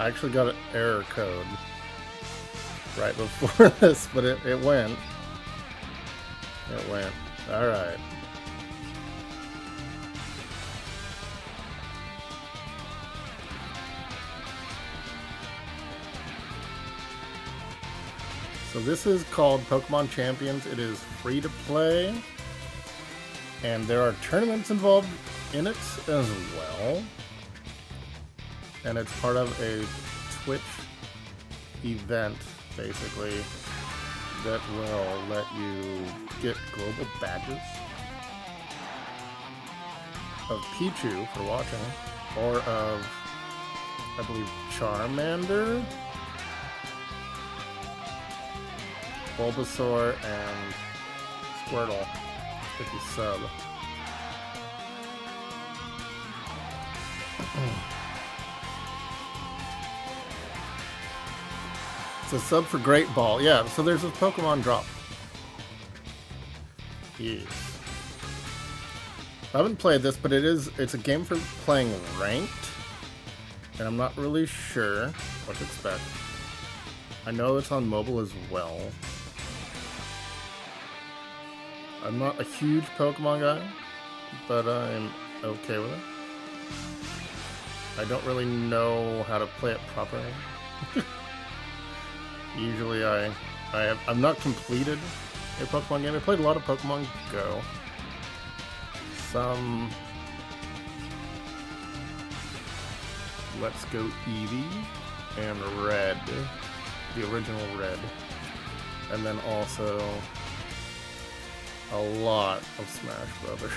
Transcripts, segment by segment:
I actually got an error code right before this, but it went. It went. Alright. So this is called Pokemon Champions. It is free to play. And there are tournaments involved in it as well. And it's part of a Twitch event, basically, that will let you get global badges of Pichu for watching, or of, I believe, Charmander, Bulbasaur, and Squirtle if you sub. It's a sub for Great Ball. Yeah, so there's a Pokemon drop. Yes. I haven't played this, but it's a game for playing ranked. And I'm not really sure what to expect. I know it's on mobile as well. I'm not a huge Pokemon guy, but I'm okay with it. I don't really know how to play it properly. Usually I've not completed a Pokemon game. I played a lot of Pokemon Go. Some Let's Go Eevee and Red, the original Red. And then also a lot of Smash Brothers,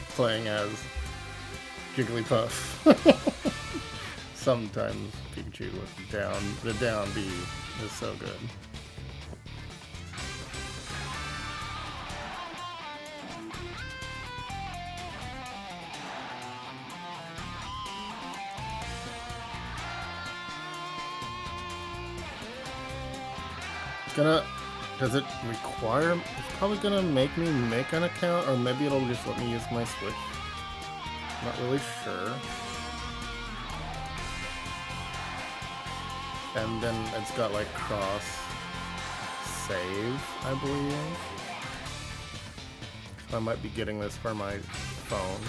playing as Jigglypuff. Sometimes Pikachu with the down B is so good. Does it require? It's probably gonna make me make an account, or maybe it'll just let me use my Switch. Not really sure. And then it's got like cross save, I believe. So I might be getting this for my phone.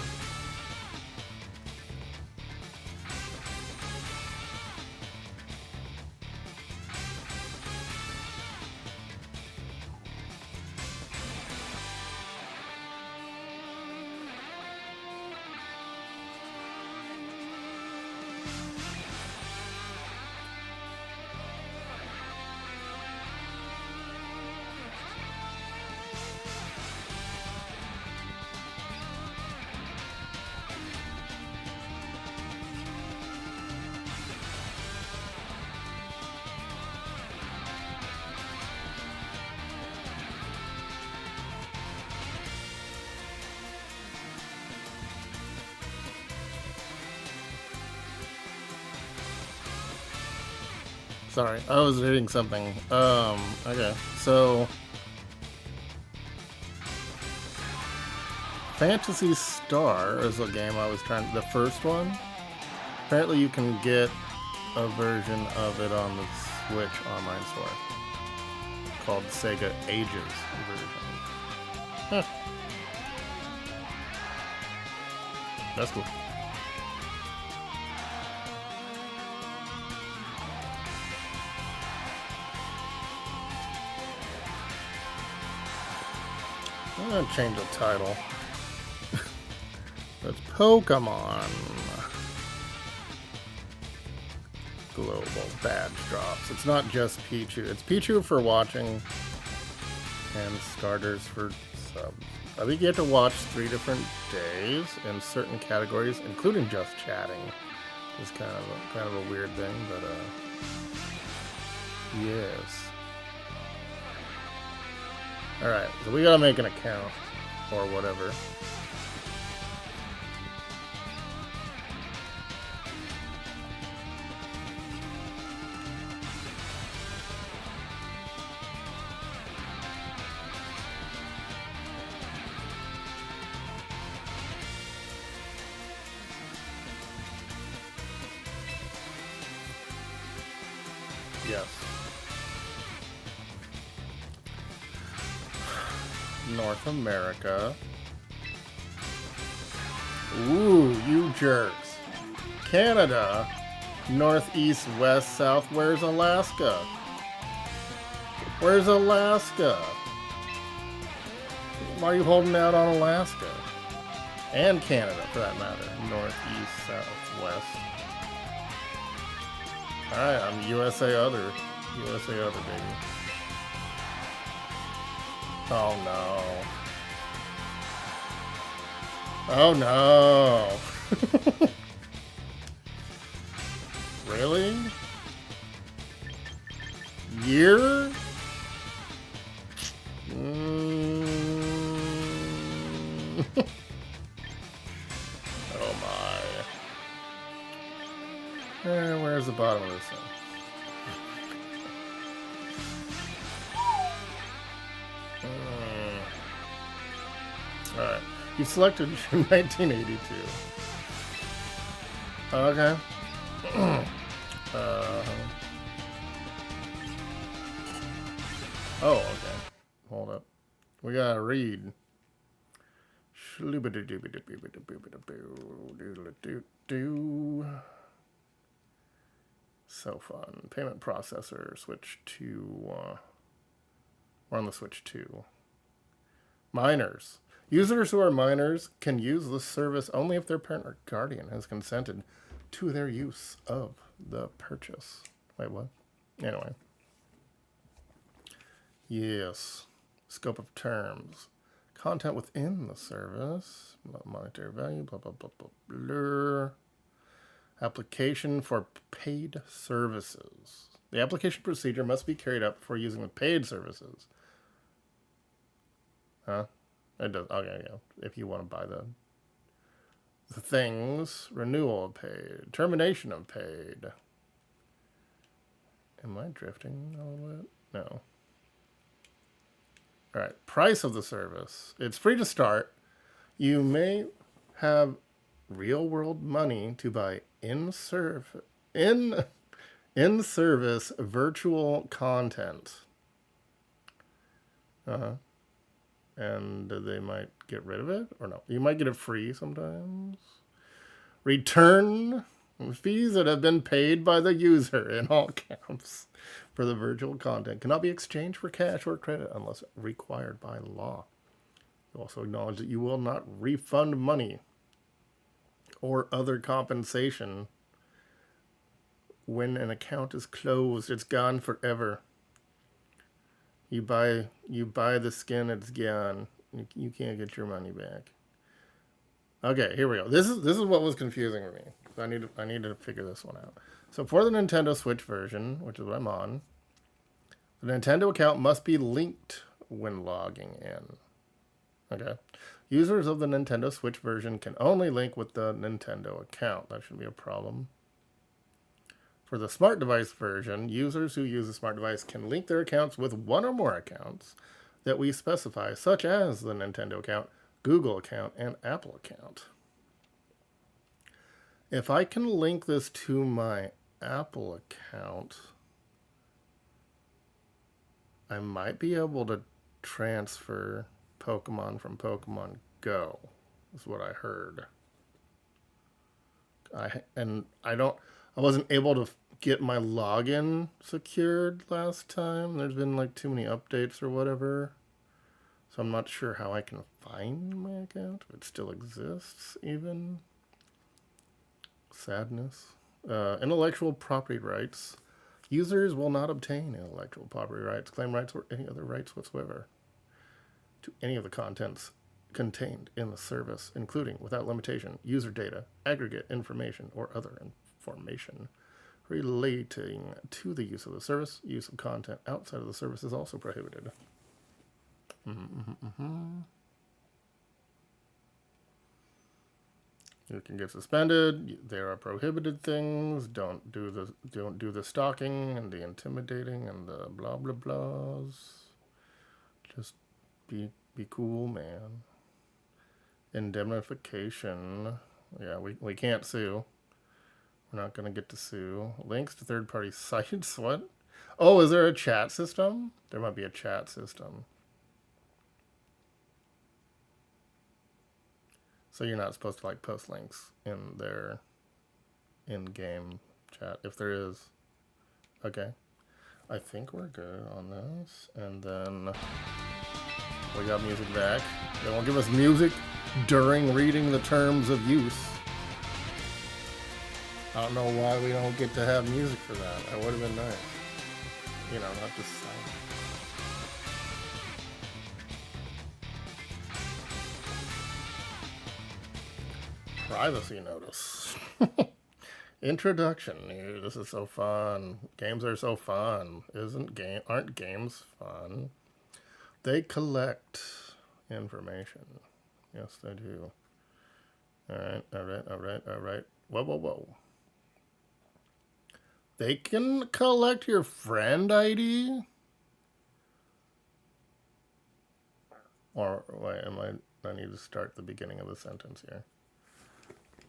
Sorry, I was reading something. Okay, so Phantasy Star is a game I was trying. The first one. Apparently, you can get a version of it on the Switch online store called Sega Ages version. Huh. That's cool. I'm gonna change the title. That's Pokemon Global Badge Drops. It's not just Pichu. It's Pichu for watching and starters for subs. I think you have to watch 3 different days in certain categories, including just chatting. It's kind of a weird thing, but yes. Alright, so we gotta make an account, or whatever. Yes. North America. Ooh, you jerks. Canada. Northeast, west, south. Where's Alaska? Where's Alaska? Why are you holding out on Alaska? And Canada, for that matter. North, east, south, west. Alright, I'm USA Other. USA Other, baby. Oh no. Oh no. Really? Year? Oh my. Where's the bottom of this thing? Alright. You selected 1982. Okay. Oh, okay. Hold up. We gotta read. So fun. Payment processor. Switch to... we're on the Switch 2. Minors. Users who are minors can use this service only if their parent or guardian has consented to their use of the purchase. Wait, what? Anyway. Yes. Scope of terms. Content within the service. Monetary value. Blah, blah, blah, blah, blah. Application for paid services. The application procedure must be carried out before using the paid services. Huh? It does. Okay, yeah. If you want to buy the things, renewal of paid, termination of paid. Am I drifting a little bit? No. All right. Price of the service. It's free to start. You may have real-world money to buy in-service virtual content. And they might get rid of it, or no. You might get it free sometimes. Return fees that have been paid by the user, in all caps, for the virtual content cannot be exchanged for cash or credit unless required by law. You also acknowledge that you will not refund money or other compensation when an account is closed. It's gone forever. You buy the skin, it's gone. You can't get your money back. Okay, here we go. This is what was confusing for me. I need to figure this one out. So for the Nintendo Switch version, which is what I'm on, the Nintendo account must be linked when logging in. Okay. Users of the Nintendo Switch version can only link with the Nintendo account. That shouldn't be a problem. For the smart device version, users who use a smart device can link their accounts with one or more accounts that we specify, such as the Nintendo account, Google account, and Apple account. If I can link this to my Apple account, I might be able to transfer Pokemon from Pokemon Go, is what I heard. I wasn't able to get my login secured last time. There's been like too many updates or whatever. So I'm not sure how I can find my account, if it still exists even. Sadness. Intellectual property rights. Users will not obtain intellectual property rights, claim rights, or any other rights whatsoever to any of the contents contained in the service, including, without limitation, user data, aggregate information, or other information relating to the use of the service. Use of content outside of the service is also prohibited. You can get suspended. There are prohibited things. Don't do the stalking and the intimidating and the blah blah blahs. Just be cool, man. Indemnification. Yeah, we can't sue. We're not gonna get to sue. Links to third-party sites. What? Oh, is there a chat system? There might be a chat system. So you're not supposed to like post links in their in-game chat if there is. Okay. I think we're good on this. And then we got music back. They won't give us music during reading the terms of use. I don't know why we don't get to have music for that. That would have been nice. You know, not just silent. Privacy notice. Introduction. This is so fun. Games are so fun. Aren't games fun? They collect information. Yes, they do. Alright. Whoa. They can collect your friend ID? Or, wait, I need to start the beginning of the sentence here.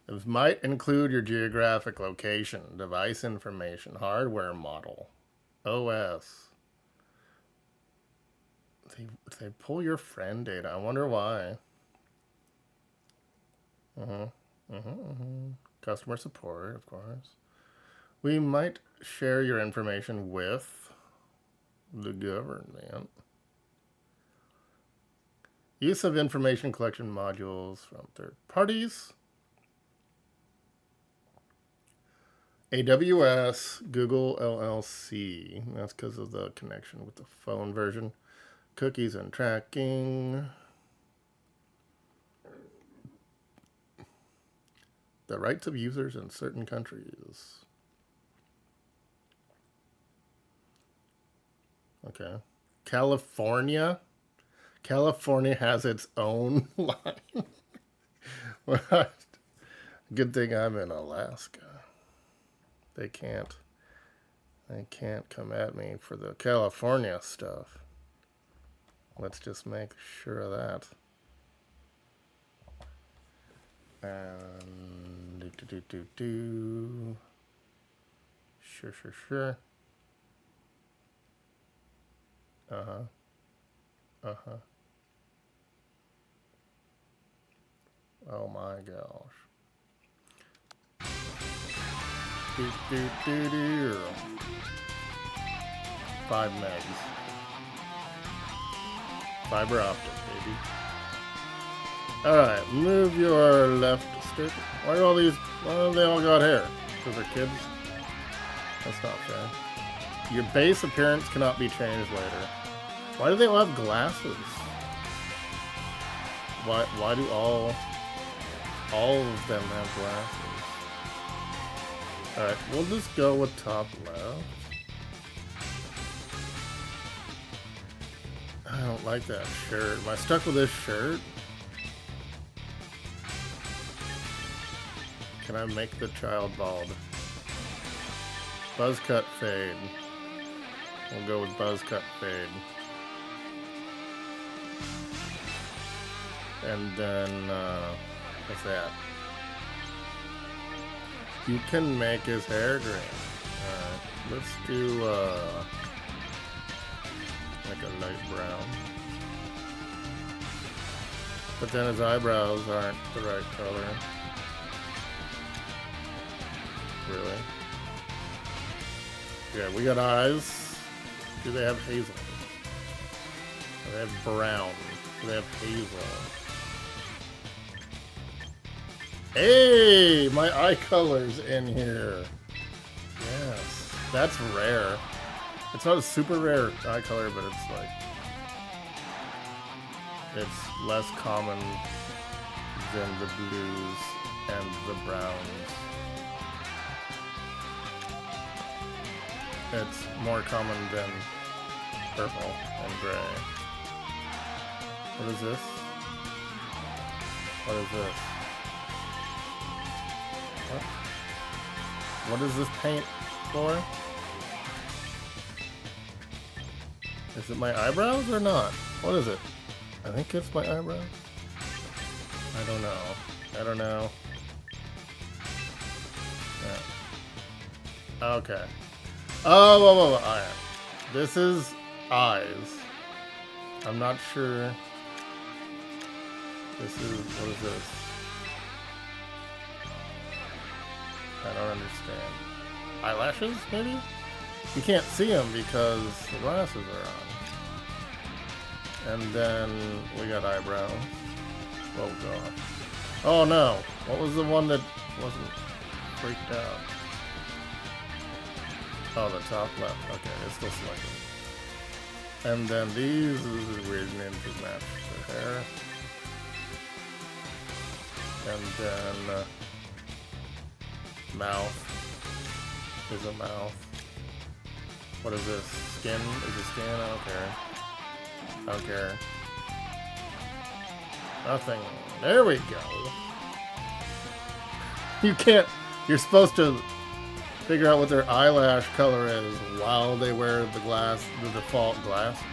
This might include your geographic location, device information, hardware model, OS. They pull your friend data. I wonder why. Customer support, of course. We might share your information with the government. Use of information collection modules from third parties. AWS, Google LLC. That's because of the connection with the phone version. Cookies and tracking. The rights of users in certain countries. Okay. California. California has its own line. What? Good thing I'm in Alaska. They can't come at me for the California stuff. Let's just make sure of that. And Sure. Oh my gosh. 5 megs. Fiber optic, baby. Alright, move your left stick. Why do they all got hair? Because they're kids? That's not fair. Your base appearance cannot be changed later. Why do they all have glasses? Why do all of them have glasses? Alright, we'll just go with top left. I don't like that shirt. Am I stuck with this shirt? Can I make the child bald? Buzz cut fade. We'll go with buzz cut fade. And then, what's that? You can make his hair green. Alright, let's do, like a light brown. But then his eyebrows aren't the right color. Really? Yeah, we got eyes. Do they have hazel? Do they have brown? Do they have hazel? Hey, my eye color's in here. Yes, that's rare. It's not a super rare eye color, but it's like, it's less common than the blues and the browns. It's more common than purple and gray. What is this? What is this? What is this paint for? Is it my eyebrows or not? What is it? I think it's my eyebrows. I don't know. Yeah. Okay. Oh, whoa. This is eyes. I'm not sure. This is, what is this? I don't understand. Eyelashes, maybe? You can't see them because the glasses are on. And then we got eyebrows. Oh god. Oh no! What was the one that wasn't freaked out? Oh, the top left. Okay, it's still selected. And then these is weird names to match the hair. And then mouth is a mouth. What is this? Skin? Is it skin? I don't care. I don't care. Nothing. There we go. You can't. You're supposed to figure out what their eyelash color is while they wear the default glasses.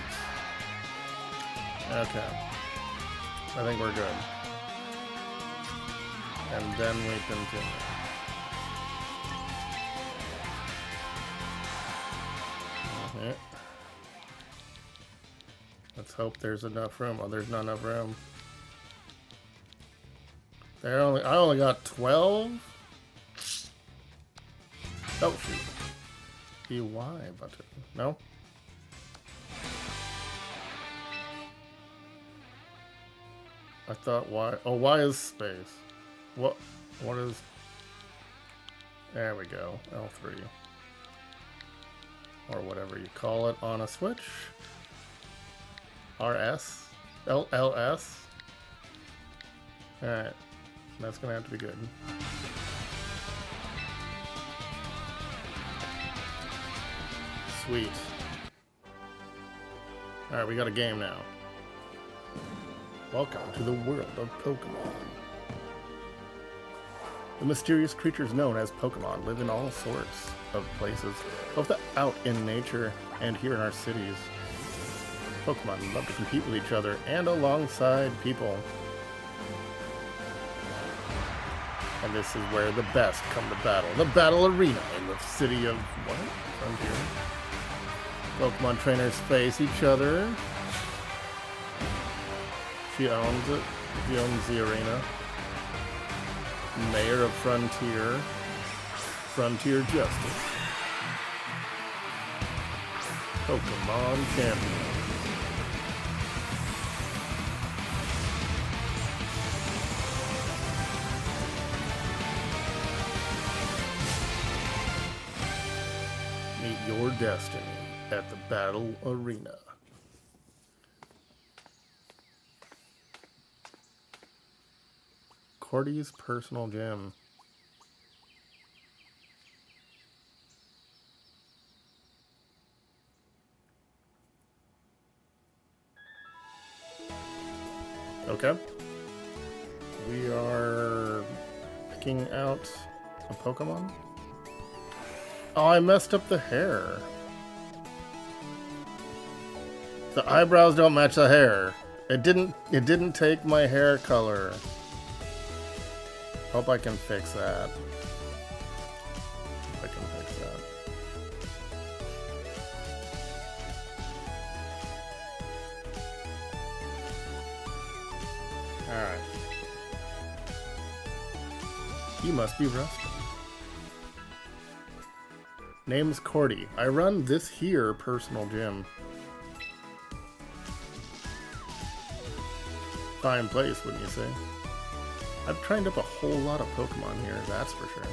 Okay. I think we're good. And then we continue. Okay. Let's hope there's enough room. Oh, there's not enough room. I only got 12? Oh shoot. The Y button. No? I thought Y. Oh, Y is space. What is... There we go. L3. Or whatever you call it on a Switch. RS? LLS? Alright. That's gonna have to be good. Sweet. Alright, we got a game now. Welcome to the world of Pokemon. The mysterious creatures known as Pokemon live in all sorts of places, both out in nature and here in our cities. Pokemon love to compete with each other and alongside people. And this is where the best come to battle. The battle arena in the city of... what? Frontier. Pokemon trainers face each other. She owns it. She owns the arena. Mayor of Frontier. Frontier Justice. Pokemon Champion. Meet your destiny at the battle arena. Cordy's personal gym. Okay. We are picking out a Pokemon. Oh, I messed up the hair. The eyebrows don't match the hair. It didn't take my hair color. Hope I can fix that. I can fix that. Alright. You must be rusty. Name's Cordy. I run this here personal gym. Fine place, wouldn't you say? I've trained up a whole lot of Pokemon here, that's for sure.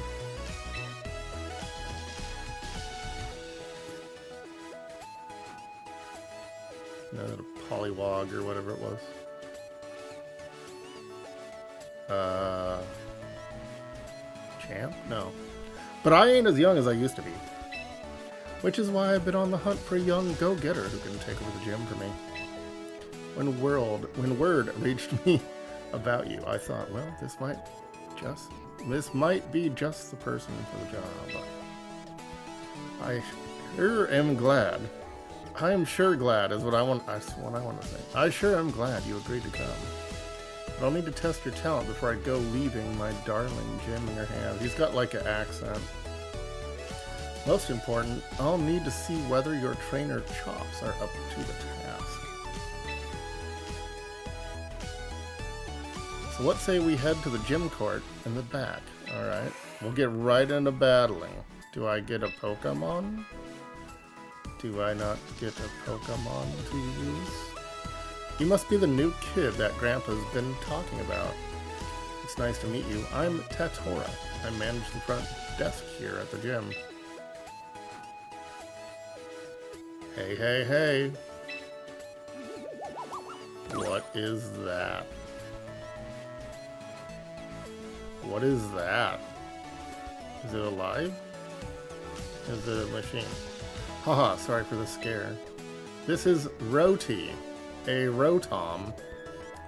The Poliwag or whatever it was. Champ? No. But I ain't as young as I used to be. Which is why I've been on the hunt for a young go-getter who can take over the gym for me. When word reached me about you, I thought, well, this might be just the person for the job. I sure am glad. I am sure glad is what I want to say. I sure am glad you agreed to come. But I'll need to test your talent before I go leaving my darling gym in your hands. He's got like an accent. Most important, I'll need to see whether your trainer chops are up to the task. So let's say we head to the gym court in the back. Alright, we'll get right into battling. Do I get a Pokemon? Do I not get a Pokemon to use? You must be the new kid that Grandpa's been talking about. It's nice to meet you. I'm Tatora. I manage the front desk here at the gym. Hey, hey, hey. What is that? What is that? Is it alive? Is it a machine? Haha, sorry for the scare. This is Roti, a Rotom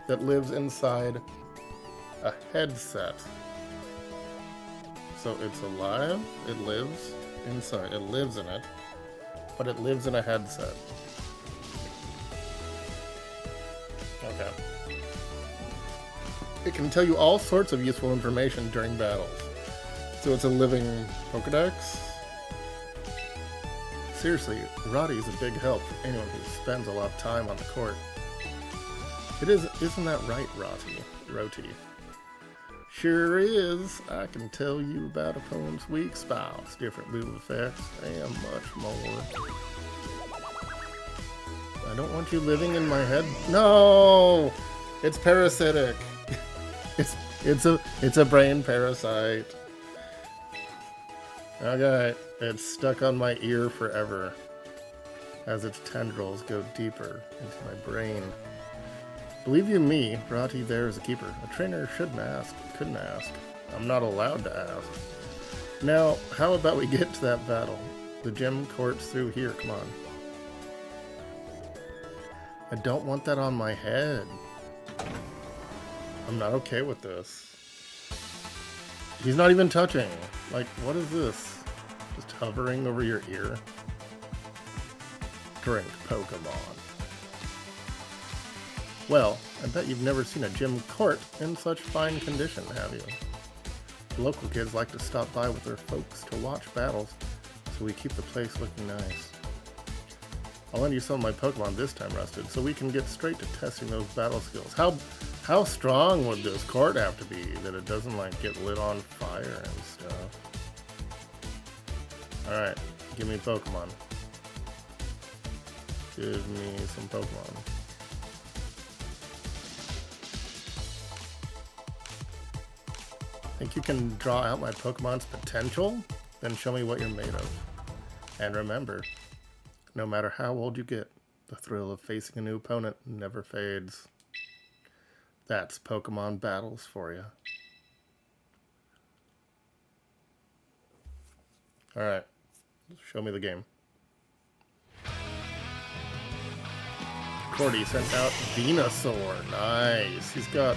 that lives inside a headset. So it's alive, it lives inside, it lives in it, but it lives in a headset. Okay. It can tell you all sorts of useful information during battles. So it's a living Pokedex. Seriously, Roti is a big help for anyone who spends a lot of time on the court. It is, isn't that right, Roti? Sure is. I can tell you about opponents' weak spots, different move effects, and much more. I don't want you living in my head. No! It's parasitic. It's a brain parasite. Okay, it's stuck on my ear forever as its tendrils go deeper into my brain. Believe you me, Roti there is a keeper. A trainer couldn't ask. I'm not allowed to ask. Now, how about we get to that battle? The gym court's through here, come on. I don't want that on my head. I'm not okay with this. He's not even touching. Like, what is this? Just hovering over your ear? Drink Pokemon. Well, I bet you've never seen a gym court in such fine condition, have you? The local kids like to stop by with their folks to watch battles, so we keep the place looking nice. I'll lend you some of my Pokemon this time, Rusted, so we can get straight to testing those battle skills. How strong would this court have to be that it doesn't, like, get lit on fire and stuff? Alright, give me Pokemon. Give me some Pokemon. Think you can draw out my Pokemon's potential? Then show me what you're made of. And remember, no matter how old you get, the thrill of facing a new opponent never fades. That's Pokemon battles for you. Alright, show me the game. Cordy sent out Venusaur. Nice. He's got...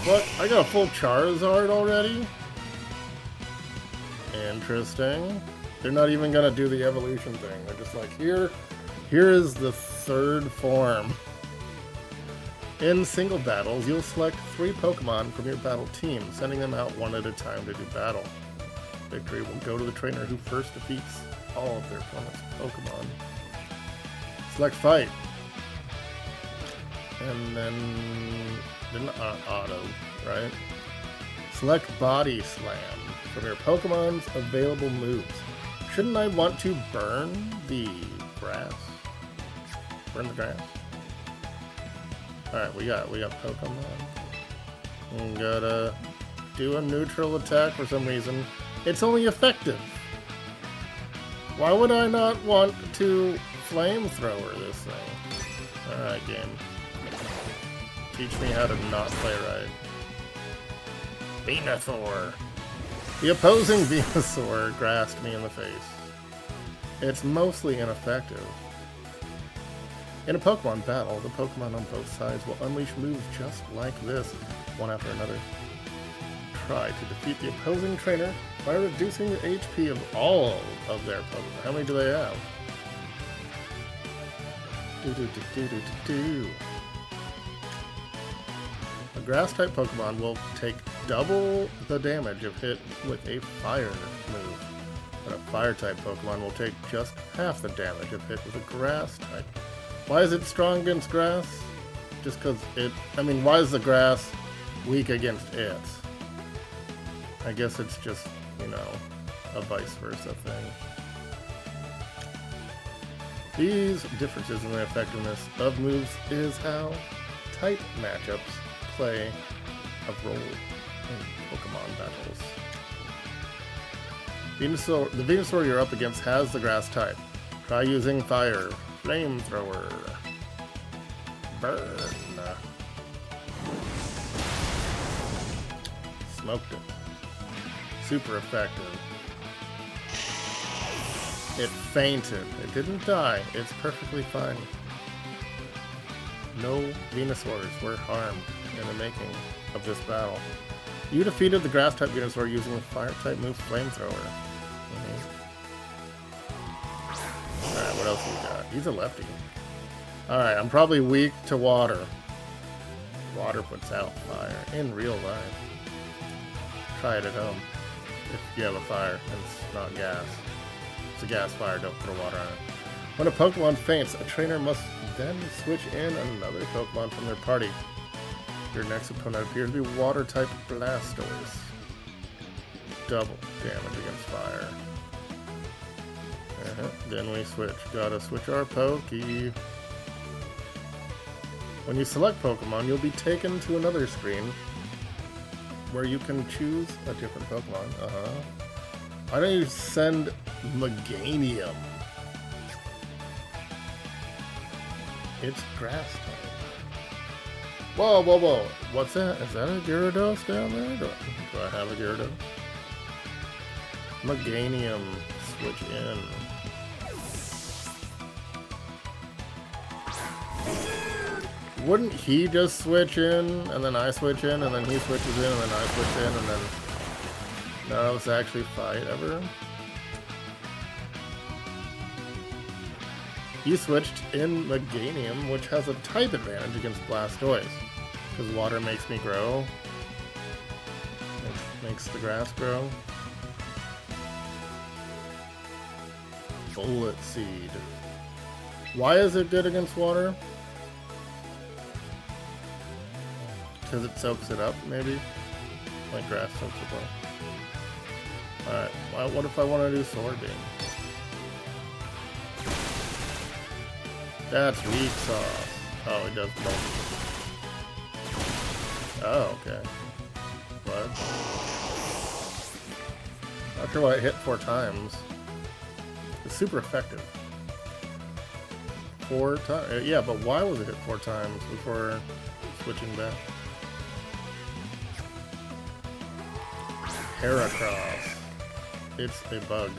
What? I got a full Charizard already? Interesting. They're not even gonna do the evolution thing. They're just like, here is the third form. In single battles, you'll select 3 Pokemon from your battle team, sending them out one at a time to do battle. Victory will go to the trainer who first defeats all of their opponent's Pokemon. Select fight. And then auto, right? Select Body Slam from your Pokemon's available moves. Shouldn't I want to burn the grass? Burn the grass? Alright, we got Pokemon. We gotta do a neutral attack for some reason. It's only effective. Why would I not want to flamethrower this thing? Alright, game. Teach me how to not play right. Venusaur. The opposing Venusaur grasped me in the face. It's mostly ineffective. In a Pokemon battle, the Pokemon on both sides will unleash moves just like this, one after another. Try to defeat the opposing trainer by reducing the HP of all of their Pokemon. How many do they have? A Grass-type Pokemon will take double the damage if hit with a Fire move. But a fire-type Pokemon will take just half the damage if hit with a grass-type. Why is it strong against grass? Just because it... I mean, why is the grass weak against it? I guess it's just, you know, a vice versa thing. These differences in the effectiveness of moves is how type matchups play a role in Pokemon battles. Venusaur, the Venusaur you're up against has the grass type. Try using fire. Flamethrower. Burn. Smoked it. Super effective. It fainted. It didn't die. It's perfectly fine. No Venusaurs were harmed in the making of this battle. You defeated the grass-type Venusaur using the fire-type move Flamethrower. Alright, what else we got? He's a lefty. Alright, I'm probably weak to water. Water puts out fire in real life. Try it at home if you have a fire and it's not gas. It's a gas fire, don't throw water on it. When a Pokemon faints, a trainer must then switch in another Pokemon from their party. Your next opponent appears to be Water-type Blastoise. Double damage against fire. Then we switch. Gotta switch our Pokey. When you select Pokemon, you'll be taken to another screen where you can choose a different Pokemon. Why don't you send Meganium? It's grass type. Whoa, whoa, whoa. What's that? Is that a Gyarados down there? Do I have a Gyarados? Meganium. Switch in. Wouldn't he just switch in, and then I switch in, and then he switches in, and then I switch in, and then none of us actually fight ever? He switched in Meganium, which has a type advantage against Blastoise. Because water makes me grow. It makes the grass grow. Bullet Seed. Why is it good against water? Because it soaks it up, maybe? Like grass soaks it up. Alright, well, what if I want to do Sword Beam? That's weak sauce. Oh, it does both. Oh, okay. What? Not sure why it hit 4 times. It's super effective. 4 times? Yeah, but why was it hit 4 times before switching back? Heracross. It's a bug.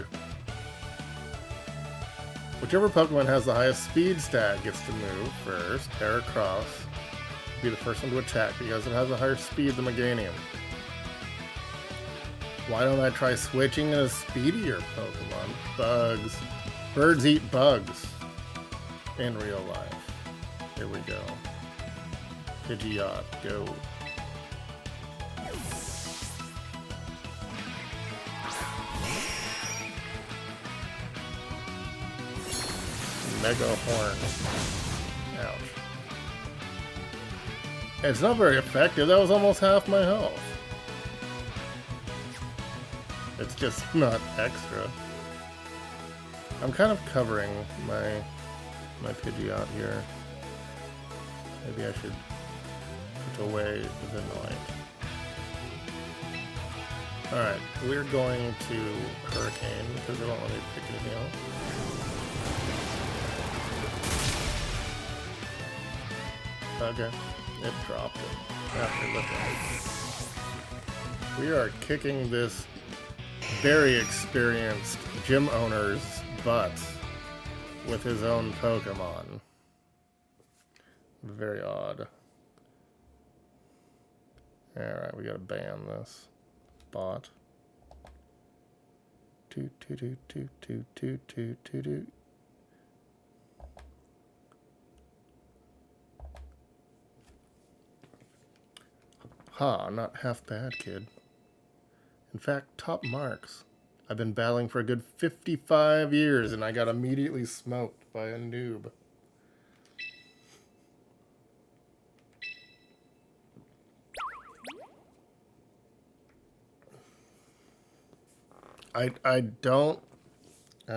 Whichever Pokemon has the highest speed stat gets to move first. Heracross will be the first one to attack because it has a higher speed than Meganium. Why don't I try switching a speedier Pokemon? Bugs. Birds eat bugs. In real life. Here we go. Pidgeot, go. Mega Horn. Ouch. It's not very effective. That was almost half my health. It's just not extra. I'm kind of covering my Pidgeot here. Maybe I should put away the light. Alright, we're going to Hurricane because I don't want to pick anything else. Okay, it dropped it after looking. We are kicking this very experienced gym owner's butt with his own Pokemon. Very odd. Alright, we gotta ban this bot. Toot toot toot toot toot toot toot toot toot. Ha, not half bad, kid. In fact, top marks. I've been battling for a good 55 years, and I got immediately smoked by a noob. I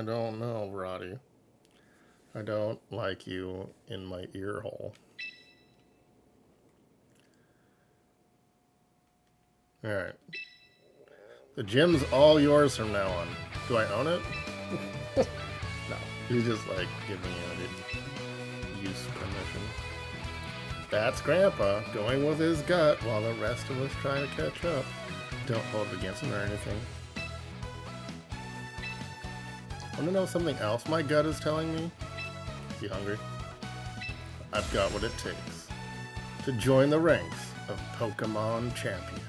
don't know, Roddy. I don't like you in my ear hole. Alright. The gym's all yours from now on. Do I own it? No. He's just like giving you use permission. That's Grandpa going with his gut while the rest of us try to catch up. Don't hold it against him or anything. Want to know something else my gut is telling me? Is he hungry? I've got what it takes to join the ranks of Pokemon champions.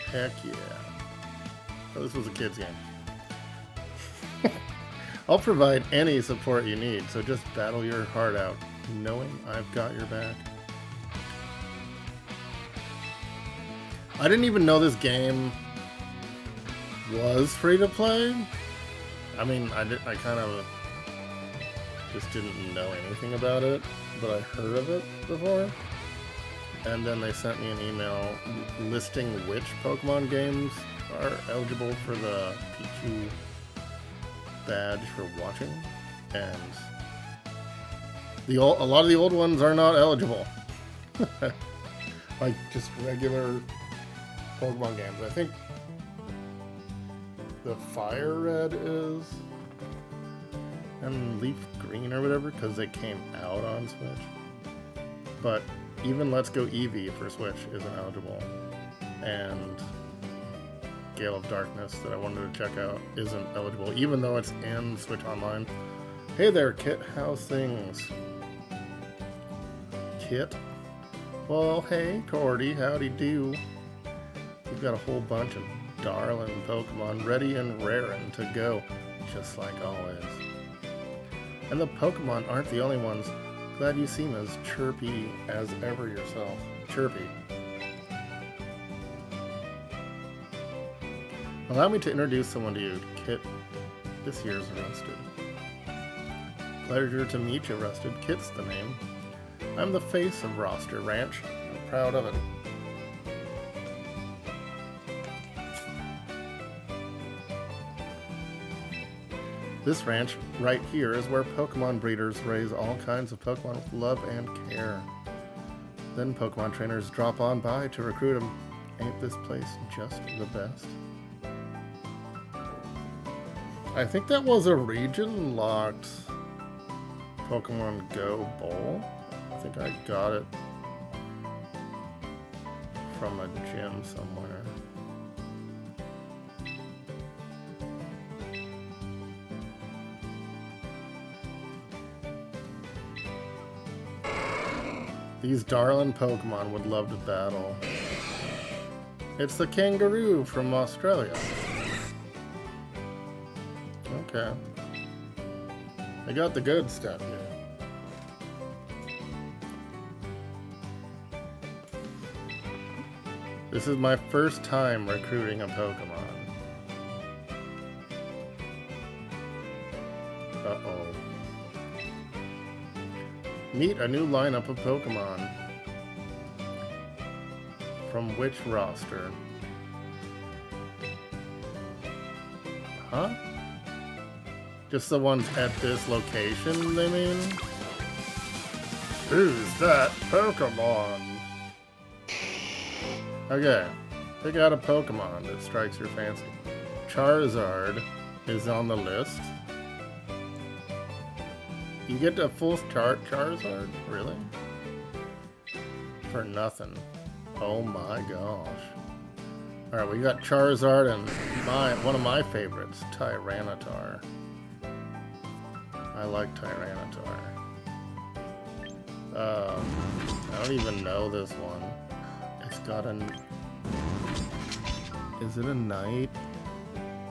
Heck yeah. Oh, this was a kid's game. I'll provide any support you need, so just battle your heart out, knowing I've got your back. I didn't even know this game was free to play. I mean, I kind of just didn't know anything about it, but I heard of it before. And then they sent me an email listing which Pokemon games are eligible for the Pichu badge for watching, and a lot of the old ones are not eligible. Like just regular Pokemon games. I think the Fire Red is, and Leaf Green or whatever, because they came out on Switch. But even Let's Go Eevee for Switch isn't eligible, and Gale of Darkness that I wanted to check out isn't eligible, even though it's in Switch Online. Hey there, Kit. How's things? Kit? Well, hey, Cordy. Howdy do. We've got a whole bunch of darling Pokemon ready and raring to go, just like always. And the Pokemon aren't the only ones. Glad you seem as chirpy as ever yourself. Chirpy. Allow me to introduce someone to you, Kit. This year's Rusted. Pleasure to meet you, Rusted. Kit's the name. I'm the face of Roster Ranch. I'm proud of it. This ranch right here is where Pokemon breeders raise all kinds of Pokemon with love and care. Then Pokemon trainers drop on by to recruit them. Ain't this place just the best? I think that was a region-locked Pokemon Go bowl. I think I got it from a gym somewhere. These darling Pokemon would love to battle. It's the kangaroo from Australia. Okay. I got the good stuff here. This is my first time recruiting a Pokemon. Uh-oh. Meet a new lineup of Pokemon. From which roster? Huh? Just the ones at this location, they mean? Who's that Pokemon? Okay, pick out a Pokemon that strikes your fancy. Charizard is on the list. You get a full Charizard? Really? For nothing. Oh my gosh. Alright, we got Charizard and one of my favorites, Tyranitar. I like Tyranitar. I don't even know this one. It's got is it a knight?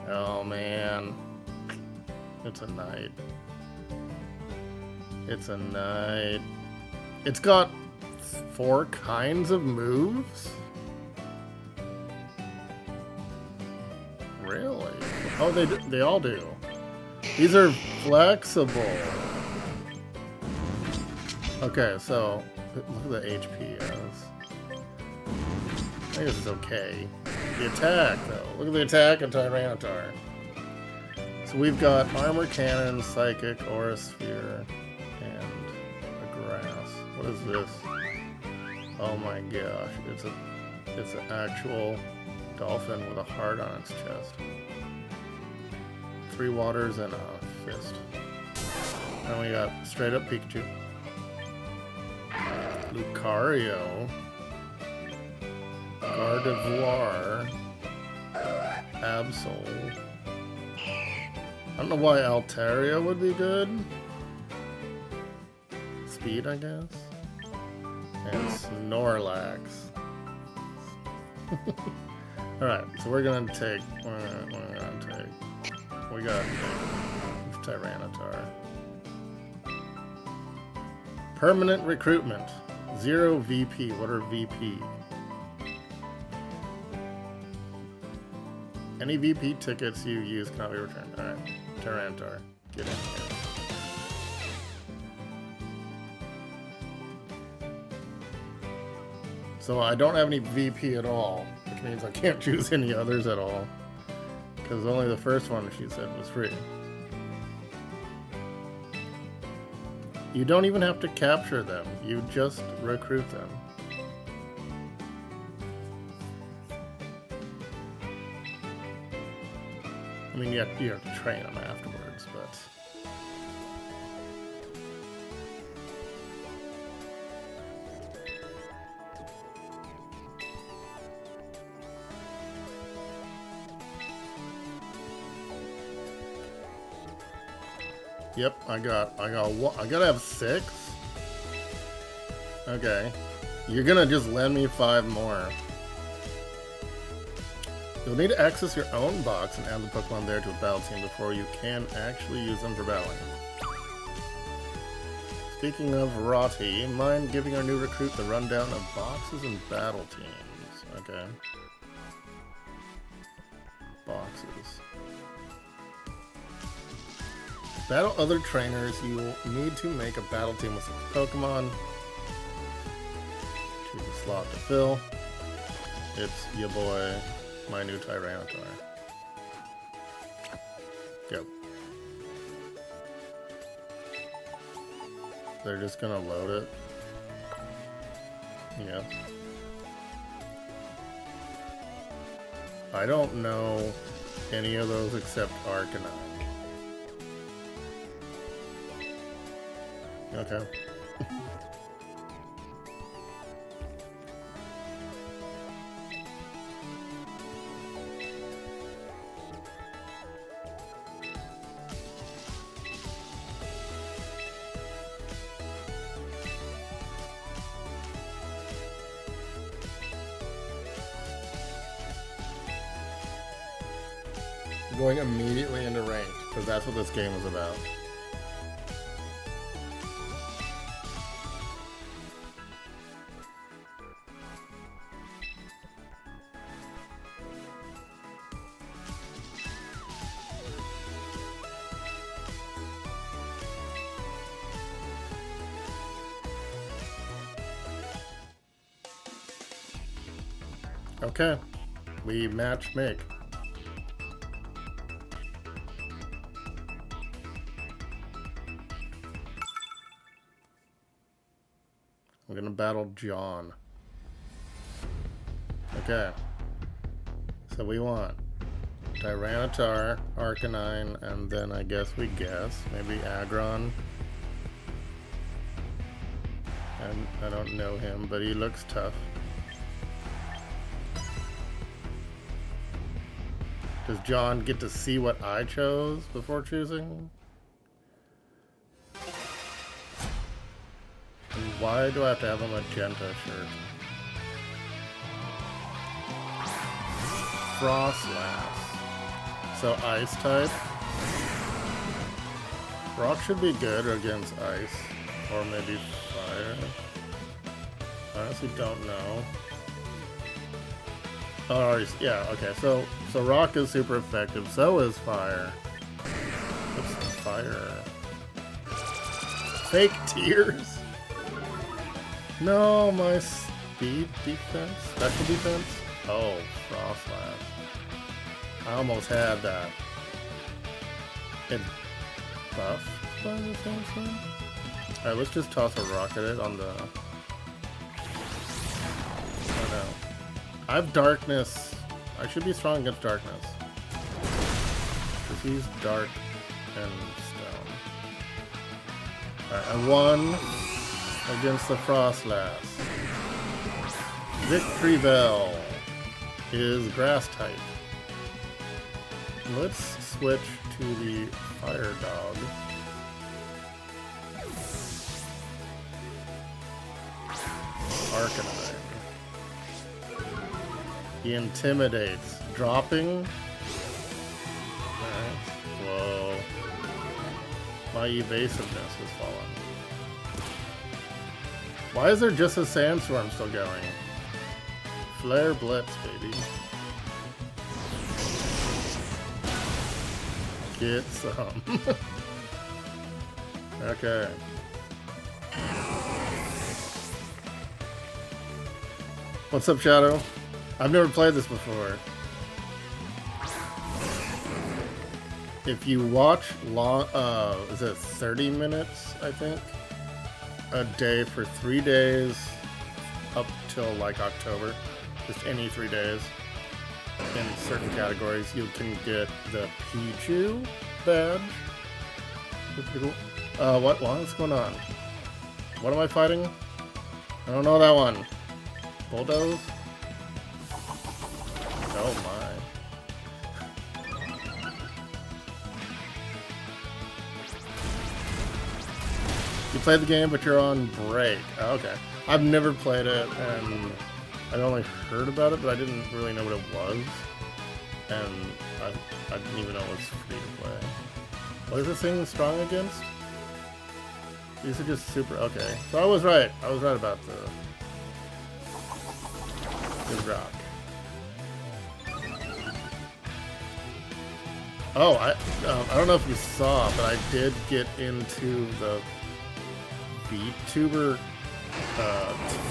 Oh man. It's a knight. It's a knight. It's got 4 kinds of moves? really? Oh, they all do. These are flexible. Okay, so look at the HP as. I guess it's okay. The attack, though. Look at the attack of Tyranitar. So we've got Armor Cannon, Psychic, Aura Sphere, and a Grass. What is this? Oh my gosh, it's an actual dolphin with a heart on its chest. 3 waters and a fist. And we got straight up Pikachu. Lucario. Gardevoir. Absol. I don't know why Altaria would be good. Speed, I guess. And Snorlax. Alright, so we're gonna take. We got Tyranitar. Permanent recruitment. 0 VP. What are VP? Any VP tickets you use cannot be returned. Alright. Tyranitar. Get in here. So I don't have any VP at all, which means I can't choose any others at all. Because only the first one, she said, was free. You don't even have to capture them. You just recruit them. I mean, you have to train them afterwards, but... Yep, I gotta have 6? Okay. You're gonna just lend me 5 more. You'll need to access your own box and add the Pokemon there to a battle team before you can actually use them for battling. Speaking of Rotty, mind giving our new recruit the rundown of boxes and battle teams. Okay. Boxes. Battle other trainers. You will need to make a battle team with 6 Pokemon. Choose a slot to fill. It's your boy, my new Tyranitar. Go. They're just gonna load it. Yeah. I don't know any of those except Arcanine. Okay. Going immediately into ranked, because that's what this game is about. Okay, we match make. I'm gonna battle John. Okay. So we want Tyranitar, Arcanine, and then I guess maybe Aggron. And I don't know him, but he looks tough. Does John get to see what I chose before choosing? And why do I have to have a magenta shirt? Frostlass. So ice type. Rock should be good against ice. Or maybe fire. I honestly don't know. Oh, yeah, okay. So rock is super effective. So is fire. What's fire? Fake tears? No, my speed defense? Special defense? Oh, frost slash. I almost had that. It buffed by the same thing? Alright, let's just toss a rock at it on the... Oh no. I have darkness. I should be strong against darkness. Because he's dark and stone. Alright, I won against the Frostlass. Victory Bell is grass type. Let's switch to the Fire Dog. Arcanine. He intimidates. Dropping. Alright. Whoa. My evasiveness has fallen. Why is there just a sandstorm still going? Flare Blitz, baby. Get some. Okay. What's up, Shadow? I've never played this before. If you watch long, is it 30 minutes, I think? A day for 3 days up till like October. Just any 3 days. In certain categories, you can get the Pichu badge. That's pretty cool. What's going on? What am I fighting? I don't know that one. Bulldoze? Oh my. You played the game, but you're on break. Oh, okay. I've never played it, and I'd only heard about it, but I didn't really know what it was. And I didn't even know it was free to play. What is this thing strong against? These are just super... Okay. So I was right. I was right about the rock. Oh, I don't know if you saw, but I did get into the VTuber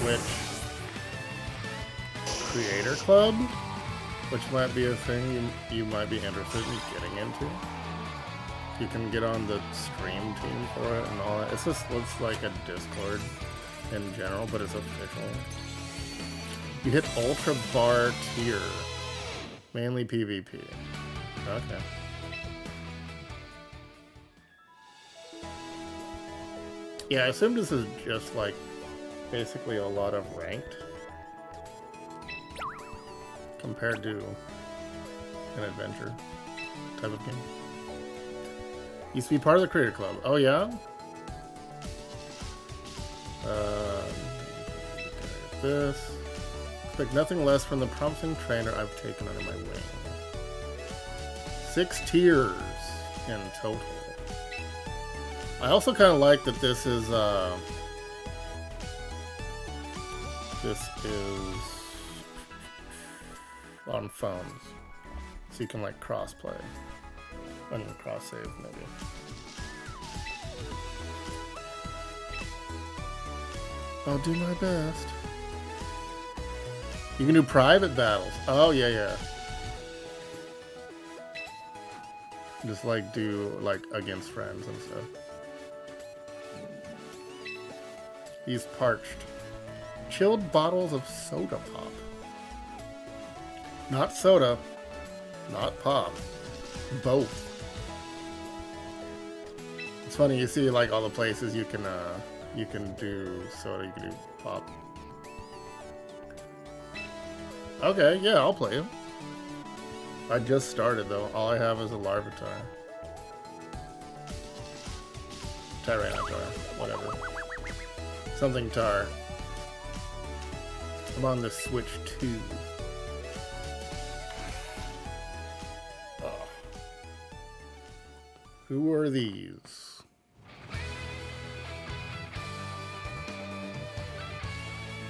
Twitch Creator Club, which might be a thing you might be interested in getting into. You can get on the stream team for it and all that. It's like a Discord in general, but it's official. You hit Ultra Bar tier, mainly PvP. Okay. Yeah, I assume this is just like basically a lot of ranked compared to an adventure type of game. Used to be part of the Creator Club. Oh yeah? This. Expect nothing less from the promising trainer I've taken under my wing. 6 tiers in total. I also kind of like that this is on phones, so you can like cross-play and cross-save maybe. I'll do my best. You can do private battles. Oh yeah, yeah. Just like do like against friends and stuff. He's parched. Chilled bottles of soda pop. Not soda, not pop. Both. It's funny, you see like all the places you can do soda, you can do pop. Okay, yeah, I'll play him. I just started though. All I have is a Larvitar. Tyranitar, whatever. Something tar. I'm on the Switch 2. Oh. Who are these?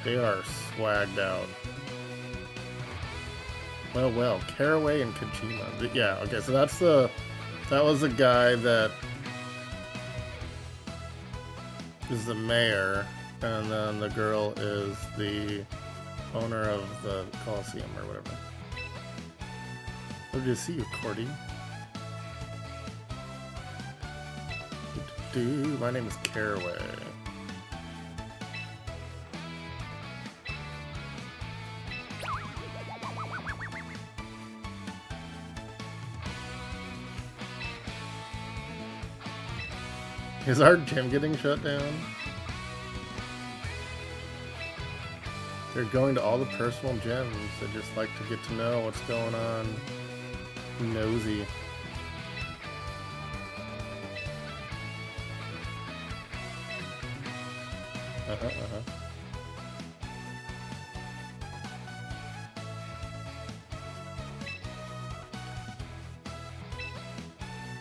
They are swagged out. Well, Caraway and Kojima. Yeah, okay, so that was the guy that is the mayor, and then the girl is the owner of the Coliseum or whatever. Good to see you, Cordy. My name is Caraway. Is our gym getting shut down? They're going to all the personal gyms. They just like to get to know what's going on. Nosy.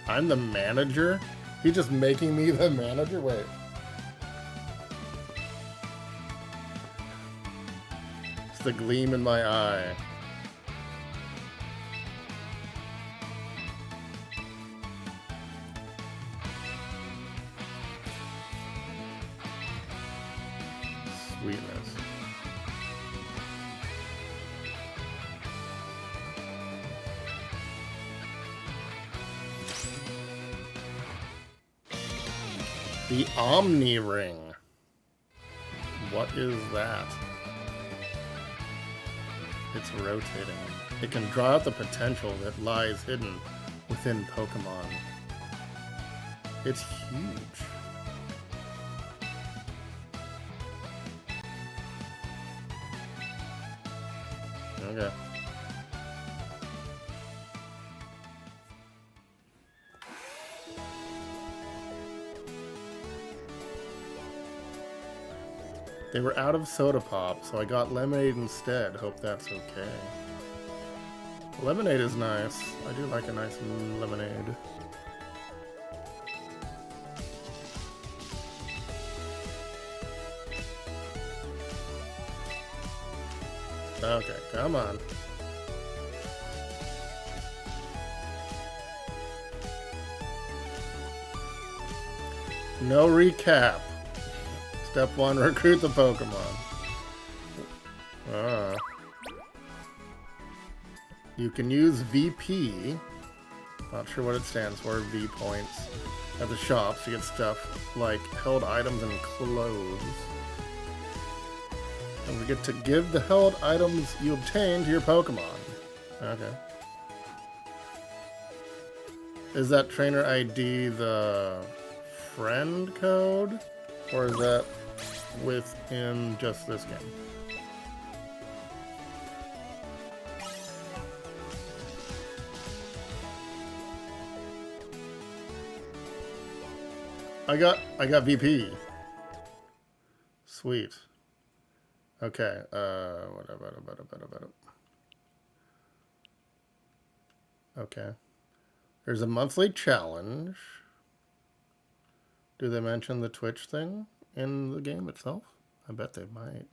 I'm the manager? He's just making me the manager? Wait. It's the gleam in my eye. Sweetness. The Omni Ring. What is that? It's rotating. It can draw out the potential that lies hidden within Pokemon. It's huge. Okay. They were out of soda pop, so I got lemonade instead. Hope that's okay. Lemonade is nice. I do like a nice lemonade. Okay, come on. No recap. Step 1, recruit the Pokemon. You can use VP, not sure what it stands for, V points, at the shops to get stuff like held items and clothes. And we get to give the held items you obtain to your Pokemon. Okay. Is that trainer ID the friend code? Or is that within just this game? I got VP. Sweet. Okay, what about it? Okay. There's a monthly challenge. Do they mention the Twitch thing in the game itself? I bet they might.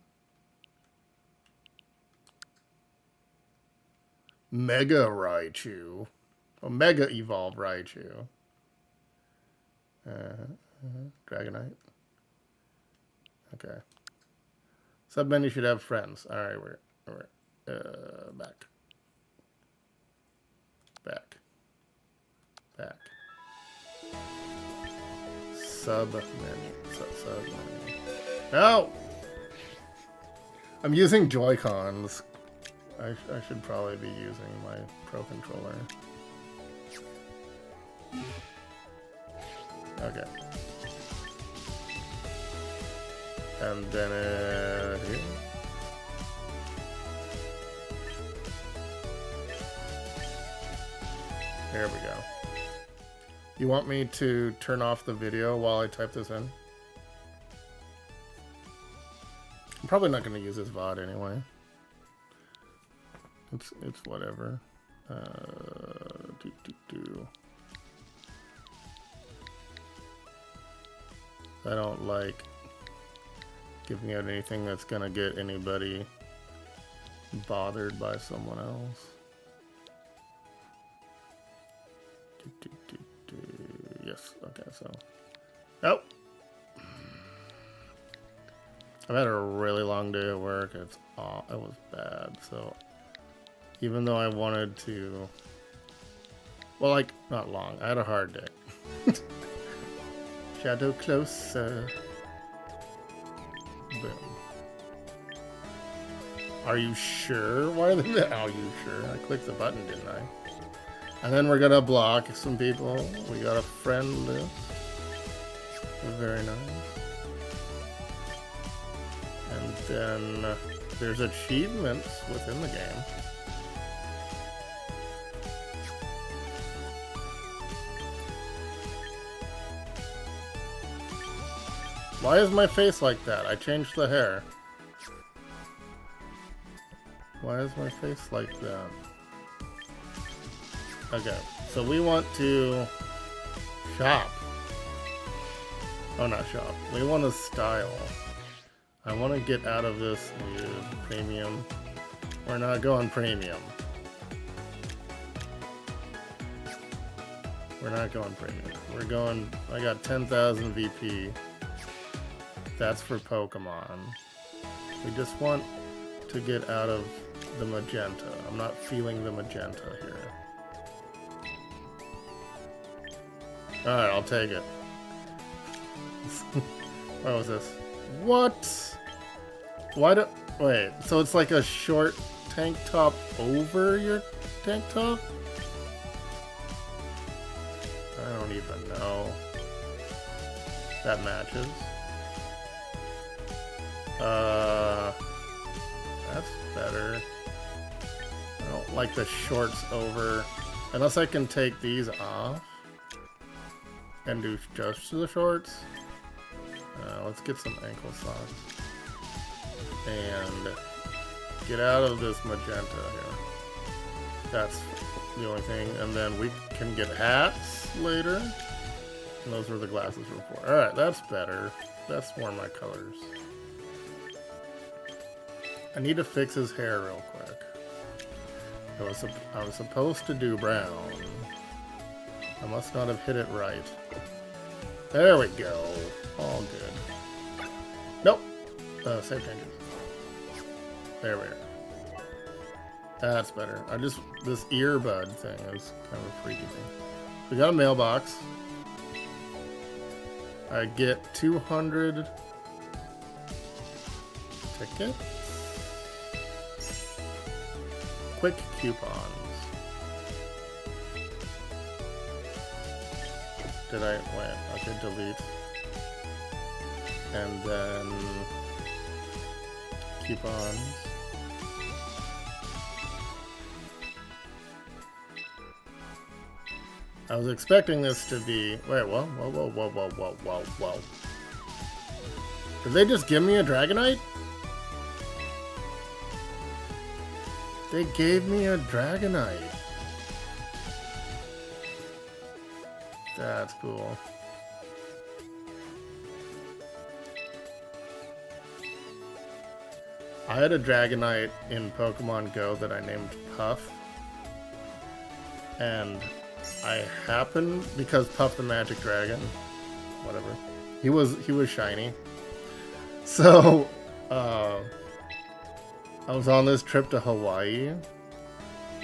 Mega Raichu. Oh, Mega Evolve Raichu. Dragonite. Okay. Submenu should have friends. Alright, we're back. Submenu. No! I'm using Joy-Cons. I should probably be using my Pro Controller. Okay. And then here. There we go. You want me to turn off the video while I type this in? I'm probably not going to use this VOD anyway. It's whatever. I don't like giving out anything that's gonna get anybody bothered by someone else. Yes, okay, so. Oh! I've had a really long day at work. It was bad, so. Even though I wanted to. Well, like, not long. I had a hard day. Shadow closer. Boom. Are you sure? Why are they? Are you sure? I clicked the button, didn't I? And then we're gonna block some people. We got a friend list. Very nice. And then there's achievements within the game. Why is my face like that? I changed the hair. Why is my face like that? Okay, so we want to shop. Oh, not shop. We want to style. I want to get out of this premium. We're not going premium. We're not going premium. We're going... I got 10,000 VP. That's for Pokemon. We just want to get out of the magenta. I'm not feeling the magenta here. Alright, I'll take it. What was this? What? Why do... Wait, so it's like a short tank top over your tank top? I don't even know. That matches. That's better. I don't like the shorts over. Unless I can take these off and do just the shorts. Let's get some ankle socks. And get out of this magenta here. That's the only thing. And then we can get hats later. And those were the glasses before. Alright, that's better. That's more my colors. I need to fix his hair real quick. I was supposed to do brown. I must not have hit it right. There we go. All good. Nope. Save changes. There we are. That's better. This earbud thing is kind of a freaky thing. We got a mailbox. I get 200 tickets. Quick coupons. Did I wait? Okay, delete. And then coupons. I was expecting this to be... Wait, whoa, whoa, whoa, whoa, whoa, whoa, whoa, whoa. Did they just give me a Dragonite? They gave me a Dragonite. That's cool. I had a Dragonite in Pokemon Go that I named Puff. And I happened, because Puff the Magic Dragon, whatever, he was shiny. So, I was on this trip to Hawaii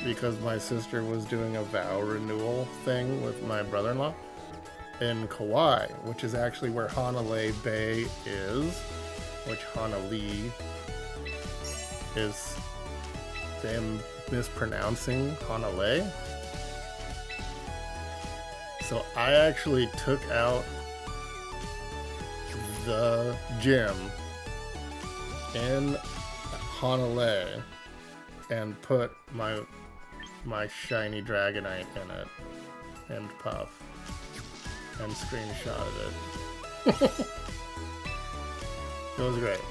because my sister was doing a vow renewal thing with my brother-in-law in Kauai, which is actually where Hanalei Bay is, which Hanalei is them mispronouncing Hanalei. So I actually took out the gym in Hanalei and put my shiny Dragonite in it and Puff and screenshotted it. It was great.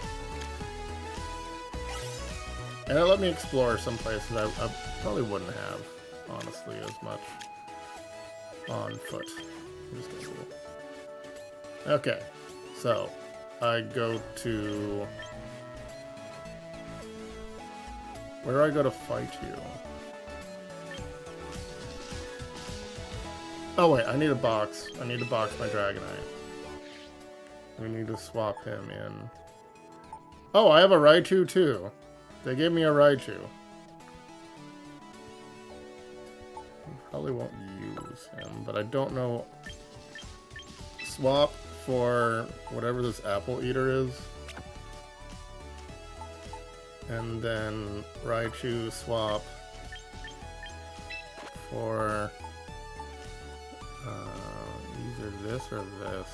And it let me explore some places I probably wouldn't have, honestly, as much on foot. I'm just gonna do. Okay, so I go to... Where do I go to fight you? Oh wait, I need a box. I need to box my Dragonite. We need to swap him in. Oh, I have a Raichu too. They gave me a Raichu. Probably won't use him, but I don't know. Swap for whatever this Apple Eater is. And then Raichu swap for either this or this.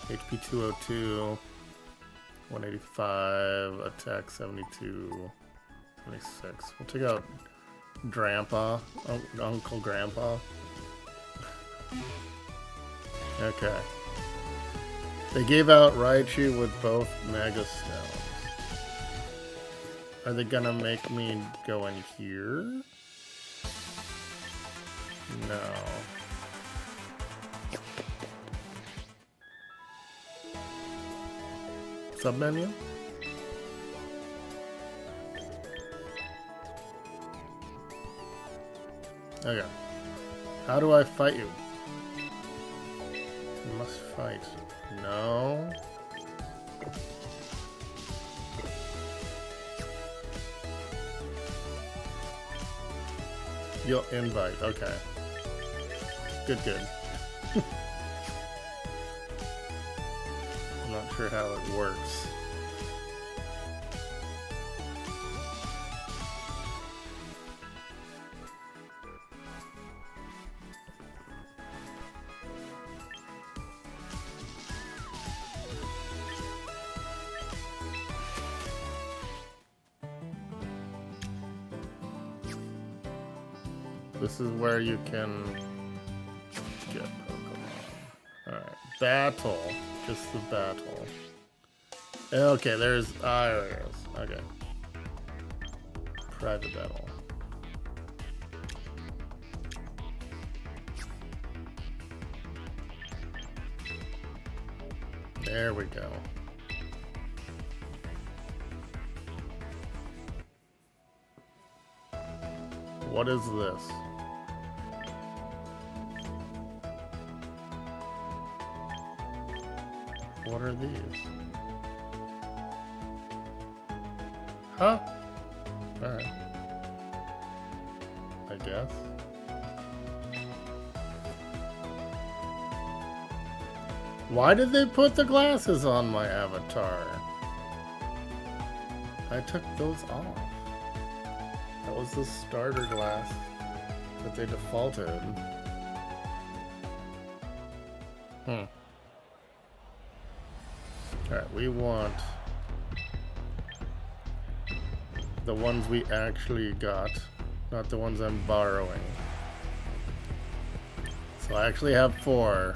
HP 202, 185, attack 72, 26. We'll take out Grandpa, Uncle Grandpa. Okay. They gave out Raichu with both Mega Stones. Are they gonna make me go in here? No. Submenu? Okay. How do I fight you? You must fight. No. You'll invite. Okay. Good, good. I'm not sure how it works. This is where you can get Pokemon. Alright, battle. Just the battle. Okay, there's... there it is. Okay. Private battle. There we go. What is this? What are these? Huh? Alright. I guess. Why did they put the glasses on my avatar? I took those off. That was the starter glass that they defaulted. Alright, we want the ones we actually got, not the ones I'm borrowing. So I actually have 4.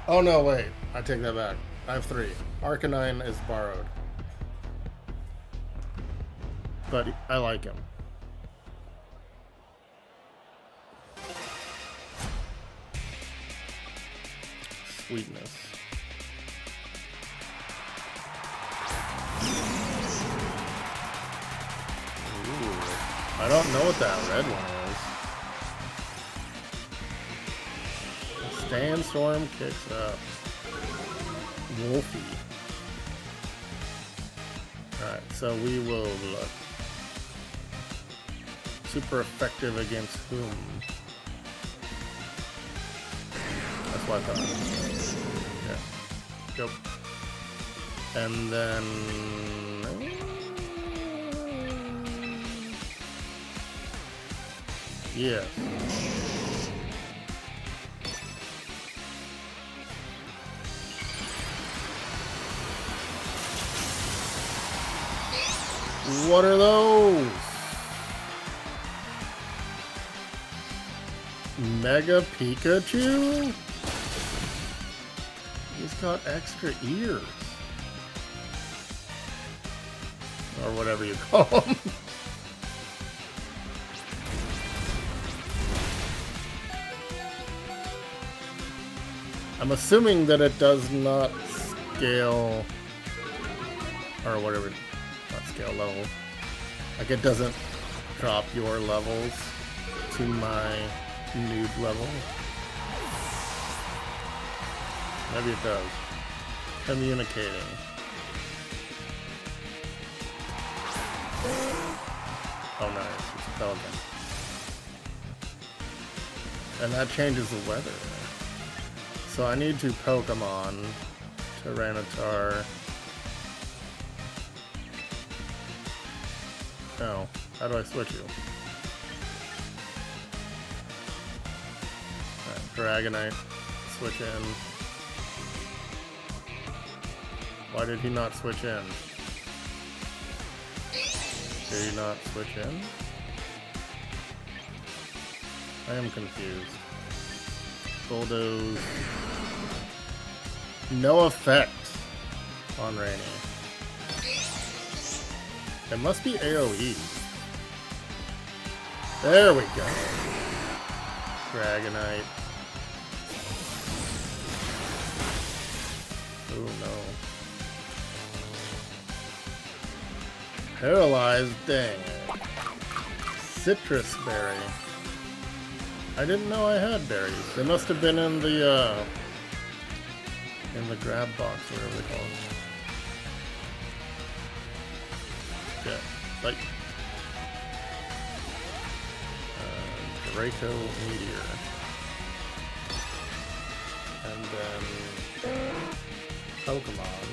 Oh no, wait. I take that back. I have 3. Arcanine is borrowed. But I like him. Sweetness. Ooh. I don't know what that red one is. Sandstorm kicks up. Wolfie. Alright, so we will look. Super effective against whom? That's what I thought. Yeah. Go. And then... yeah. What are those? Mega Pikachu? He's got extra ears. Or whatever you call them. I'm assuming that it does not scale or whatever. scale level. Like, it doesn't drop your levels to my noob level. Maybe it does. Communicating. Oh, nice. It's a pelican. And that changes the weather. So I need to Pokemon Tyranitar. Oh, how do I switch you? Dragonite, switch in. Why did he not switch in? Did he not switch in? I am confused. Bulldoze. No effect on Rainy. It must be AoE. There we go. Dragonite. Oh no. Paralyzed? Dang it. Citrus berry. I didn't know I had berries. They must have been in the grab box, whatever they call it. Yeah, like Draco Meteor. And then Pokemon.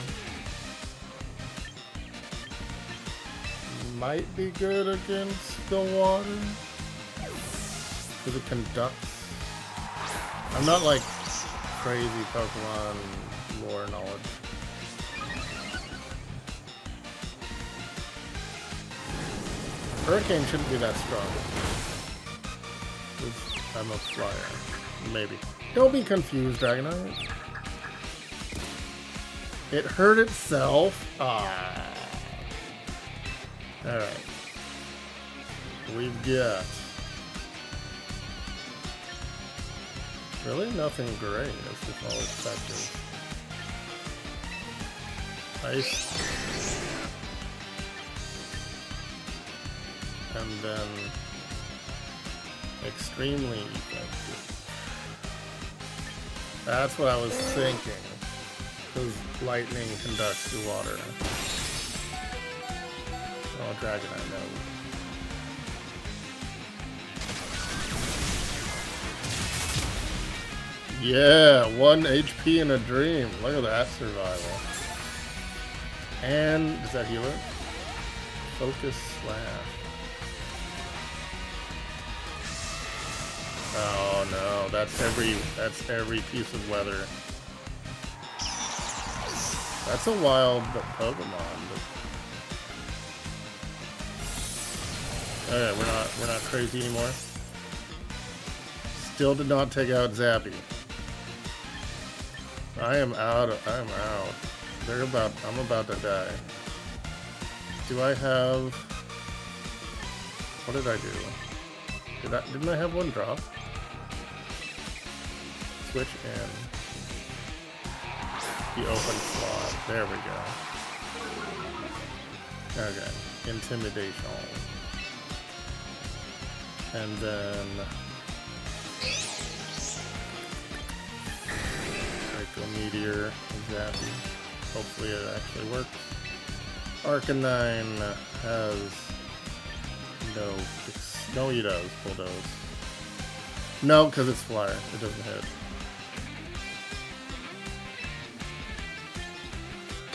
Might be good against the water. Because it conducts. I'm not like crazy Pokemon lore knowledge. Hurricane shouldn't be that strong. I'm a flyer. Maybe. Don't be confused, Dragonite. It hurt itself. Ah. Alright. We've got... Really? Nothing great. It's just all effective. Ice. And then... extremely effective. That's what I was thinking. Because lightning conducts through water. Oh, Dragonite, no. Yeah, 1 HP in a dream. Look at that survival. And does that heal it? Focus Slash. Oh no, that's every piece of weather. That's a wild Pokemon. But... okay, we're not crazy anymore. Still did not take out Zappy. I'm out. I'm about to die. Do I have... what did I do? Didn't I have one drop? Switch in. The open slot. There we go. Okay. Intimidation. And then... Draco Meteor. Exactly. Hopefully it actually works. Arcanine has... no, he does. Bulldoze. No, because it's Flyer. It doesn't hit.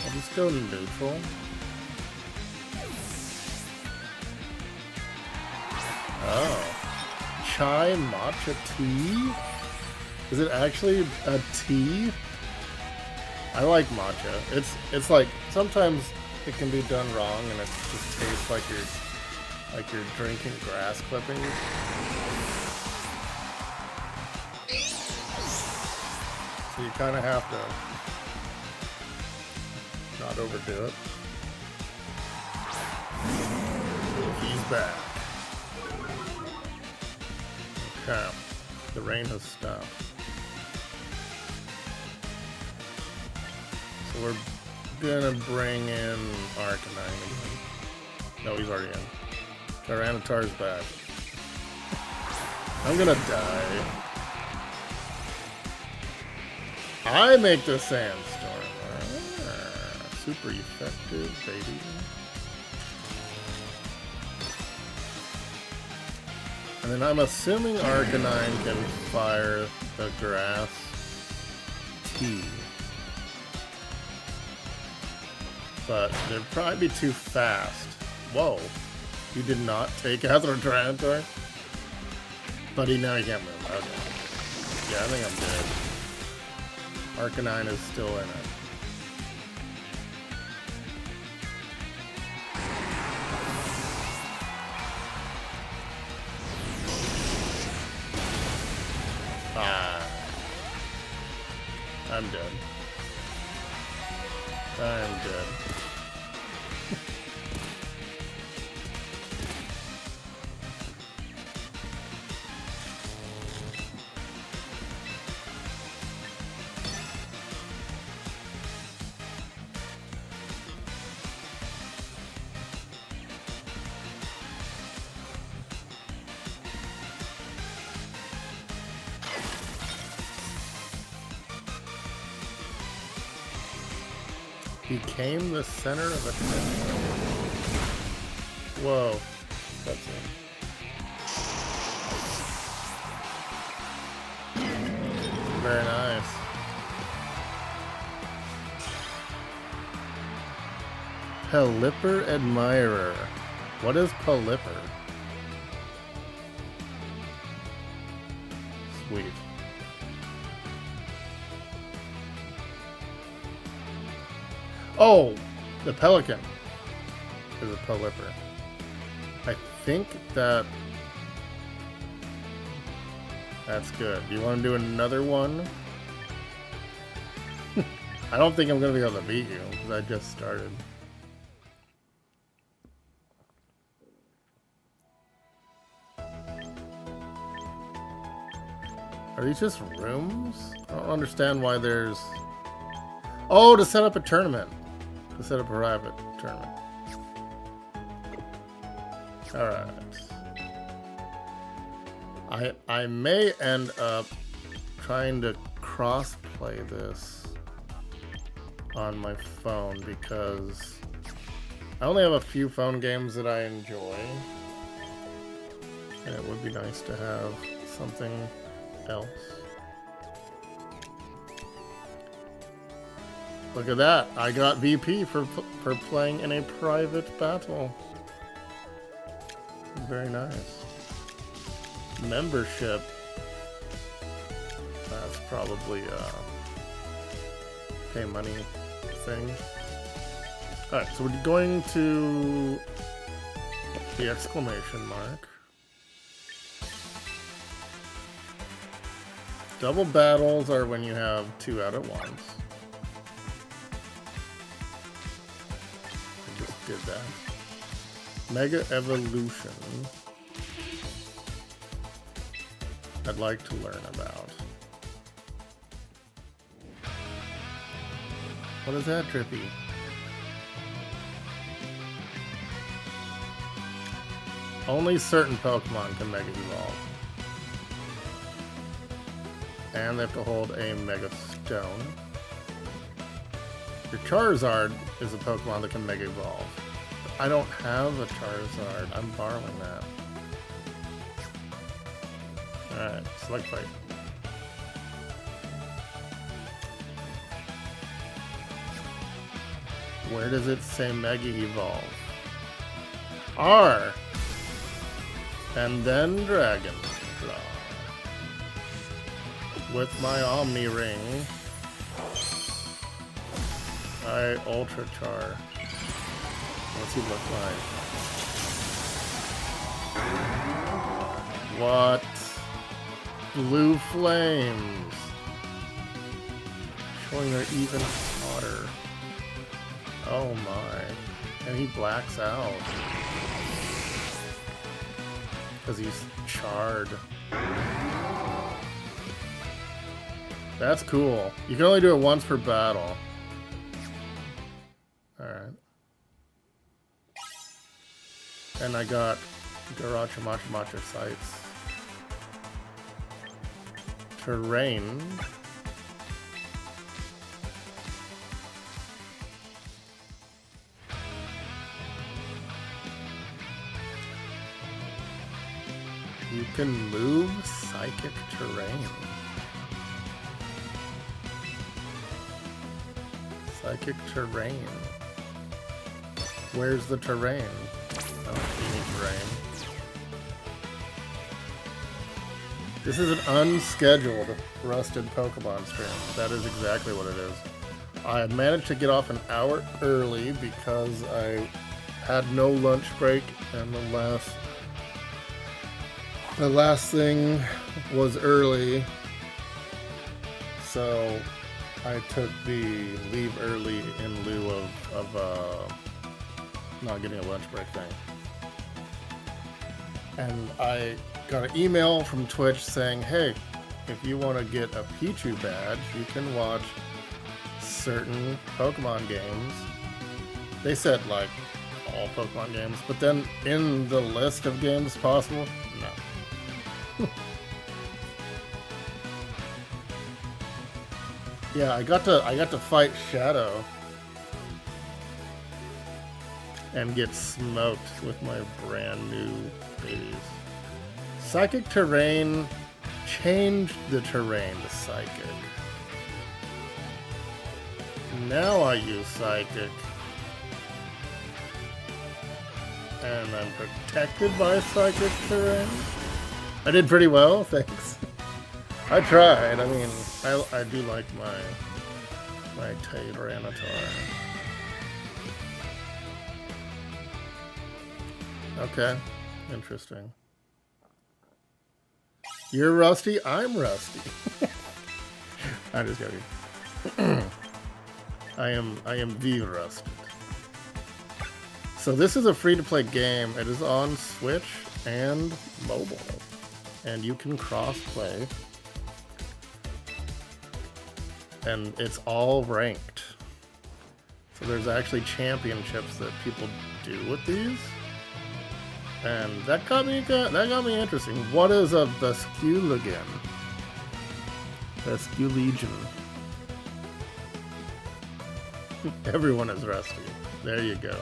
I'll just go neutral. Oh. Chai matcha tea? Is it actually a tea? I like matcha. It's like, sometimes it can be done wrong and it just tastes like you're drinking grass clippings. So you kind of have to not overdo it. He's back. Okay. The rain has stopped. So we're gonna bring in Arcanine again. No, he's already in. Tyranitar's back. I'm gonna die. I make the sandstorm. Super effective, baby. And then I'm assuming Arcanine can fire the grass T. But they'd probably be too fast. Whoa. You did not take out the Tyranitar? Buddy, now he can't move. Okay. Yeah, I think I'm dead. Arcanine is still in it. I'm dead. I'm dead. Became the center of attention. Whoa. That's it. Very nice. Pelipper Admirer. What is Pelipper? Sweet. Oh, the Pelican is a Pelipper. I think that's good. Do you want to do another one? I don't think I'm going to be able to beat you because I just started. Are these just rooms? I don't understand why there's... Oh, to set up a tournament. To set up a private tournament. Alright. I may end up trying to cross-play this on my phone because I only have a few phone games that I enjoy. And it would be nice to have something else. Look at that. I got VP for playing in a private battle. Very nice. Membership. That's probably a pay money thing. Alright, so we're going to the exclamation mark. Double battles are when you have two out at once. I just did that. Mega Evolution. I'd like to learn about. What is that, Drippy? Only certain Pokemon can Mega Evolve. And they have to hold a Mega Stone. Your Charizard is a Pokemon that can Mega Evolve. I don't have a Charizard. I'm borrowing that. Alright, select fight. Where does it say Mega Evolve? R! And then Dragon Claw. With my Omni Ring, I Ultra Char. What's he look like? What? Blue flames. Showing they're even hotter. Oh my. And he blacks out. Because he's charred. That's cool. You can only do it once per battle. Alright. And I got Garacha Macha Macha sites. Terrain. You can move psychic terrain. Psychic terrain. Where's the terrain? Oh, you need terrain. This is an unscheduled Rusted Pokemon stream. That is exactly what it is. I had managed to get off an hour early because I had no lunch break, and the last thing was early, so I took the leave early in lieu of not getting a lunch break thing. And I got an email from Twitch saying, hey, if you want to get a Pichu badge, you can watch certain Pokemon games. They said, like, all Pokemon games, but then in the list of games possible, no. Yeah, I got to fight Shadow and get smoked with my brand new babies. Psychic terrain changed the terrain to psychic. Now I use psychic. And I'm protected by psychic terrain. I did pretty well, thanks. I tried. I mean, I do like my Tyranitar. Okay, interesting. You're rusty, I'm rusty. I'm just joking. I am the rusted. So this is a free-to-play game. It is on Switch and mobile, and you can cross-play. And it's all ranked. So there's actually championships that people do with these. And that got me interesting. What is a Basculegion? Basculegion. Everyone is rusty. There you go.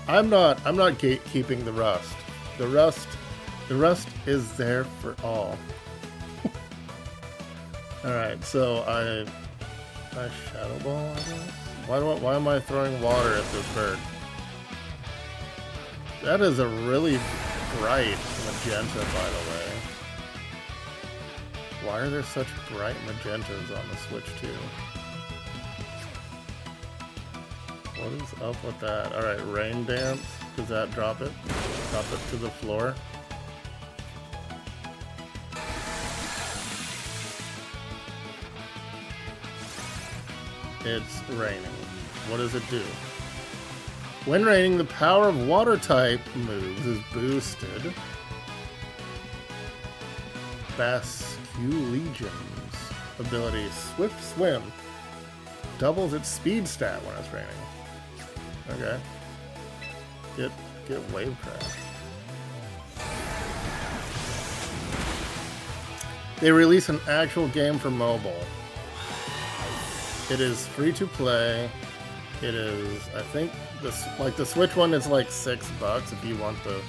I'm not gatekeeping the rust. The rust is there for all. Alright, so I Shadow Ball, I guess? Why am I throwing water at this bird? That is a really bright magenta, by the way. Why are there such bright magentas on the Switch 2? What is up with that? Alright, Rain Dance. Does that drop it? Drop it to the floor? It's raining. What does it do? When raining, the power of water type moves is boosted. Basculegion's ability, Swift Swim, doubles its speed stat when it's raining. Okay. Get Wave Crash. They release an actual game for mobile. It is free to play. It is, I think, the Switch one is like $6 if you want the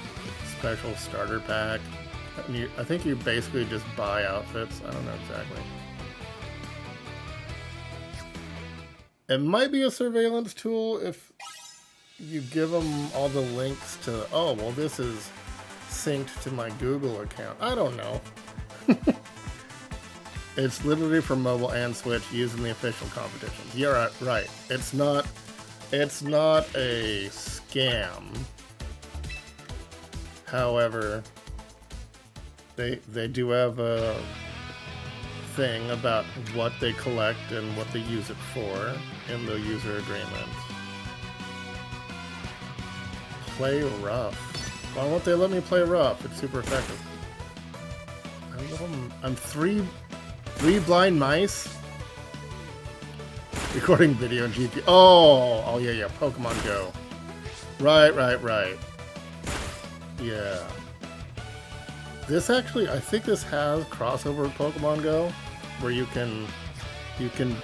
special starter pack. I think you basically just buy outfits. I don't know exactly. It might be a surveillance tool if you give them all the links to, oh, well, this is synced to my Google account. I don't know. It's literally for mobile and Switch used in the official competitions. You're right. It's not a scam. However, they do have a thing about what they collect and what they use it for in the user agreement. Play rough. Why won't they let me play rough? It's super effective. I'm three blind mice. Recording video in GP. Oh yeah, Pokemon Go. Right. Yeah. This actually, I think this has crossover with Pokemon Go, where you can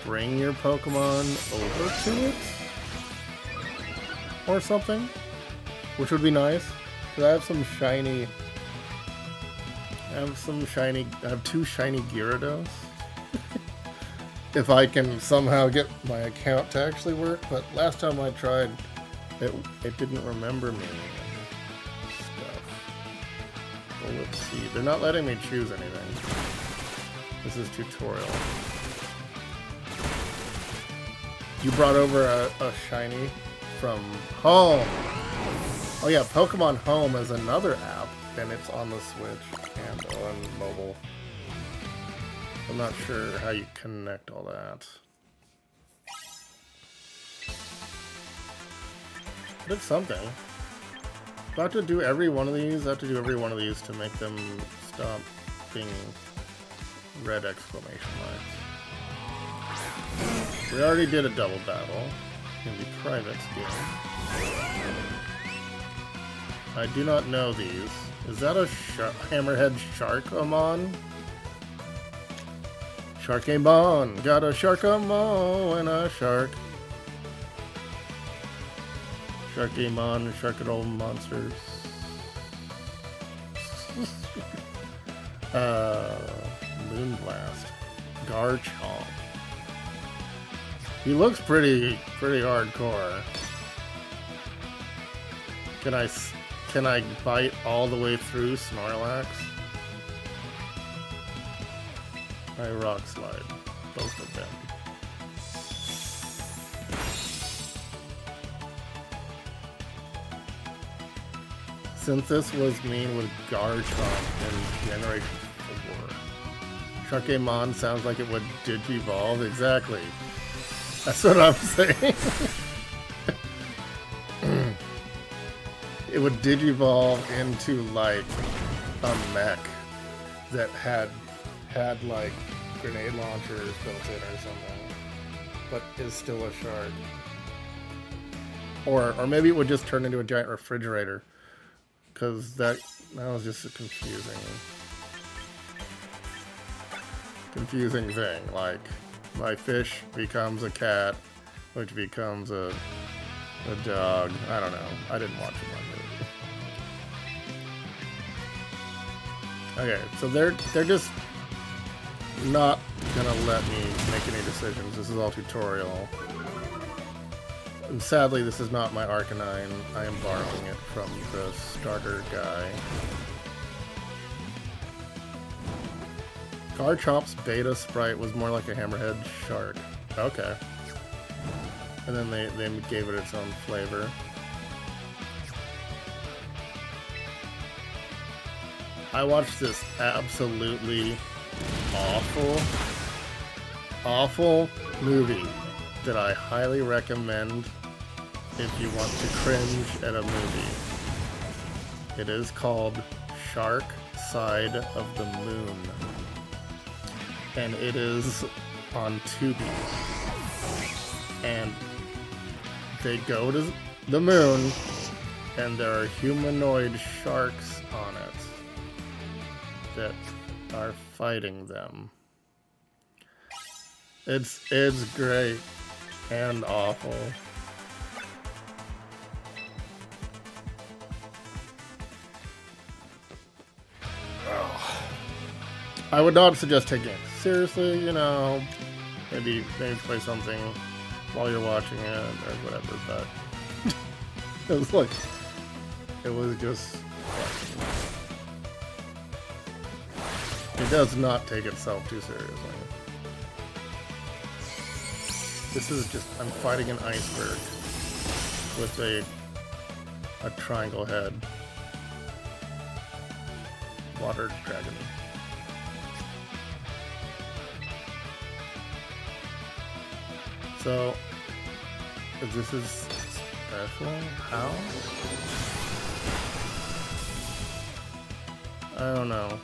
bring your Pokemon over to it or something, which would be nice. Cause I have some shiny. I have 2 shiny Gyarados. If I can somehow get my account to actually work, but last time I tried, it didn't remember me and stuff. Well, let's see. They're not letting me choose anything. This is tutorial. You brought over a shiny from home. Oh yeah, Pokemon Home is another app, and it's on the Switch and on mobile. I'm not sure how you connect all that. But it's something. Do I have to do every one of these? I have to do every one of these to make them stop being red exclamation marks. We already did a double battle in the private game. I do not know these. Is that a Hammerhead Sharkamon? Sharkamon! Got a Sharkamon and a shark. Sharkamon, Sharkadole monsters. Moonblast. Garchomp. He looks pretty hardcore. Can I bite all the way through Snorlax? I Rock Slide both of them. Since this was mean with Garchomp in Generation 4. Sharkamon sounds like it would Digivolve. Exactly. That's what I'm saying. It would Digivolve into like a mech that had like grenade launchers built in or something, but is still a shark. Or maybe it would just turn into a giant refrigerator, because that was just a confusing thing. Like my fish becomes a cat, which becomes a dog. I don't know. I didn't watch it like that. Okay, so they're just not gonna let me make any decisions. This is all tutorial. And sadly, this is not my Arcanine. I am borrowing it from the starter guy. Garchomp's beta sprite was more like a Hammerhead Shark. Okay. And then they gave it its own flavor. I watched this absolutely awful movie that I highly recommend if you want to cringe at a movie. It is called Shark Side of the Moon. And it is on Tubi. And they go to the moon, and there are humanoid sharks on it that are fighting them. It's great and awful. Oh. I would not suggest taking it seriously, you know. Maybe play something while you're watching it or whatever, but it was just it does not take itself too seriously. This is just, I'm fighting an iceberg with a triangle head water dragon. So, if this is special, how? I don't know.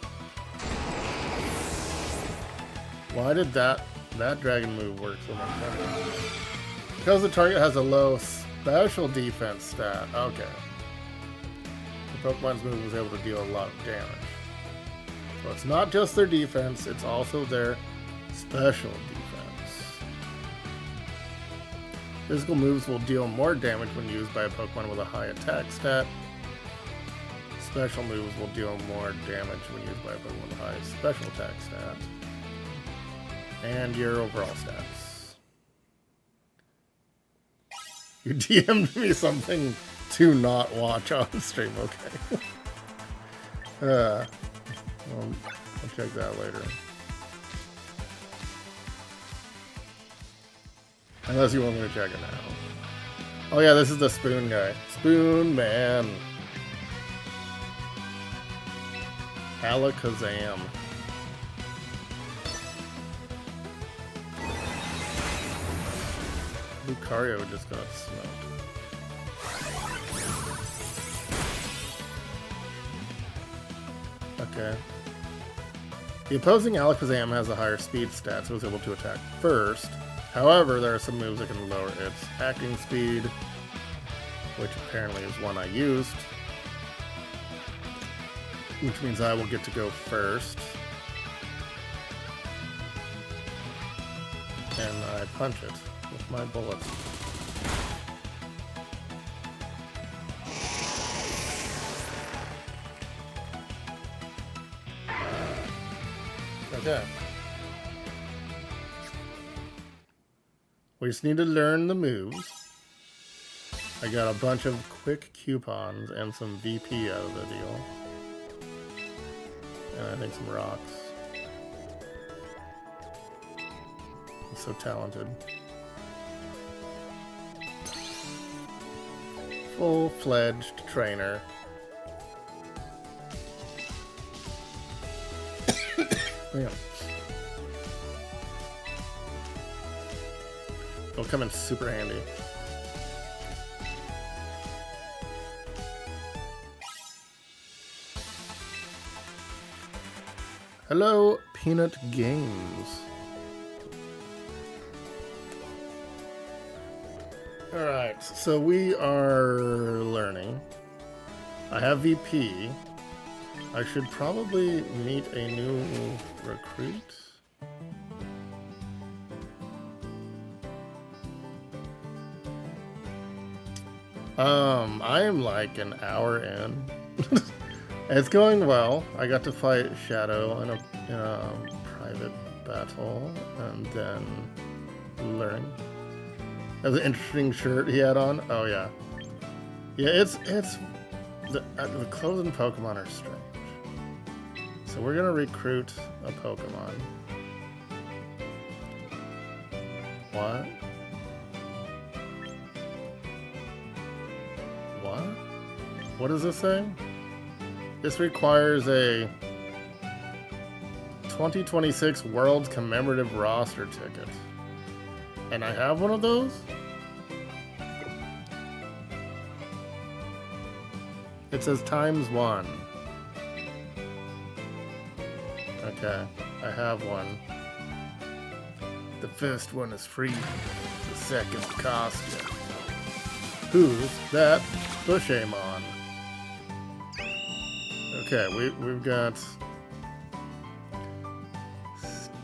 Why did that dragon move work so much better? Because the target has a low special defense stat. Okay. Pokemon's move is able to deal a lot of damage. So it's not just their defense, it's also their special defense. Physical moves will deal more damage when used by a Pokemon with a high attack stat. Special moves will deal more damage when used by a Pokemon with a high special attack stat. And your overall stats. You DM'd me something to not watch on stream, okay. I'll check that later. Unless you want me to check it now. Oh yeah, this is the Spoon guy. Spoon Man. Alakazam. Lucario just got smoked. Okay. The opposing Alakazam has a higher speed stat, so it was able to attack first. However, there are some moves that can lower its acting speed, which apparently is one I used. Which means I will get to go first. And I punch it with my bullets. Okay. We just need to learn the moves. I got a bunch of quick coupons and some VP out of the deal. And I think some rocks. I'm so talented. Full-fledged trainer. Bam. It'll come in super handy. Hello, Peanut Games. Alright, so we are learning. I have VP. I should probably meet a new recruit. I am like an hour in. It's going well. I got to fight Shadow in a private battle, and then learn. That was an interesting shirt he had on. Oh yeah, yeah. It's the clothes in Pokemon are strange. So we're gonna recruit a Pokemon. What? What? What does this say? This requires a 2026 World's Commemorative Roster ticket. And I have one of those? It says ×1. Okay, I have one. The first one is free. The second costs you. Who's that Bushemon? Okay, we've got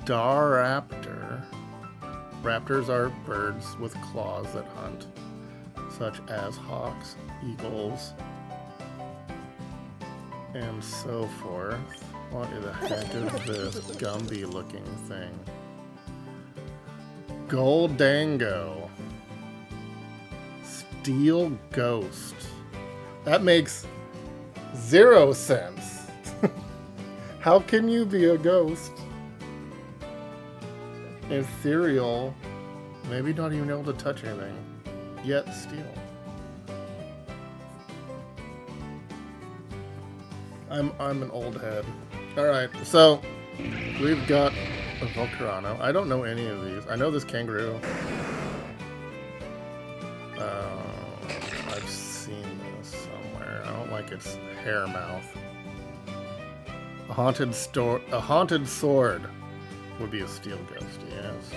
Staraptor. Raptors are birds with claws that hunt, such as hawks, eagles, and so forth. What the heck is this Gumby looking thing? Goldango. Steel Ghost. That makes 0 sense. How can you be a ghost? Ethereal. Maybe not even able to touch anything. Yet steel. I'm an old head. Alright, so we've got a Volcarona. I don't know any of these. I know this kangaroo. I've seen this somewhere. I don't like its hair mouth. A haunted sword would be a steel ghost, yes.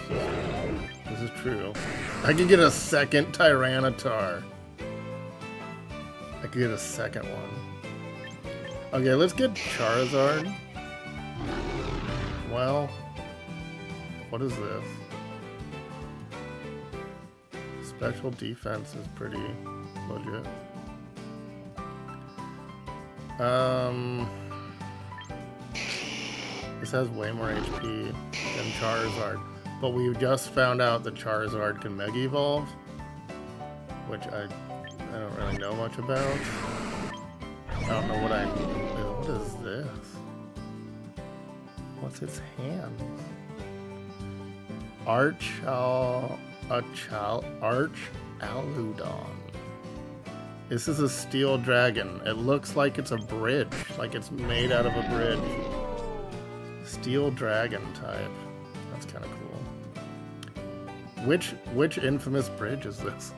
This is true. I could get a second Tyranitar. I could get a second one. Okay, let's get Charizard. Well, what is this? Special defense is pretty legit. This has way more HP than Charizard, but we just found out that Charizard can Mega Evolve, which I don't really know much about. I don't know what is this? What's its hands? Arch Aludon. This is a steel dragon. It looks like it's a bridge, like it's made out of a bridge. Steel dragon type. That's kind of cool. Which infamous bridge is this?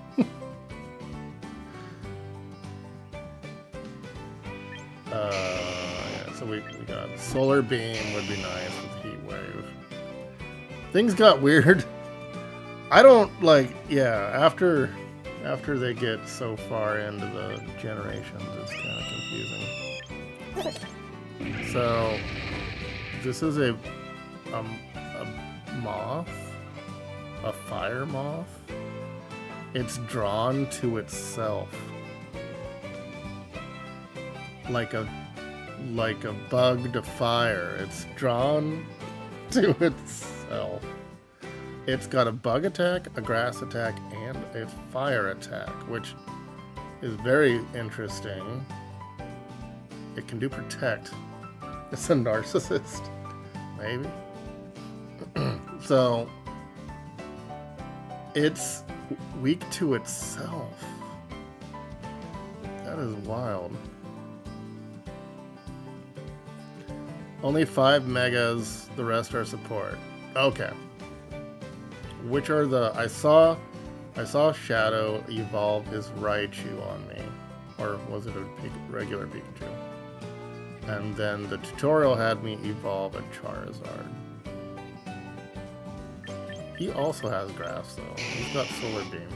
Yeah, so we got Solar Beam would be nice with Heat Wave. Things got weird. I don't like, yeah, after they get so far into the generations, it's kind of confusing. So, this is a moth, a fire moth. It's drawn to itself, like a bug to fire. It's drawn to itself. It's got a bug attack, a grass attack, and a fire attack, which is very interesting. It can do protect. It's a narcissist, maybe. So, it's weak to itself. That is wild. Only 5 megas, the rest are support. Okay. Which are the... I saw Shadow evolve his Raichu on me. Or was it a regular Pikachu? And then the tutorial had me evolve a Charizard. He also has grass though. He's got Solar Beam.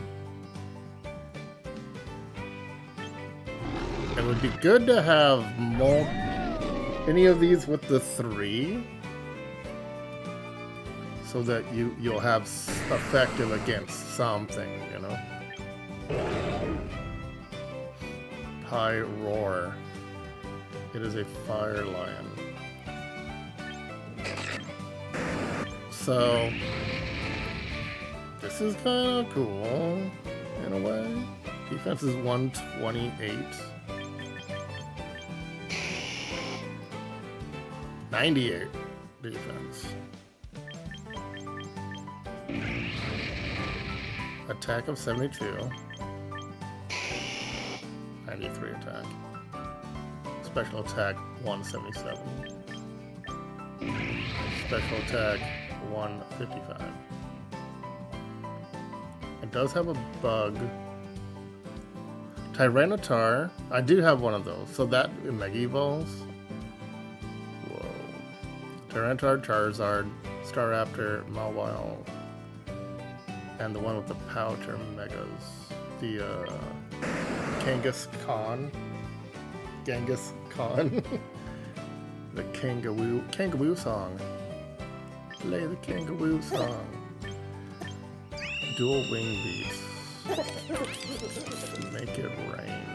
It would be good to have any of these with the 3, so that you'll have effective against something, you know. Pyroar. It is a fire lion. So this is kind of cool in a way. Defense is 128. 98 defense. Attack of 72. 93 attack. Special attack 177. Special attack 155. It does have a bug. Tyranitar. I do have one of those. So that Mega Evolves. Whoa. Tyranitar, Charizard, Staraptor, Mawile, and the one with the pouch are Megas. The Kangaskhan. Genghis Khan. The Kangawoo song. Play the Kangawoo song. Dual Wing Beats. Make it rain.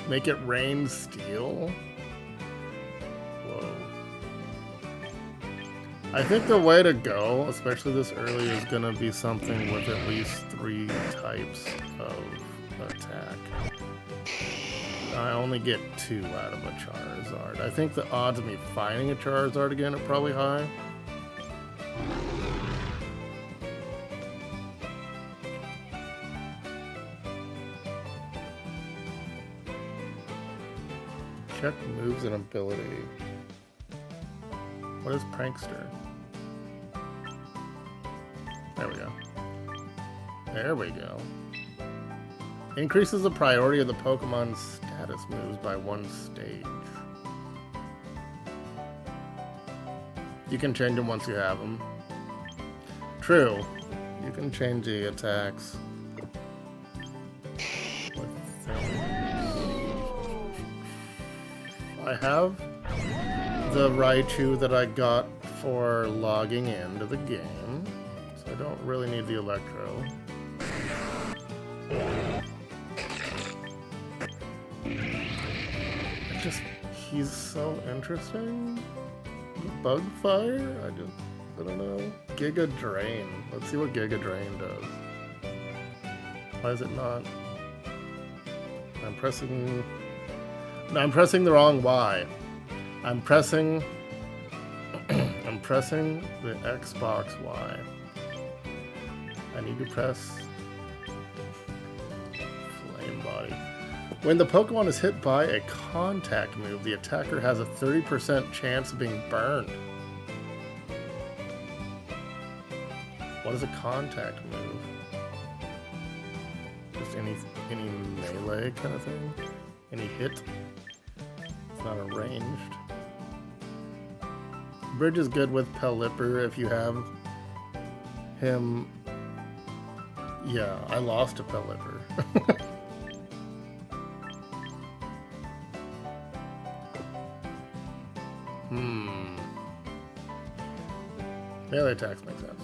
Make it rain steel? Whoa. I think the way to go, especially this early, is gonna be something with at least 3 types of attack. I only get 2 out of a Charizard. I think the odds of me finding a Charizard again are probably high. Check moves and ability. What is Prankster? There we go. There we go. Increases the priority of the Pokemon's status moves by 1 stage. You can change them once you have them. True. You can change the attacks. I have the Raichu that I got for logging into the game, so I don't really need the Electro. He's so interesting. Bug Fire? I don't know. Giga Drain. Let's see what Giga Drain does. Why is it not? I'm pressing... No, I'm pressing the wrong Y. I'm pressing the Xbox Y. I need to press Flame Body. When the Pokemon is hit by a contact move, the attacker has a 30% chance of being burned. What is a contact move? Just any melee kind of thing? Any hit? It's not a ranged. Bridge is good with Pelipper if you have him. Yeah, I lost to Pelipper. Melee attacks make sense.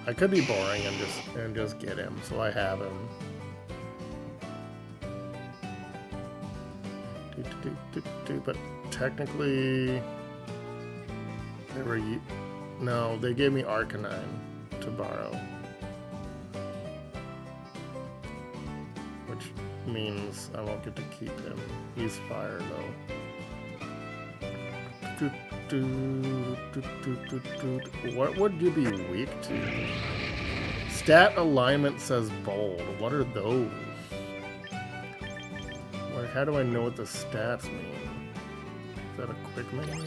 I could be boring and just get him, so I have him. But technically, no, they gave me Arcanine to borrow, which means I won't get to keep him. He's fire though. What would you be weak to? Stat alignment says bold. What are those? Like, how do I know what the stats mean? Is that a quick menu?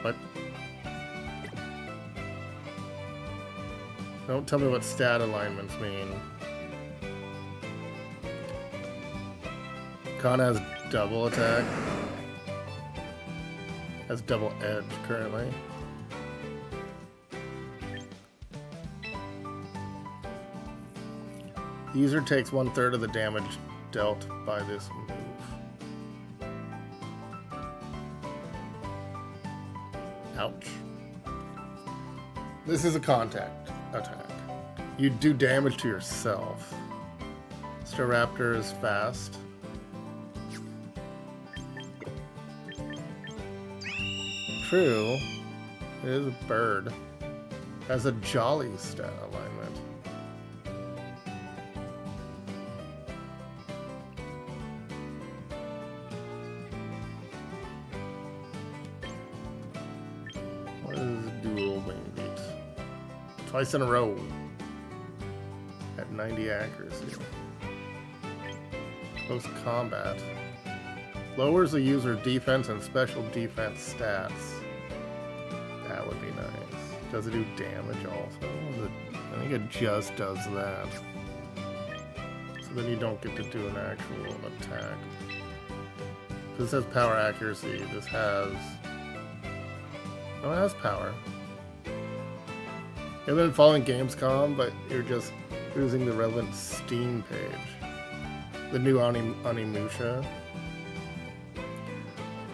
What? Don't tell me what stat alignments mean. Kana has double attack. Has double edge currently. The user takes 1/3 of the damage dealt by this move. Ouch. This is a contact attack. You do damage to yourself. Staraptor is fast. True. It is a bird. Has a jolly stat alignment. What is dual wing beat? Twice in a row. At 90 accuracy. Close combat. Lowers the user defense and special defense stats. That would be nice. Does it do damage also? I think it just does that. So then you don't get to do an actual attack. This has power accuracy. This has... Oh, it has power. You've been following Gamescom, but you're just using the relevant Steam page. The new Onimusha.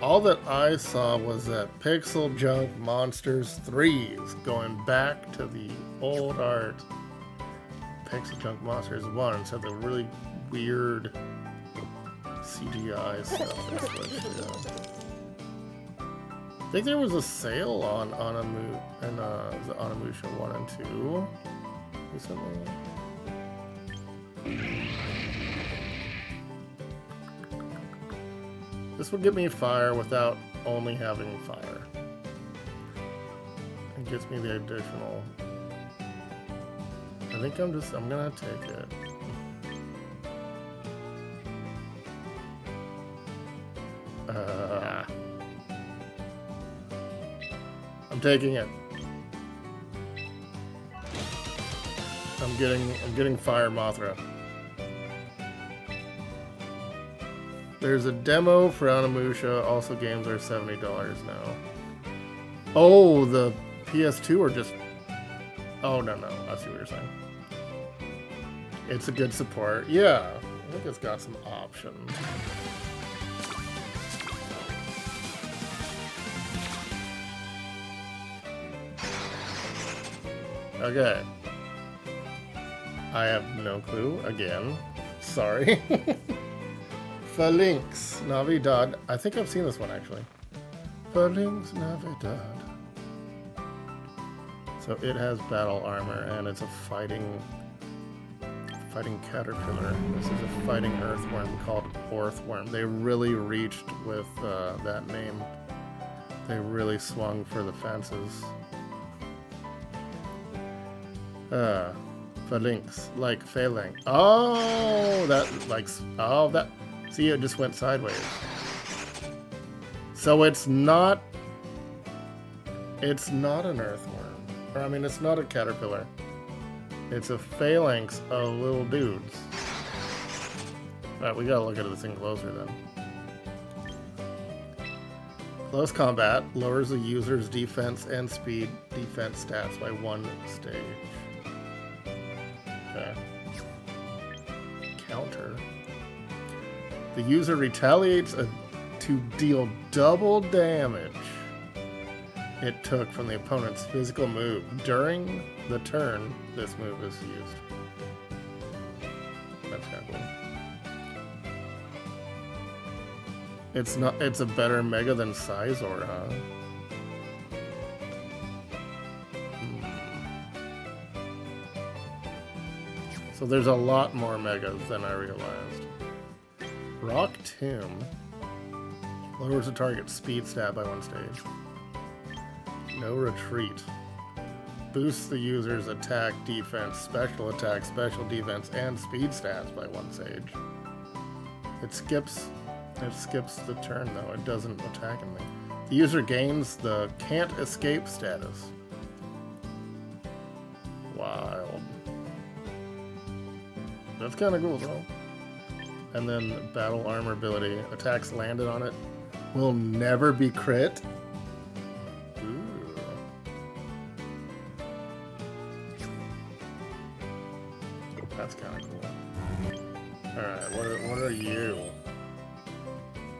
All that I saw was that Pixel Junk Monsters 3 is going back to the old art. Pixel Junk Monsters 1, so the really weird CGI stuff they switched to. I think there was a sale on the Onimusha 1 and 2 recently. This would get me fire without only having fire. It gets me the additional. I think I'm gonna take it. I'm taking it. I'm getting Fire Mothra. There's a demo for Onimusha. Also, games are $70 now. Oh, the PS2 or just... Oh, no. I see what you're saying. It's a good support. Yeah, I think it's got some options. Okay. I have no clue. Again. Sorry. Phalanx Navidad. I think I've seen this one actually. Phalanx Navidad. So it has battle armor and it's a fighting caterpillar. This is a fighting earthworm called Orthworm. They really reached with that name. They really swung for the fences. Phalanx, like phalanx. Oh, that like that. See, it just went sideways. So it's not an earthworm. Or, I mean, it's not a caterpillar. It's a phalanx of little dudes. Alright, we gotta look at this thing closer then. Close combat lowers the user's defense and speed defense stats by 1 stage. Okay. Counter. The user retaliates to deal double damage it took from the opponent's physical move. During the turn, this move is used. That's kind of cool. It's a better mega than Sizor, huh? So there's a lot more megas than I realized. Rock Tomb lowers the target's speed stat by 1 stage. No retreat. Boosts the user's attack, defense, special defense, and speed stats by 1 stage. It skips the turn though. It doesn't attack anything. The user gains the can't escape status. Wild. That's kind of cool though. And then battle armor ability. Attacks landed on it will never be crit. Ooh. That's kind of cool. Alright, what are you?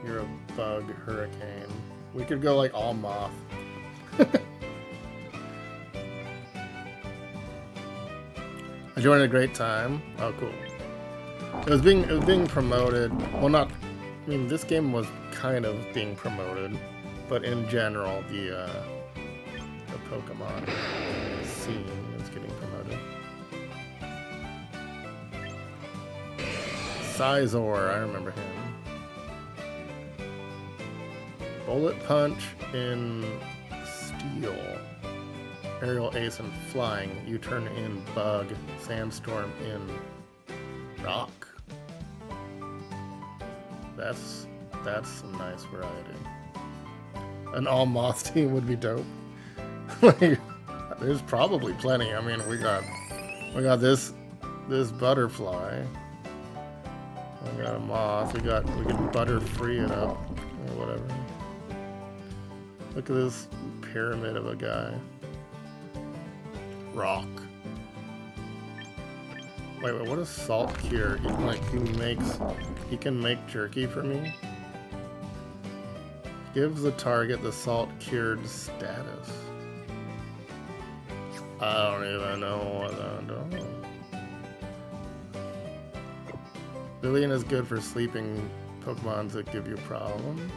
You're a bug hurricane. We could go like all moth. I joined at a great time. Oh, cool. It was being promoted. Well, not. I mean, this game was kind of being promoted, but in general, the Pokemon scene is getting promoted. Sizor, I remember him. Bullet Punch in Steel. Aerial Ace and Flying. You turn in Bug. Sandstorm in Rock. That's some nice variety. An all moth team would be dope. Like, there's probably plenty. I mean, we got this butterfly. We got a moth. We can butter free it up or whatever. Look at this pyramid of a guy. Rock. Wait, what is Salt Cure? He can make jerky for me? Gives the target the salt cured status. I don't even know what that does. Billion is good for sleeping Pokemons that give you a problem.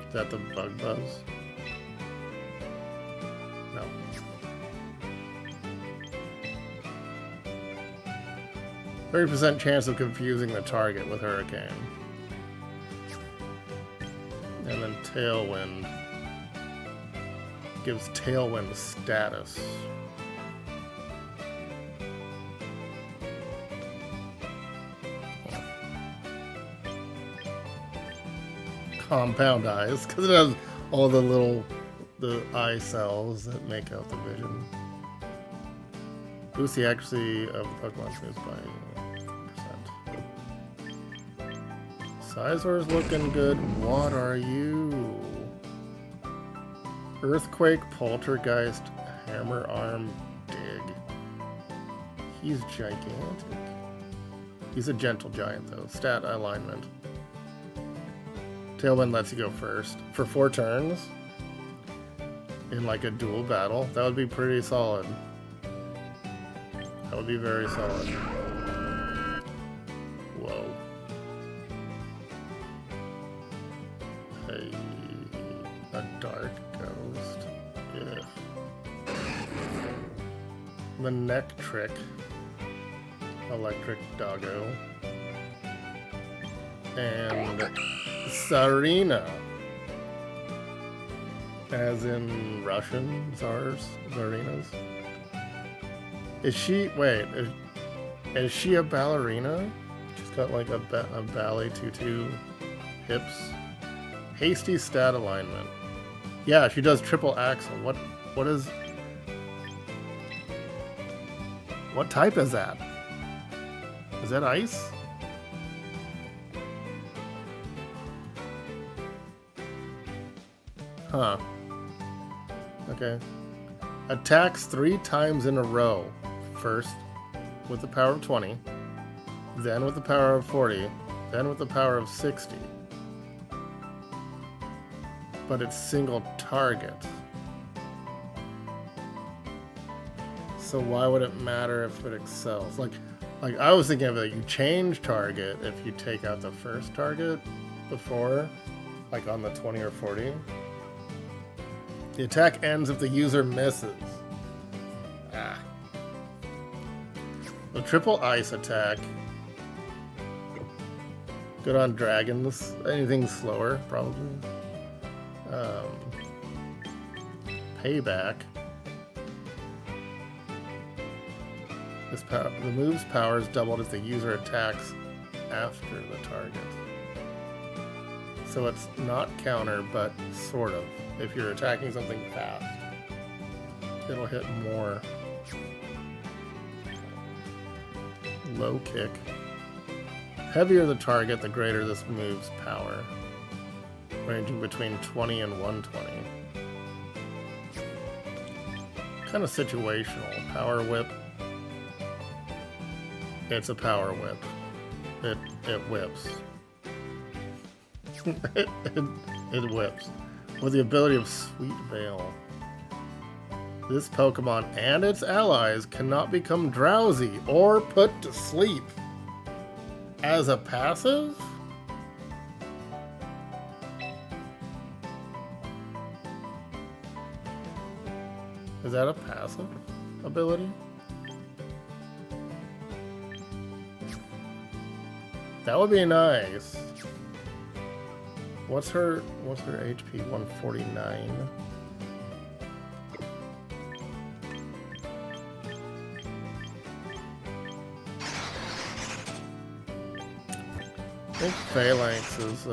Is that the Bug Buzz? No. %30 chance of confusing the target with Hurricane. And then Tailwind gives Tailwind status. Compound eyes, because it has all the eye cells that make out the vision. Boosts the accuracy of the Pokemon's moves by 50%. Sizor's looking good. What are you? Earthquake, Poltergeist, Hammer Arm Dig. He's gigantic. He's a gentle giant though. Stat alignment. Tailwind lets you go first for 4 turns in like a dual battle. That would be pretty solid. That would be very solid. Whoa. A dark ghost. Yeah. The neck trick. Electric Doggo. And Tsarina. As in Russian Tsars? Tsarinas? Is she... Wait. Is she a ballerina? She's got like a ballet tutu hips. Hasty stat alignment. Yeah, she does triple axle. What is... What type is that? Is that ice? Huh. Okay. Attacks 3 times in a row. First with the power of 20, then with the power of 40, then with the power of 60. But it's single target. So why would it matter if it excels? Like I was thinking of it, you change target if you take out the first target before, like on the 20 or 40. The attack ends if the user misses. Ah. The triple ice attack. Good on dragons. Anything slower, probably. Payback. The move's power is doubled if the user attacks after the target. So it's not counter, but sort of. If you're attacking something fast, it'll hit more. Low kick. Heavier the target, the greater this move's power. Ranging between 20 and 120. Kind of situational. Power whip. It's a power whip. It whips. it whips. With the ability of Sweet Veil. This Pokemon and its allies cannot become drowsy or put to sleep. As a passive? Is that a passive ability? That would be nice. What's her HP? 149. I think Phalanx is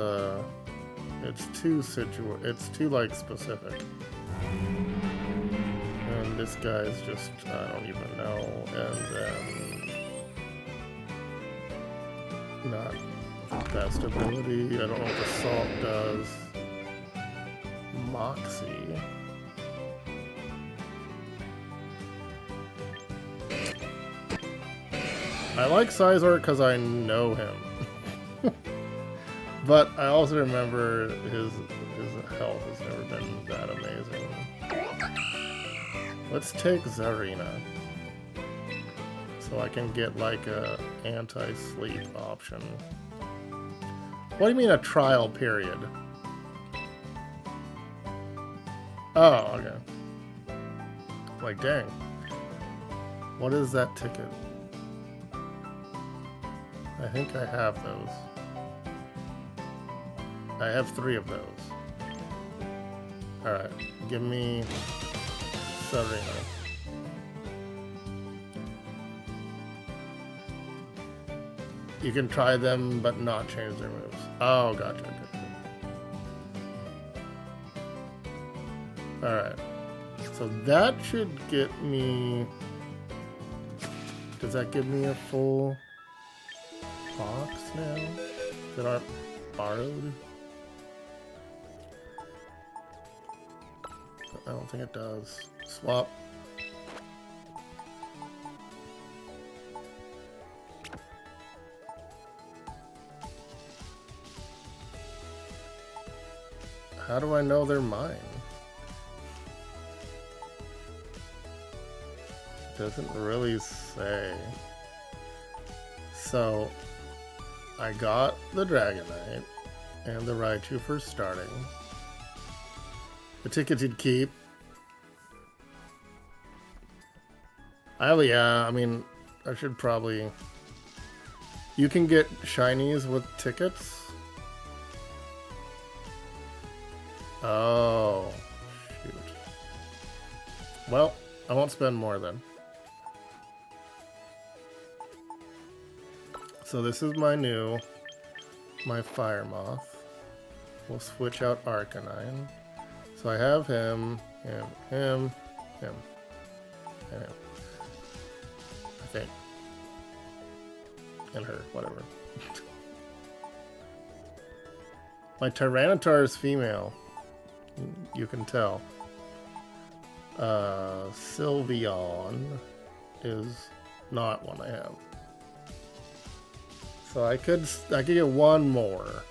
it's too like specific. And this guy's just I don't even know, and then not the best ability. I don't know what the salt does. Moxie. I like Scizor because I know him. But I also remember his health has never been that amazing. Let's take Tsarina. So I can get like a anti-sleep option. What do you mean a trial period? Oh, okay. Like, dang. What is that ticket? I think I have those. I have 3 of those. Alright, give me Tsarina. You can try them, but not change their moves. Oh, gotcha. Alright. So that should get me... Does that give me a full box now? That aren't borrowed? I don't think it does. Swap. How do I know they're mine? Doesn't really say. So, I got the Dragonite and the Raichu for starting. The tickets you'd keep. Yeah, I mean, I should probably... You can get shinies with tickets? Oh, shoot. Well, I won't spend more then. So this is my Fire Moth. We'll switch out Arcanine. So I have him, him, and him. I think. And her, whatever. My Tyranitar is female. You can tell. Sylveon is not one I have. So I could get one more.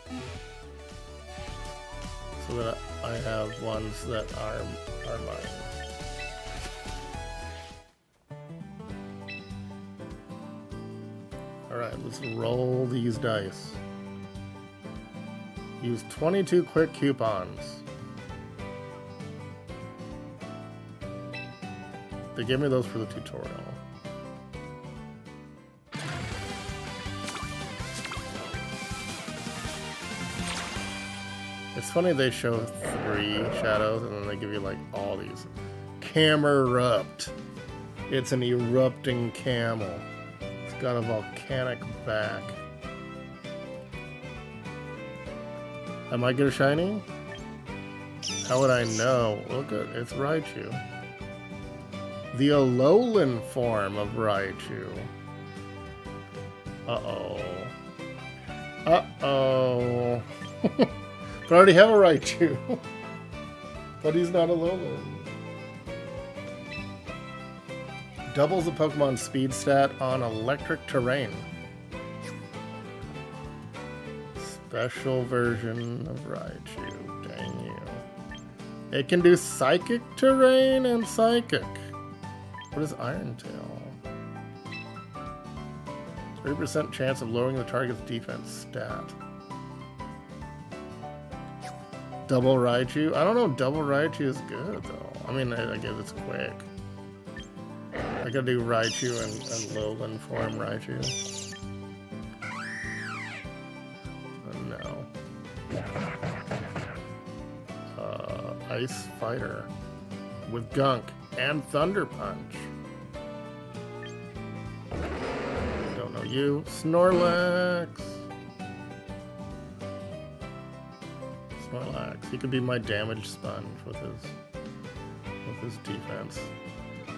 So that I have ones that are mine. Alright, let's roll these dice. Use 22 quick coupons. They gave me those for the tutorial. It's funny they show 3 shadows and then they give you like all these. Camerupt. It's an erupting camel. It's got a volcanic back. I might get a shiny? How would I know? Look at it's Raichu. The Alolan form of Raichu. Uh-oh. Uh-oh. But I already have a Raichu. But he's not Alolan. Doubles the Pokemon speed stat on electric terrain. Special version of Raichu. Dang you. It can do psychic terrain and psychic. What is Iron Tail? 3% chance of lowering the target's defense stat. Double Raichu? I don't know if Double Raichu is good though. I mean, I guess it's quick. I gotta do Raichu and Lowland form Raichu. No. Ice Fighter. With Gunk and Thunder Punch. Don't know you. Snorlax. Snorlax. He could be my damage sponge with his defense.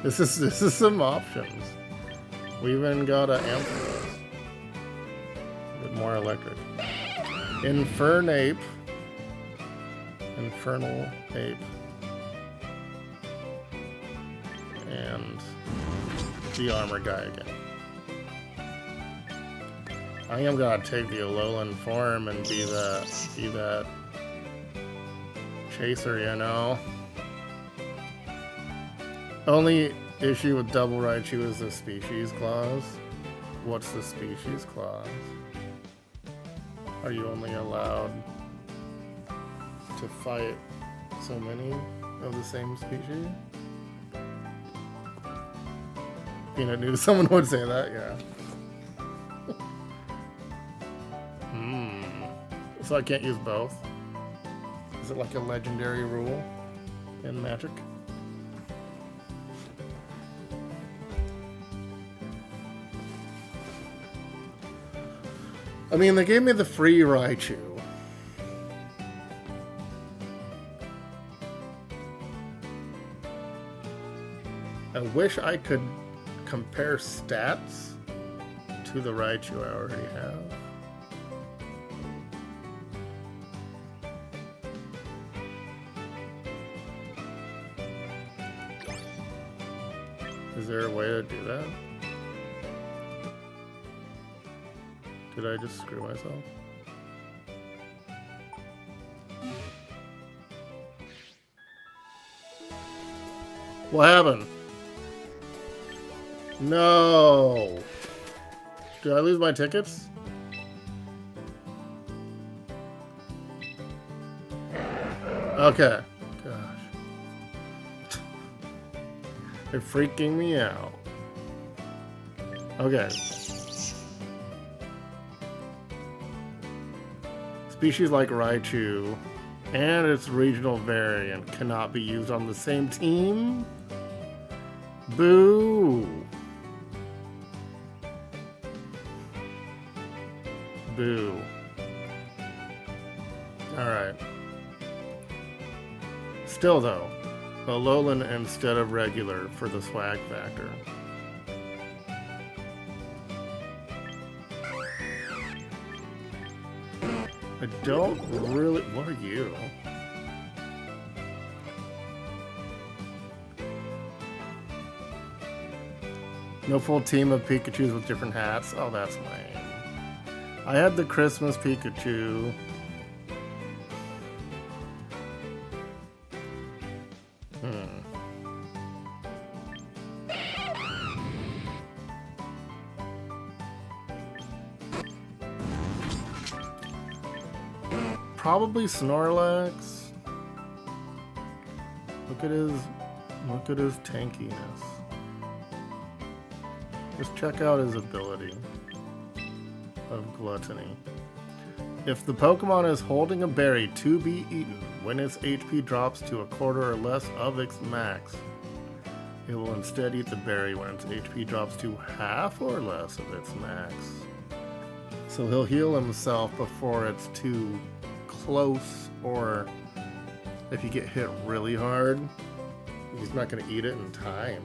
This is some options. We even got an Ampharos. With more electric. Infernape. Infernal Ape. And the armor guy again. I think I'm gonna take the Alolan form and be that chaser, you know. Only issue with Double Raichu is the species clause. What's the species clause? Are you only allowed to fight so many of the same species? Peanut knew someone would say that, yeah. So I can't use both? Is it like a legendary rule in Magic? I mean, they gave me the free Raichu. I wish I could compare stats to the Raichu I already have. Is there a way to do that? Did I just screw myself? What happened? No! Did I lose my tickets? Okay. Gosh. They're freaking me out. Okay. Species like Raichu and its regional variant cannot be used on the same team? Boo! Boo. Alright. Still though, Alolan instead of regular for the swag factor. I don't really... What are you? No full team of Pikachus with different hats? Oh, that's lame. I had the Christmas Pikachu. Probably Snorlax. Look at his tankiness. Just check out his ability of Gluttony. If the Pokemon is holding a berry to be eaten, when its HP drops to a quarter or less of its max, it will instead eat the berry when its HP drops to half or less of its max. So he'll heal himself before it's too close, or if you get hit really hard, he's not going to eat it in time.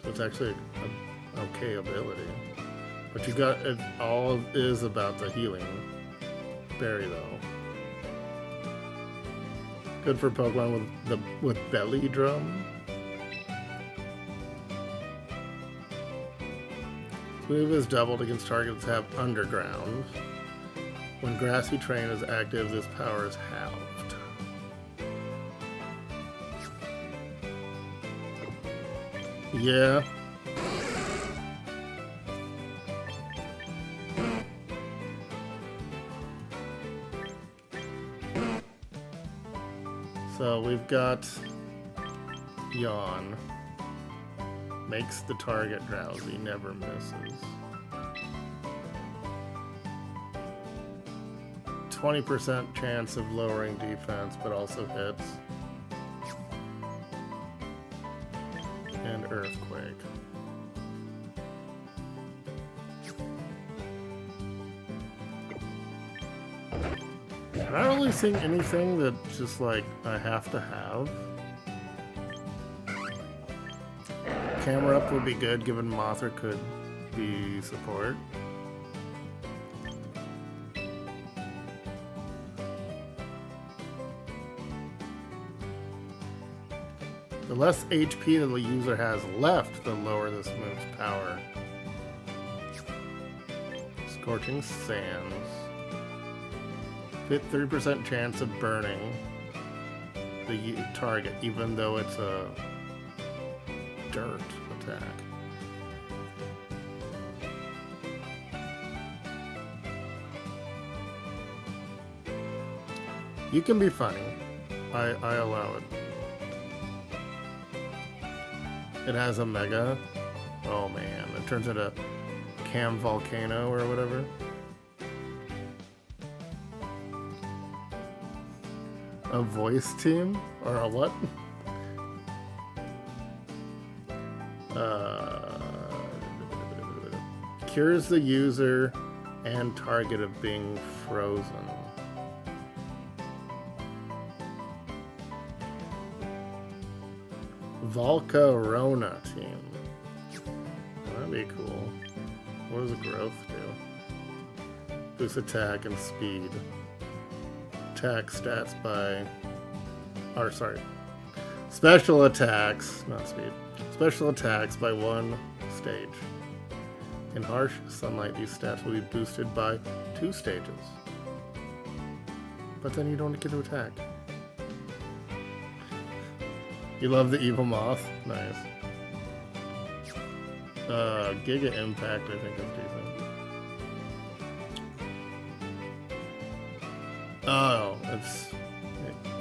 So it's actually an okay ability. But you got it all is about the healing berry though. Good for Pokemon with belly drum. Move is doubled against targets that have underground. When Grassy Terrain is active, this power is halved. Yeah. So we've got Yawn. Makes the target drowsy, never misses. 20% chance of lowering defense, but also hits. And Earthquake. I'm not really seeing anything that just like I have to have. Camera up would be good, given Mothra could be support. The less HP that the user has left, the lower this move's power. Scorching Sands. 30% chance of burning the target, even though it's a dirt attack. You can be funny. I allow it. It has a Mega. Oh man, it turns into Cam Volcano or whatever. A voice team? Or a what? Cures the user and target of being frozen. Volcarona team. That'd be cool. What does the growth do? Boost attack and speed. Attack stats by... Or, sorry. Special attacks, not speed. Special attacks by 1 stage. In harsh sunlight, these stats will be boosted by 2 stages. But then you don't get to attack. You love the evil moth? Nice. Giga Impact, I think is decent. Oh,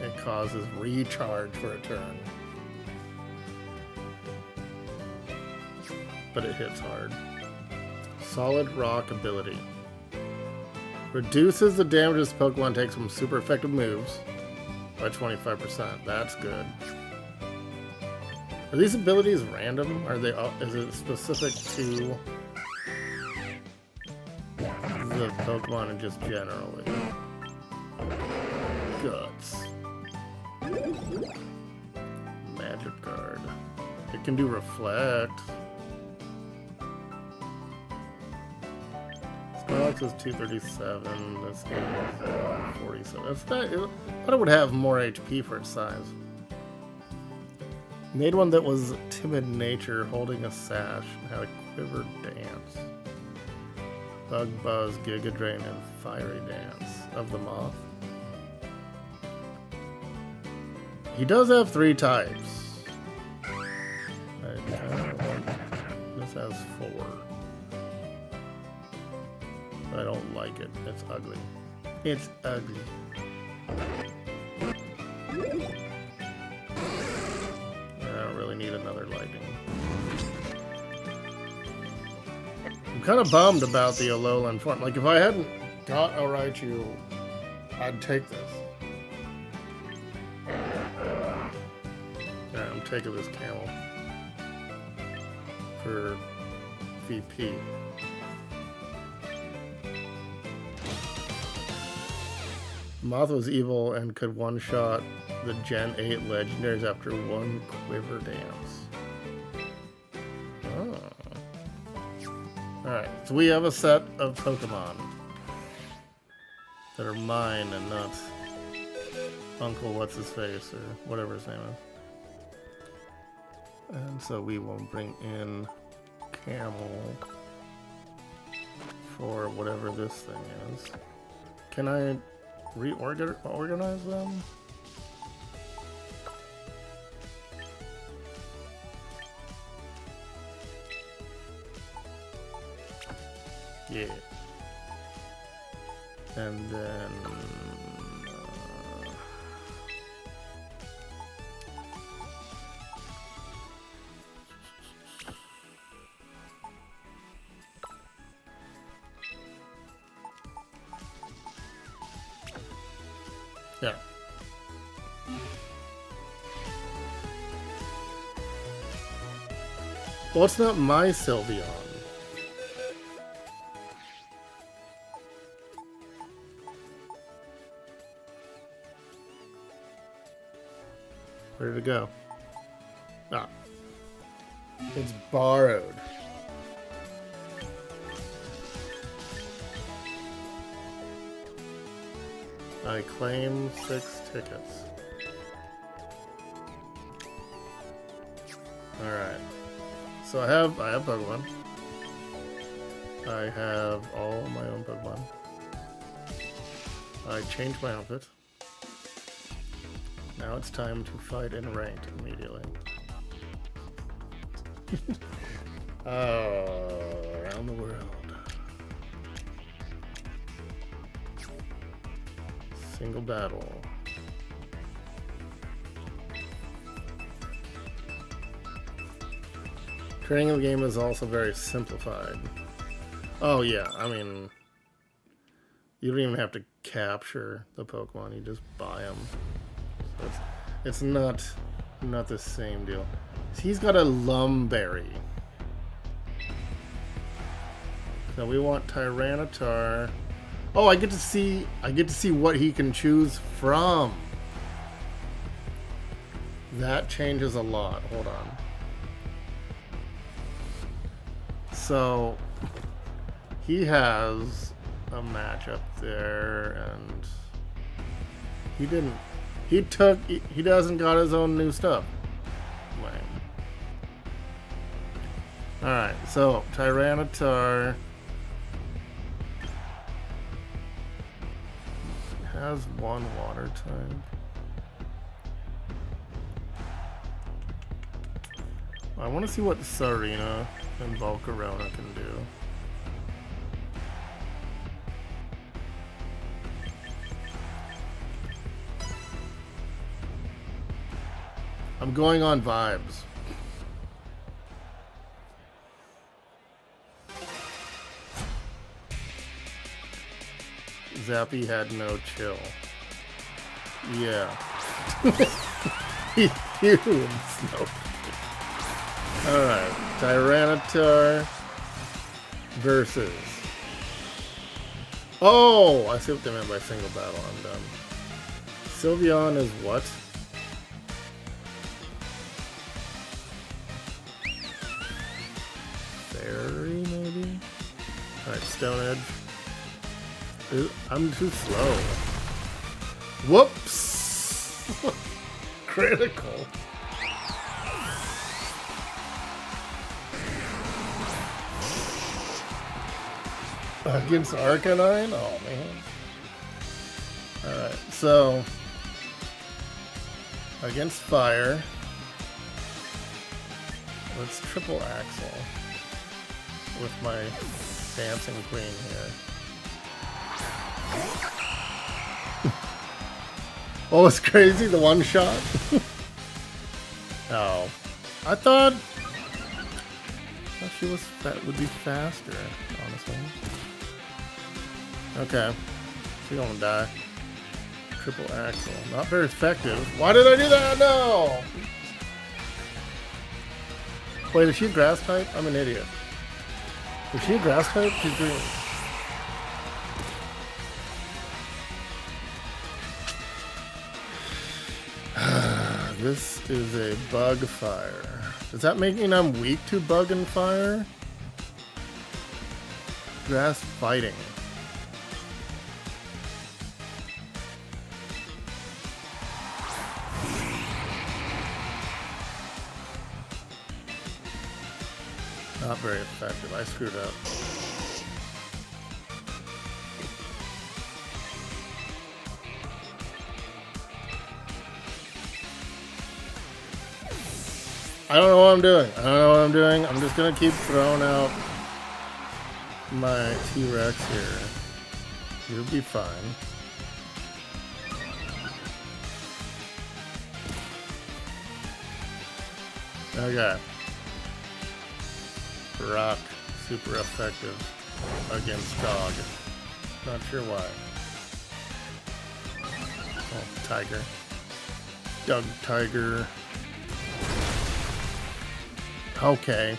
it causes recharge for a turn. But it hits hard. Solid Rock ability. Reduces the damage this Pokemon takes from super effective moves by 25%. That's good. Are these abilities random? Are they? Is it specific to the Pokemon and just generally? Guts. Magic Guard. It can do Reflect. Snorlax is 237. This game is 47. That's not, I thought it would have more HP for its size. Made one that was timid in nature, holding a sash, and had a quiver dance. Bug Buzz, Giga Drain, and Fiery Dance of the Moth. He does have 3 types. I kind of like this has 4. I don't like it. It's ugly. It's ugly. I don't really need another lightning. I'm kind of bummed about the Alolan form. Like, if I hadn't got a Raichu, I'd take this. Yeah, I'm taking this camel for VP. Moth was evil and could one-shot the Gen 8 legendaries after 1 quiver dance. Oh. Alright, so we have a set of Pokemon that are mine and not Uncle What's-His-Face or whatever his name is. And so we will bring in Camel for whatever this thing is. Can I reorganize them? Yeah. And then yeah. Well, it's not my Sylveon. Where did it go? Ah. It's borrowed. I claim 6 tickets. Alright. So I have Pokemon. I have all my own Pokemon. I changed my outfit. Now it's time to fight in ranked immediately. Around the world. Single battle. Training in the game is also very simplified. Oh yeah, I mean, you don't even have to capture the Pokemon, you just buy them. So it's not the same deal. He's got a Lumberry. So we want Tyranitar. Oh, I get to see what he can choose from. That changes a lot. Hold on. So he has a match up there, and he doesn't got his own new stuff. Lame. Alright, so Tyranitar has 1 water type. I want to see what Sarina and Volcarona can do. I'm going on vibes. Zappy had no chill. Yeah. You and Snow. Alright. Tyranitar versus. Oh! I see what they meant by single battle. I'm done. Sylveon is what? Fairy, maybe? Alright, Stone Edge. I'm too slow. Whoops! Critical. Against Arcanine? Oh, man. Alright, so... Against Fire... Let's triple Axle. With my Dancing Queen here. What was crazy? The one shot? Oh. I thought she was would be faster, honestly. Okay. She's gonna die. Triple Axle. Not very effective. Why did I do that? No! Wait, is she a grass type? I'm an idiot. Is she a grass type? She's green. This is a bug fire. Does that mean I'm weak to bug and fire? Grass fighting. Not very effective. I screwed up. I don't know what I'm doing. I don't know what I'm doing. I'm just gonna keep throwing out my T-Rex here. You'll be fine. Okay. Rock, super effective against dog. Not sure why. Oh, tiger. Doug Tiger. Okay.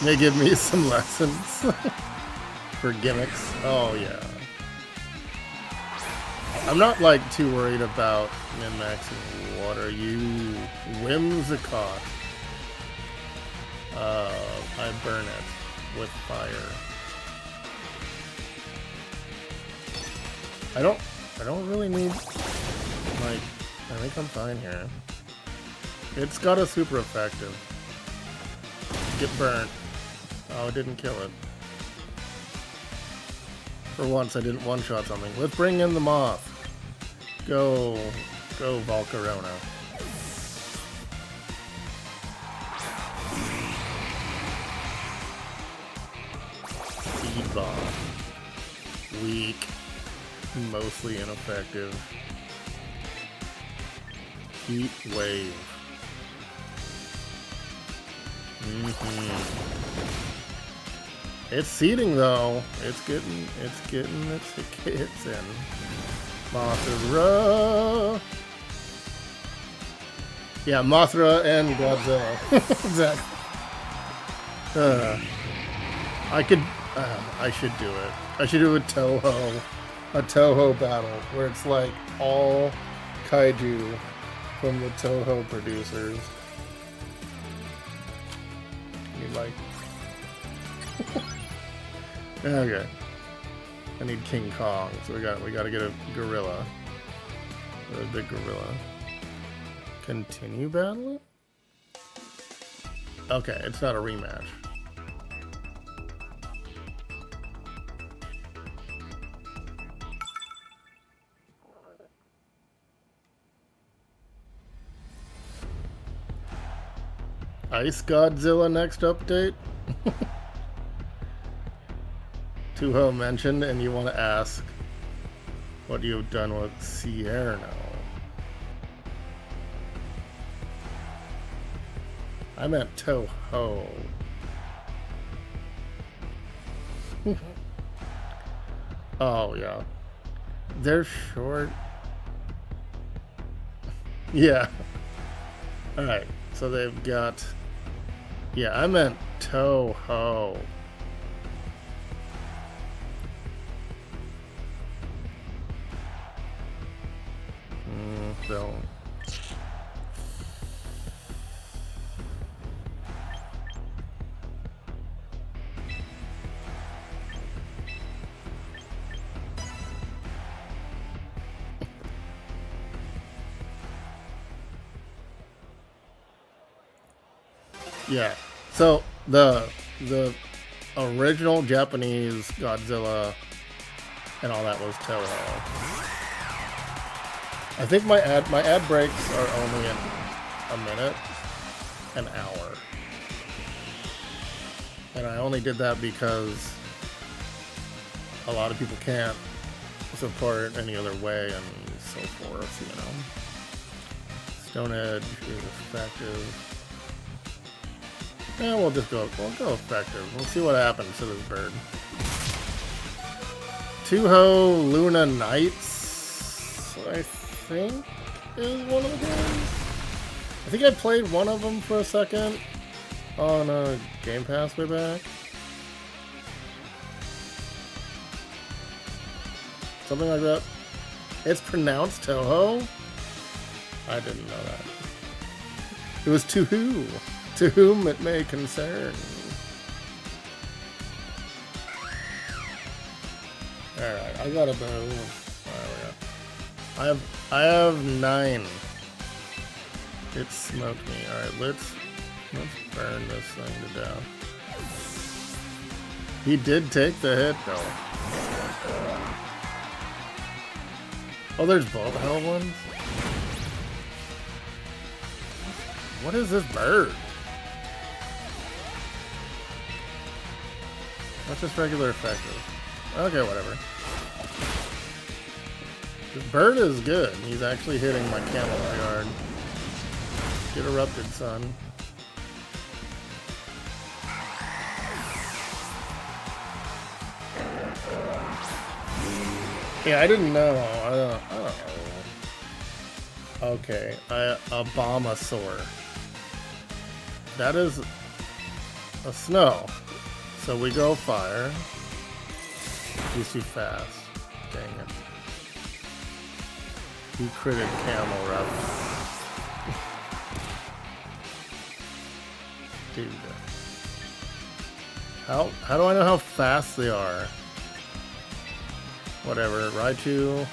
They give me some lessons for gimmicks. Oh yeah. I'm not like too worried about min-maxing. What are you? Whimsicott. I burn it with fire. I don't really need, like, I think I'm fine here. It's got a super effective. Get burnt. Oh, it didn't kill it. For once, I didn't one-shot something. Let's bring in the moth. Go Volcarona. Speed bomb. Weak. Mostly ineffective. Heat wave. It's seeding though. It's getting its hits in. Mothra. Yeah, Mothra and Godzilla. Exactly. I should do it. I should do a Toho battle where it's like all kaiju from the Toho producers. You like? Okay. I need King Kong, so we got to get a gorilla, a big gorilla. Continue battling? Okay, it's not a rematch. Ice Godzilla next update? Tuho mentioned, and you want to ask what you've done with Cierno. I meant Toho. Oh, yeah. They're short. Yeah. Alright, so they've got... Yeah, I meant Toho. Don't. Yeah. So the original Japanese Godzilla and all that was Toho. I think my ad breaks are only in a minute, an hour. And I only did that because a lot of people can't support it any other way and so forth, you know. Stone Edge is effective. Yeah, we'll go effective. We'll see what happens to this bird. Tuho Luna Knights, I think, is one of the games. I think I played one of them for a second on Game Pass way back. Something like that. It's pronounced Toho? I didn't know that. It was Tuho. To whom it may concern. Alright, I got a bow. I have 9. It smoked me. Alright, let's burn this thing to death. He did take the hit though. Oh, there's bullet hell ones? What is this bird? That's just regular effective. Okay, whatever. This bird is good. He's actually hitting my camel yard. Get erupted, son. Yeah, I didn't know. I don't know. Okay, Abomasaur. That is a snow. So we go fire. He's too fast. Dang it. He critted camel rep. Dude. How do I know how fast they are? Whatever. Raichu.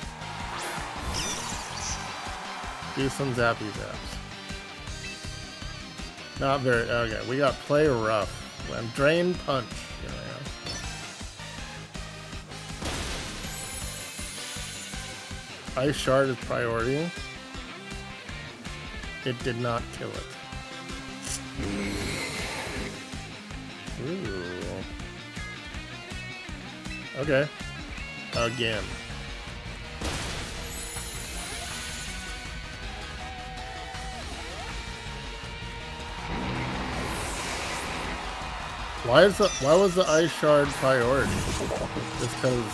Do some zappy zaps. Not very. Okay, we got play rough. And drain punch. Here I am. Ice shard is priority. It did not kill it. Ooh. Okay. Again. Why was the ice shard priority? Just because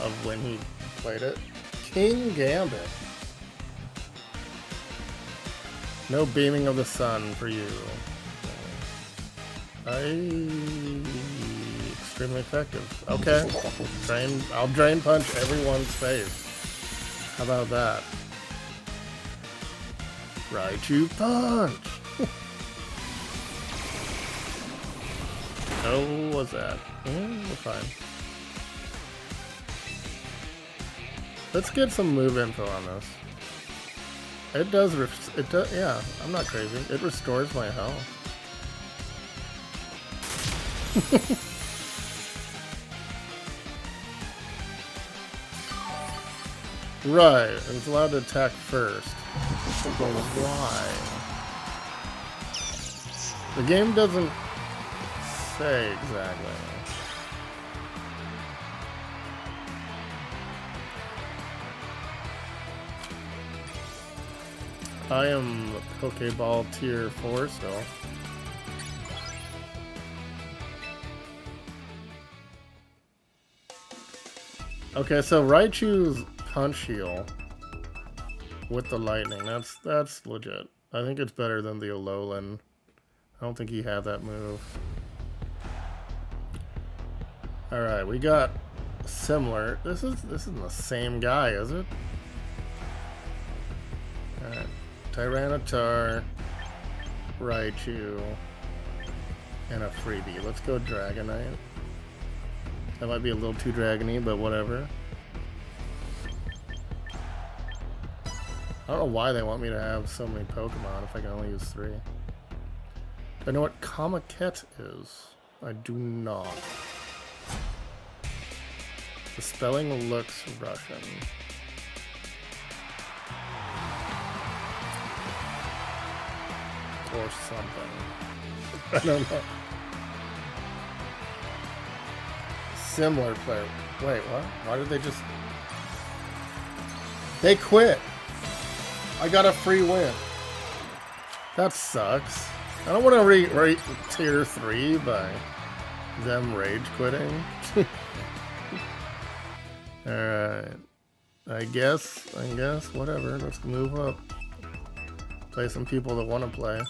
of when he played it? King Gambit. No beaming of the sun for you. Extremely effective. Okay. I'll drain punch everyone's face. How about that? Raichu punch! Oh, what's that? We're fine. Let's get some move info on this. It does, yeah, I'm not crazy. It restores my health. Right, it's allowed to attack first. But why? The game doesn't say exactly. I am Pokeball tier 4 still. Okay, so Raichu's Punch Heal with the lightning, that's legit. I think it's better than the Alolan. I don't think he had that move. Alright, we got similar. This isn't the same guy, is it? Alright. Tyranitar, Raichu, and a freebie. Let's go Dragonite. That might be a little too dragony, but whatever. I don't know why they want me to have so many Pokemon if I can only use 3. I know what Kamaket is. I do not. The spelling looks Russian. Or something. I don't know. Similar player. Wait, what? Why did they just... They quit! I got a free win. That sucks. I don't want to rate tier 3 by them rage quitting. Alright. I guess, whatever. Let's move up. Play some people that want to play.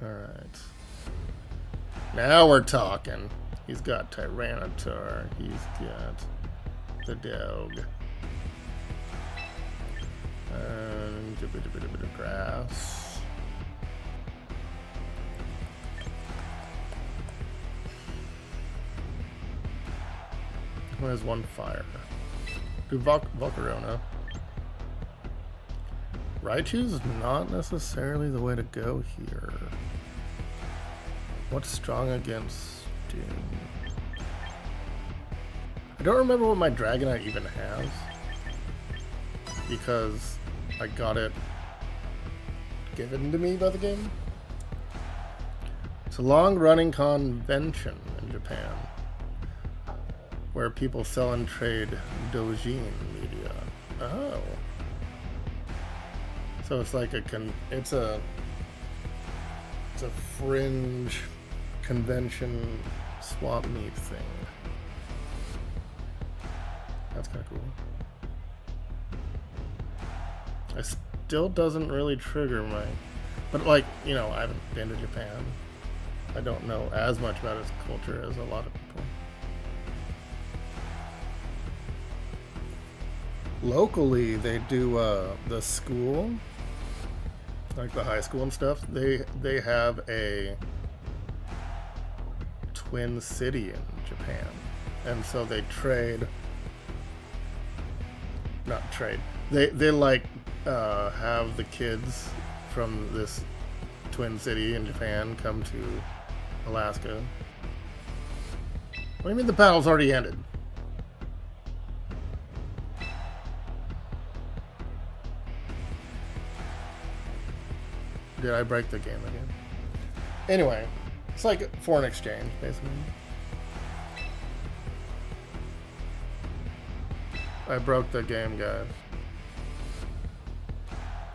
Alright. Now we're talking. He's got Tyranitar. He's got the dog. And a bit of grass. Who has 1 fire? Do Volcarona. Raichu's not necessarily the way to go here. What's strong against Doom? I don't remember what my Dragonite even has, because I got it given to me by the game. It's a long-running convention in Japan where people sell and trade doujin media. Oh. So it's like it's a fringe convention swap meet thing. That's kind of cool. It still doesn't really trigger my... But like, you know, I haven't been to Japan. I don't know as much about its culture as a lot of people. Locally, they do the school, like the high school and stuff. They have a twin city in Japan, and so they trade. Not trade. They like have the kids from this twin city in Japan come to Alaska. What do you mean the battle's already ended? Did I break the game again? Anyway, it's like foreign exchange, basically. I broke the game, guys.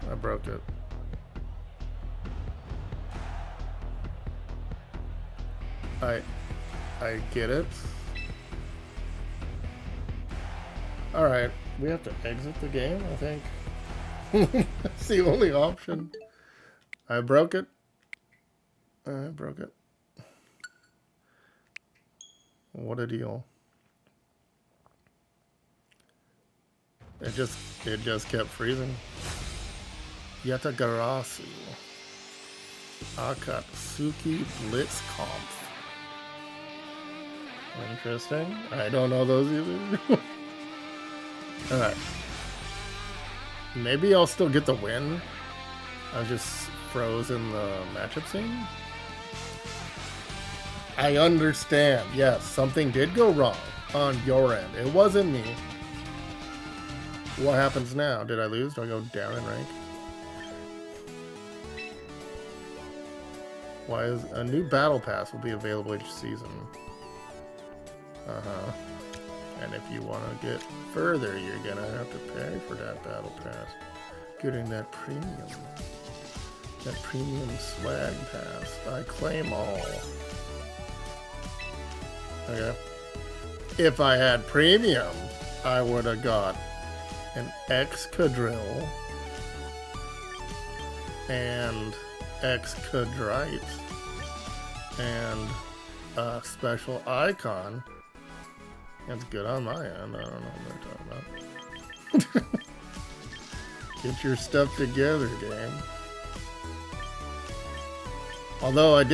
I broke it. I get it. Alright, we have to exit the game, I think. That's the only option. I broke it. I broke it. What a deal. It just kept freezing. Yatagarasu. Akatsuki Blitzkampf. Interesting. I don't know those either. Alright. Maybe I'll still get the win. I just froze in the matchup scene. I understand. Yes, something did go wrong on your end. It wasn't me. What happens now? Did I lose? Do I go down in rank? Why is a new battle pass will be available each season? And if you want to get further, you're gonna have to pay for that battle pass. Getting that premium swag pass. I claim all. Okay. If I had premium, I would have got an Excadrill and Excadrite and a special icon. That's good on my end. I don't know what they're talking about. Get your stuff together, game. Although we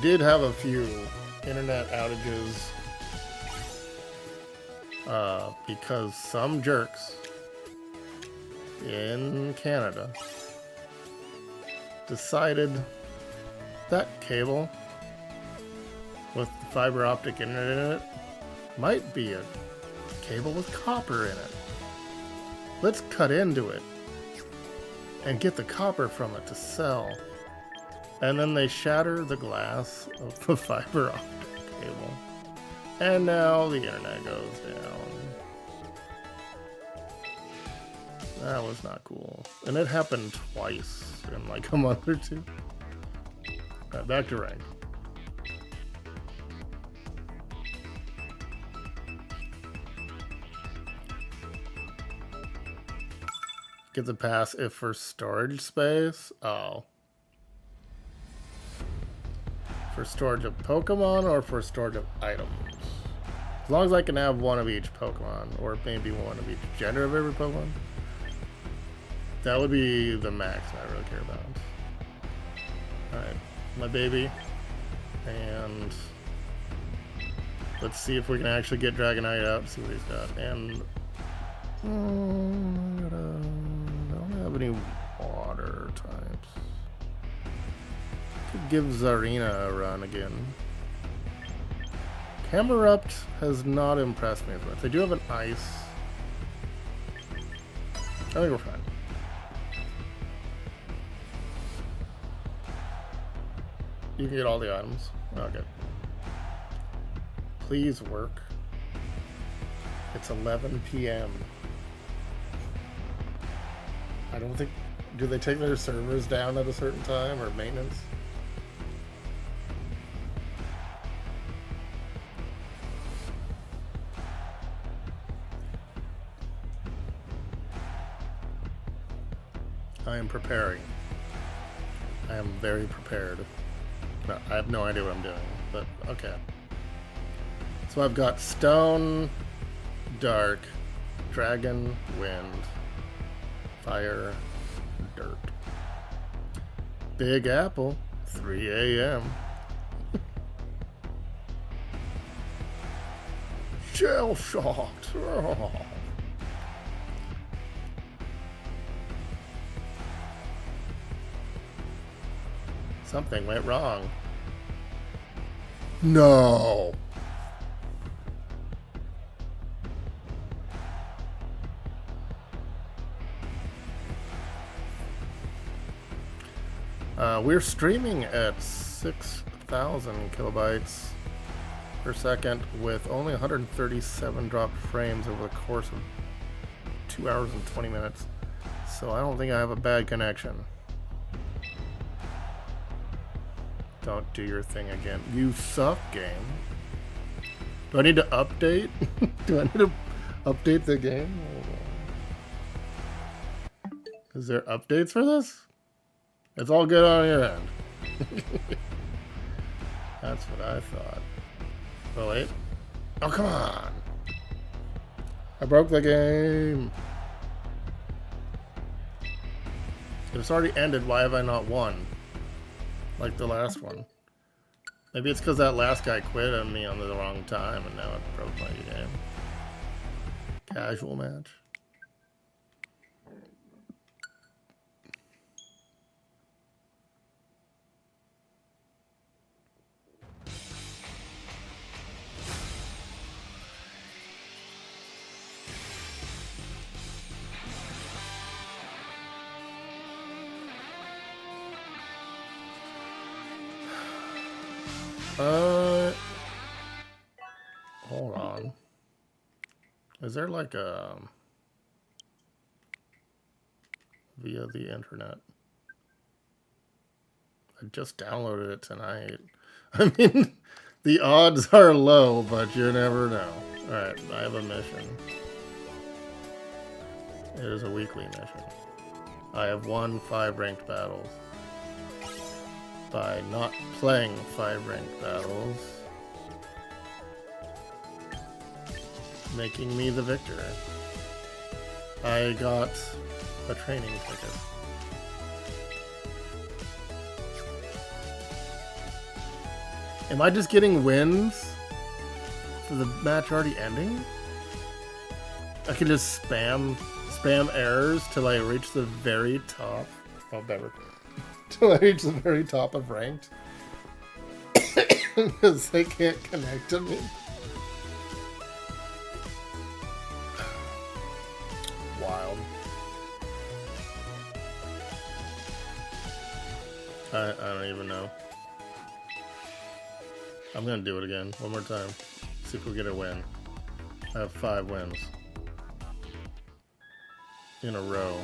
did have a few internet outages because some jerks in Canada decided that cable with the fiber optic internet in it might be a cable with copper in it. Let's cut into it and get the copper from it to sell. And then they shatter the glass of the fiber optic cable. And now the internet goes down. That was not cool. And it happened twice in like a month or two. Alright, back to rank. Get the pass if for storage space? Oh. For storage of Pokemon or for storage of items? As long as I can have one of each Pokemon, or maybe one of each gender of every Pokemon. That would be the max I really care about. Alright, my baby. And let's see if we can actually get Dragonite out, see what he's got. And I don't have any water types. Could give Zarina a run again. Camerupt has not impressed me as much. They do have an ice. I think we're fine. You can get all the items. Okay. Please work. It's 11 p.m. I don't think... Do they take their servers down at a certain time, or maintenance? I am preparing. I am very prepared. No, I have no idea what I'm doing, but okay. So I've got Stone, Dark, Dragon, Wind, Fire, Dirt. Big Apple, 3 a.m. Shell shocked. Oh. Something went wrong. No. We're streaming at 6,000 kilobytes per second with only 137 dropped frames over the course of 2 hours and 20 minutes. So I don't think I have a bad connection. Don't do your thing again. You suck, game. Do I need to update? Do I need to update the game? Is there updates for this? It's all good on your end. That's what I thought. Oh, wait. Oh, come on. I broke the game. If it's already ended, why have I not won? Like the last one. Maybe it's because that last guy quit on me on the wrong time and now it broke my game. Casual match. Hold on. Is there like a via the internet? I just downloaded it tonight. I mean, the odds are low, but you never know. Alright, I have a mission. It is a weekly mission. I have won 5 ranked battles. By not playing 5 ranked battles, making me the victor. I got a training ticket. Am I just getting wins for the match already ending? I can just spam errors till I reach the very top. Oh, better. Till I reach the very top of ranked. Because they can't connect to me. Wild. I don't even know. I'm gonna do it again. One more time. See if we get a win. I have 5 wins. In a row.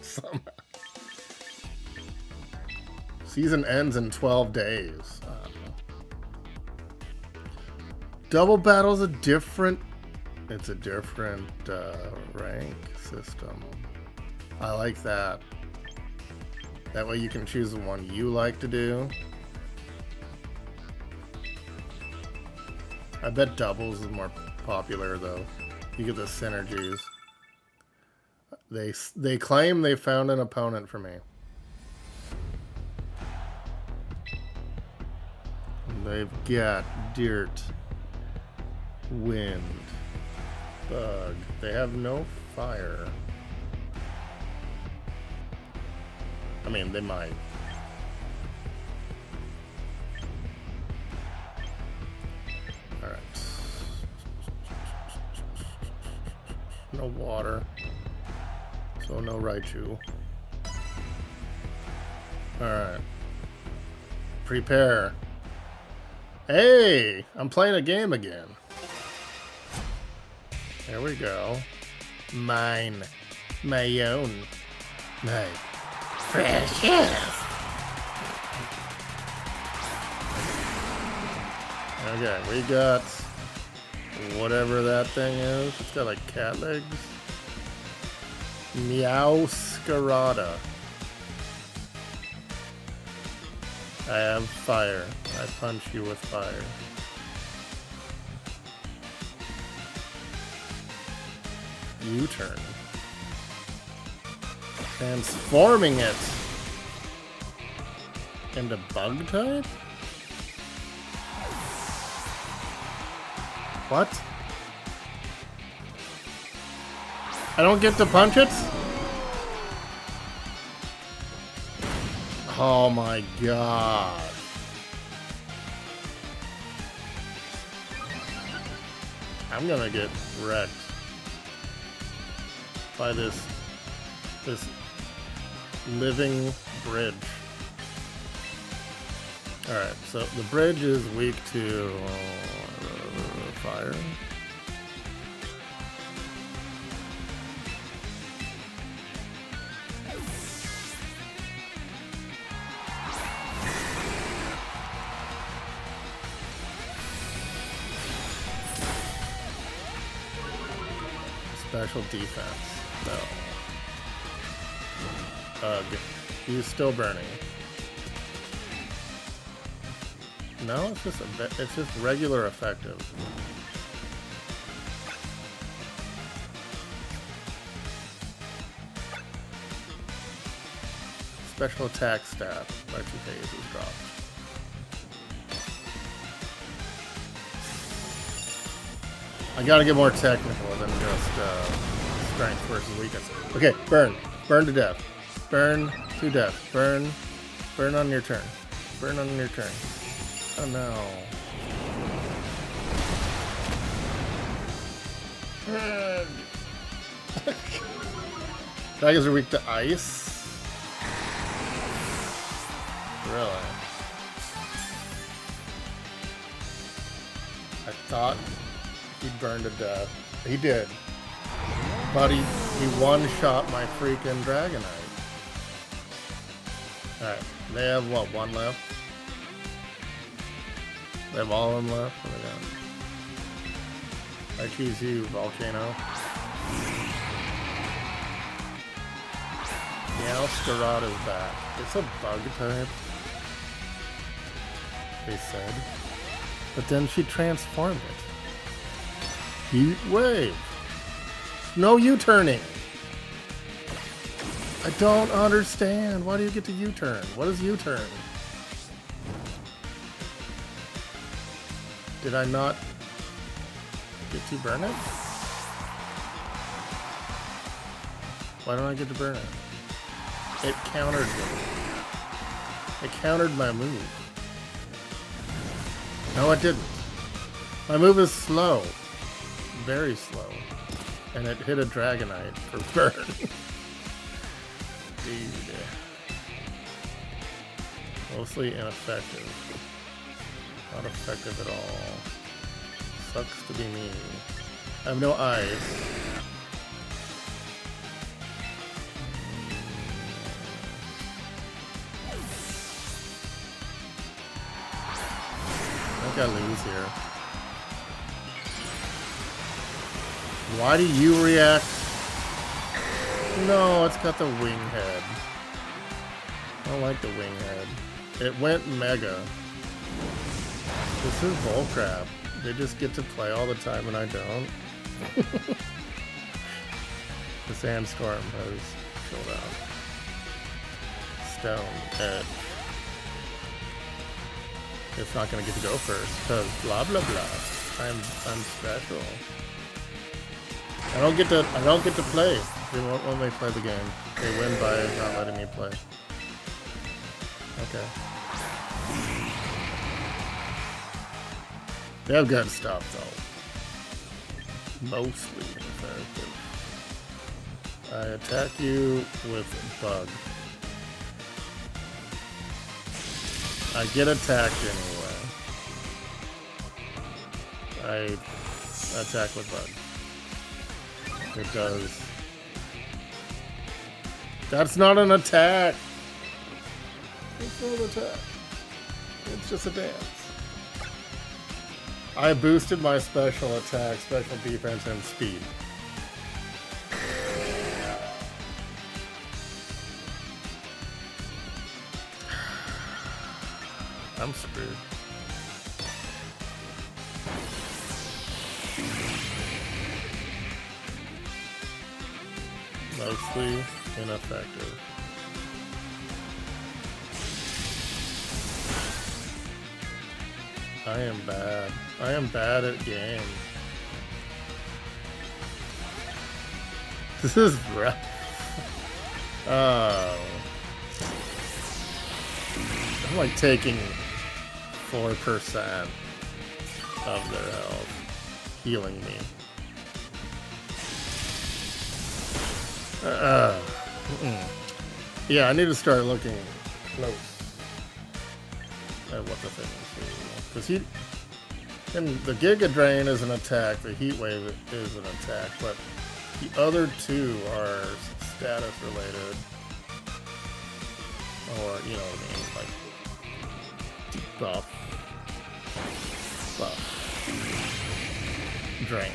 Somehow. Season ends in 12 days. Double battle's a different... It's a different rank system. I like that. That way you can choose the one you like to do. I bet doubles is more popular though. You get the synergies. They claim they found an opponent for me. They've got dirt, wind, bug. They have no fire. I mean, they might. Alright. No water. So no Raichu. Alright. Prepare. Hey! I'm playing a game again. There we go. Mine. My own. My precious. Okay, we got whatever that thing is. It's got like cat legs. Meowscarada. I have fire. I punch you with fire. U-turn. Transforming it into bug type? What? I don't get to punch it? Oh my god. I'm gonna get wrecked by this living bridge. Alright, so the bridge is weak to fire. Special defense. No. Ugh. He's still burning. No, it's just regular effective. Special attack stat. By 2 phases is dropped. I gotta get more technical than just strength versus weakness. Okay, burn. Burn to death. Burn to death. Burn. Burn on your turn. Burn on your turn. Oh no. Dragons are weak to ice? Really? I thought he burned to death. He did. But he one-shot my freaking Dragonite. Alright, they have what, one left? They have all of them left? What do they got? I choose you, Volcano. Meowscarada is back. It's a bug type, they said. But then she transformed it. Heat Wave. No U-turning. I don't understand. Why do you get to U-turn? What is U-turn? Did I not get to burn it? Why don't I get to burn it? It countered me. It countered my move. No, it didn't. My move is slow. Very slow. And it hit a Dragonite for burn. Dude. Mostly ineffective. Not effective at all. Sucks to be me. I have no eyes. I think I lose here. Why do you react? No, it's got the wing head. I don't like the wing head. It went mega. This is bullcrap. They just get to play all the time and I don't. The Sandstorm has chilled out. Stone Edge. It's not gonna get to go first because blah blah blah. I'm special. I don't get to play. They won't when they play the game. They win by not letting me play. Okay. They have good stuff though. Mostly effective. I attack you with Bug. I get attacked anyway. I attack with Bug. It does. That's not an attack! It's not an attack. It's just a dance. I boosted my special attack, special defense, and speed. I'm screwed. Mostly ineffective. I am bad. I am bad at game. This is rough. Oh. I'm like taking 4% of their health, healing me. Yeah, I need to start looking close at what the thing is. Because and the Giga Drain is an attack, the Heat Wave is an attack, but the other two are status related. Or, you know what I mean, like buff, drain.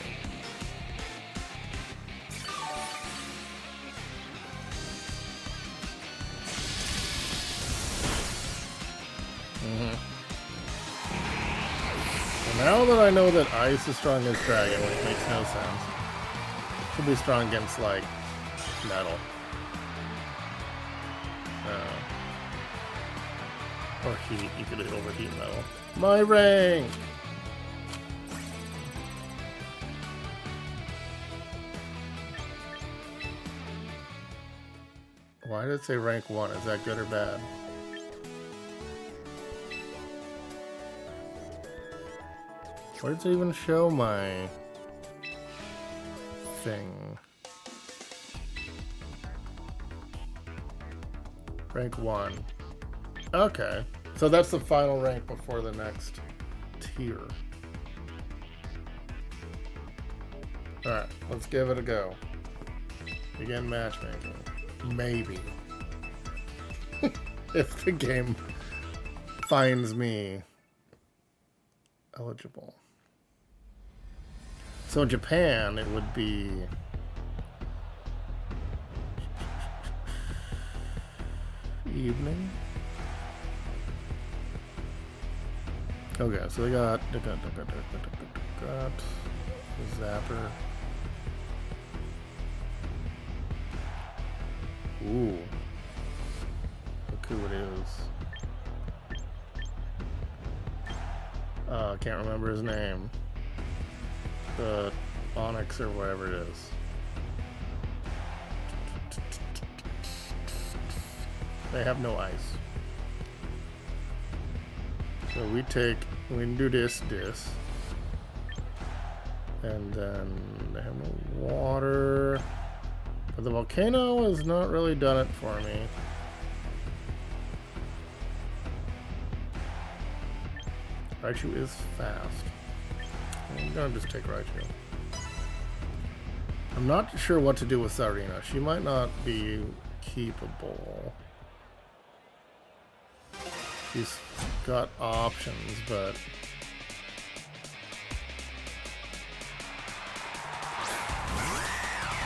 Now that I know that Ice is strong against Dragon, which makes no sense, should be strong against, like, Metal. Or Heat, you could overheat Metal. My rank! Why did it say rank 1? Is that good or bad? Where does it even show my thing? Rank 1. Okay. So that's the final rank before the next tier. Alright, let's give it a go. Begin matchmaking. Maybe. If the game finds me eligible. So in Japan, it would be... evening? Okay, so they got Zapper. Ooh. Look who it is. I can't remember his name. The Onyx or whatever it is. They have no ice. So we can do this. And then they have no water. But the volcano has not really done it for me. Raichu is fast. I'm gonna just take Raichu. I'm not sure what to do with Sarina. She might not be keepable. She's got options, but...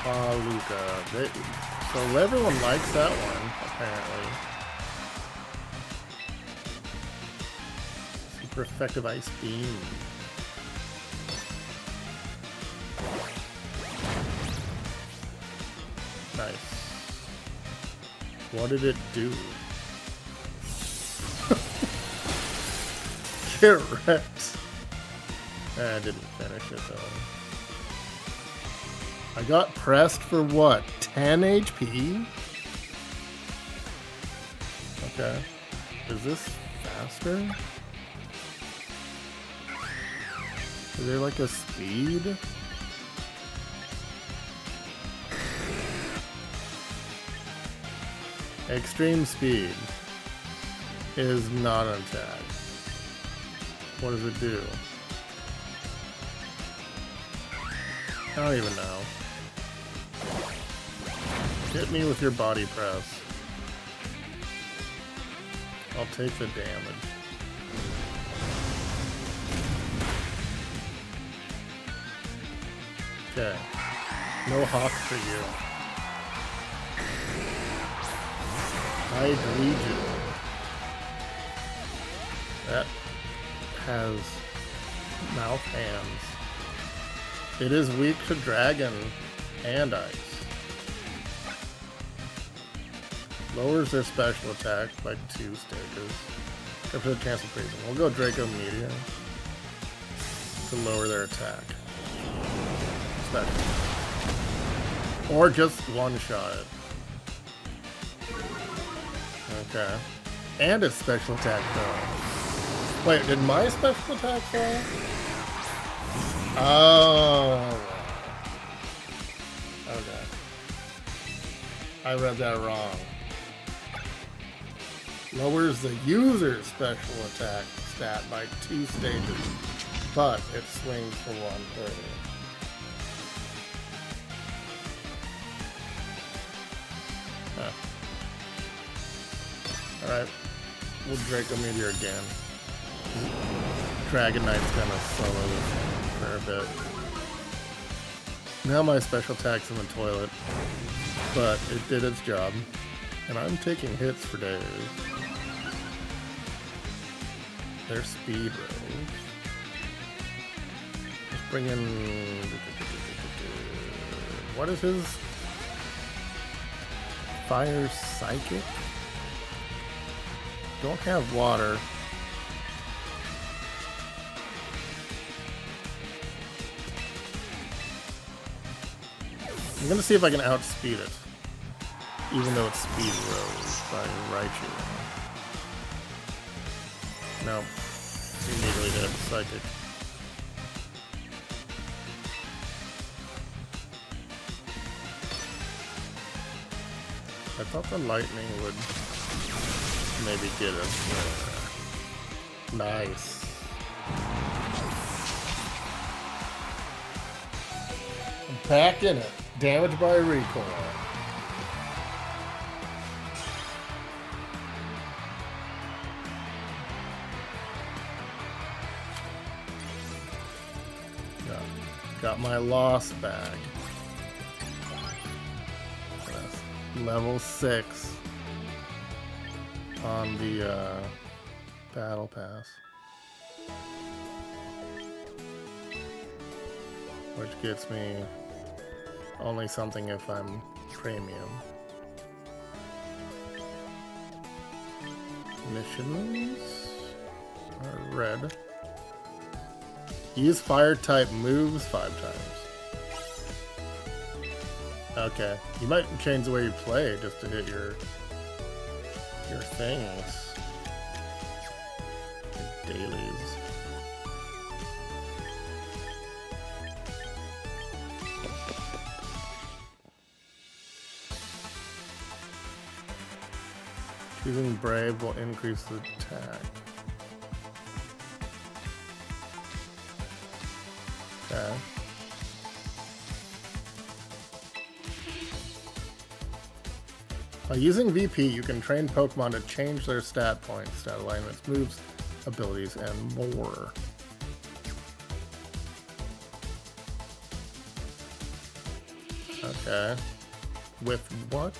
Luca. So everyone likes that one, apparently. Super effective Ice Beam. Nice. What did it do? Get wrecked. I didn't finish it though. I got pressed for what? 10 HP? Okay. Is this faster? Is there like a speed? Extreme speed is not an attack. What does it do? I don't even know. Hit me with your body press. I'll take the damage. Okay. No hawk for you. Hydreigon. That has mouth hands. It is weak to dragon and ice. Lowers their special attack by 2 stages. Except for the chance of freezing. We'll go Draco Meteor to lower their attack. Special. Or just one-shot it. Okay. And its special attack fell. Wait, did my special attack fall? Oh. Okay. I read that wrong. Lowers the user's special attack stat by 2 stages, but it swings for 130. Huh. Alright, we'll Draco Meteor again. Dragon Knight's gonna solo this for a bit. Now my special attack's in the toilet, but it did its job, and I'm taking hits for days. Their speed rose. Let's bring in... What is his? Fire Psychic? Don't have water. I'm gonna see if I can outspeed it. Even though its speed rose by Raichu. No. Immediately did Psychic. I thought the lightning would maybe get us there. Nice. Back in it. Damage by recoil. Got my loss back. That's level 6 on the battle pass. Which gets me only something if I'm premium. Missions are red. Use fire type moves 5 times. Okay. You might change the way you play just to hit your things. Your dailies. Choosing Brave will increase the attack. Okay. By using VP, you can train Pokemon to change their stat points, stat alignments, moves, abilities, and more. Okay. With what?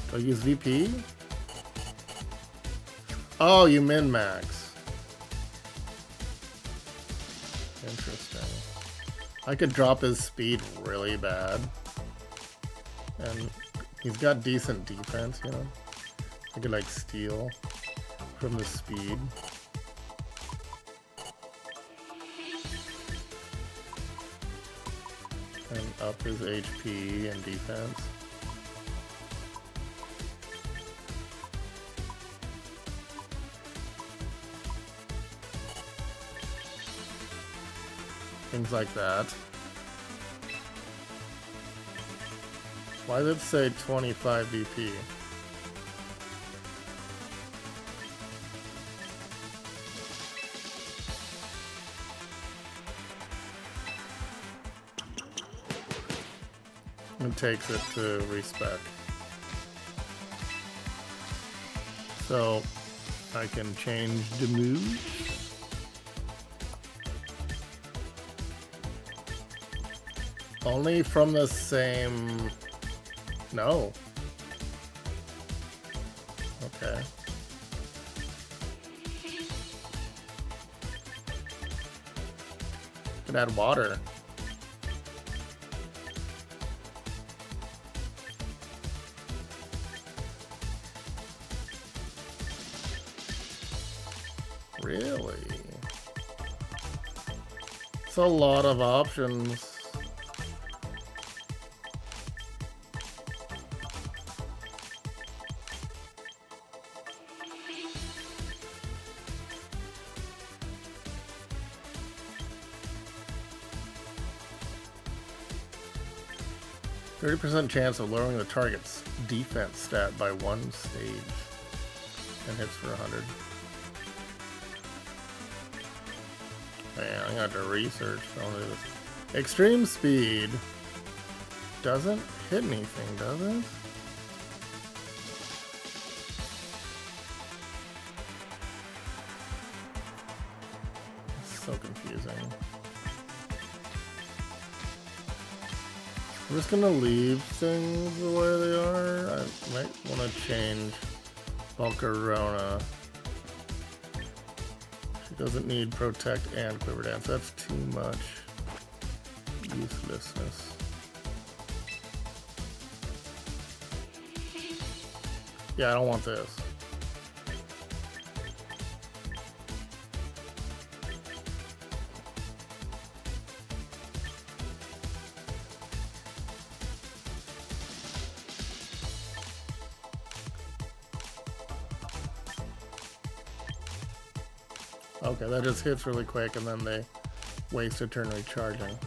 Do I use VP? Oh, you min-max. Interesting. I could drop his speed really bad. And he's got decent defense, you know? I could, like, steal from the speed. And up his HP and defense. Things like that. Why did it say 25 VP? It takes it to respec. So I can change the move. Only from the same... No. Okay. Can add water. Really? It's a lot of options. 30% chance of lowering the target's defense stat by 1 stage. And hits for 100. Man, I got to research all of this. Extreme speed doesn't hit anything, does it? It's so confusing. I'm just gonna leave things the way they are. I might want to change Volcarona. She doesn't need Protect and Quiver Dance. That's too much uselessness. Yeah, I don't want this. Okay, that just hits really quick and then they waste a turn recharging.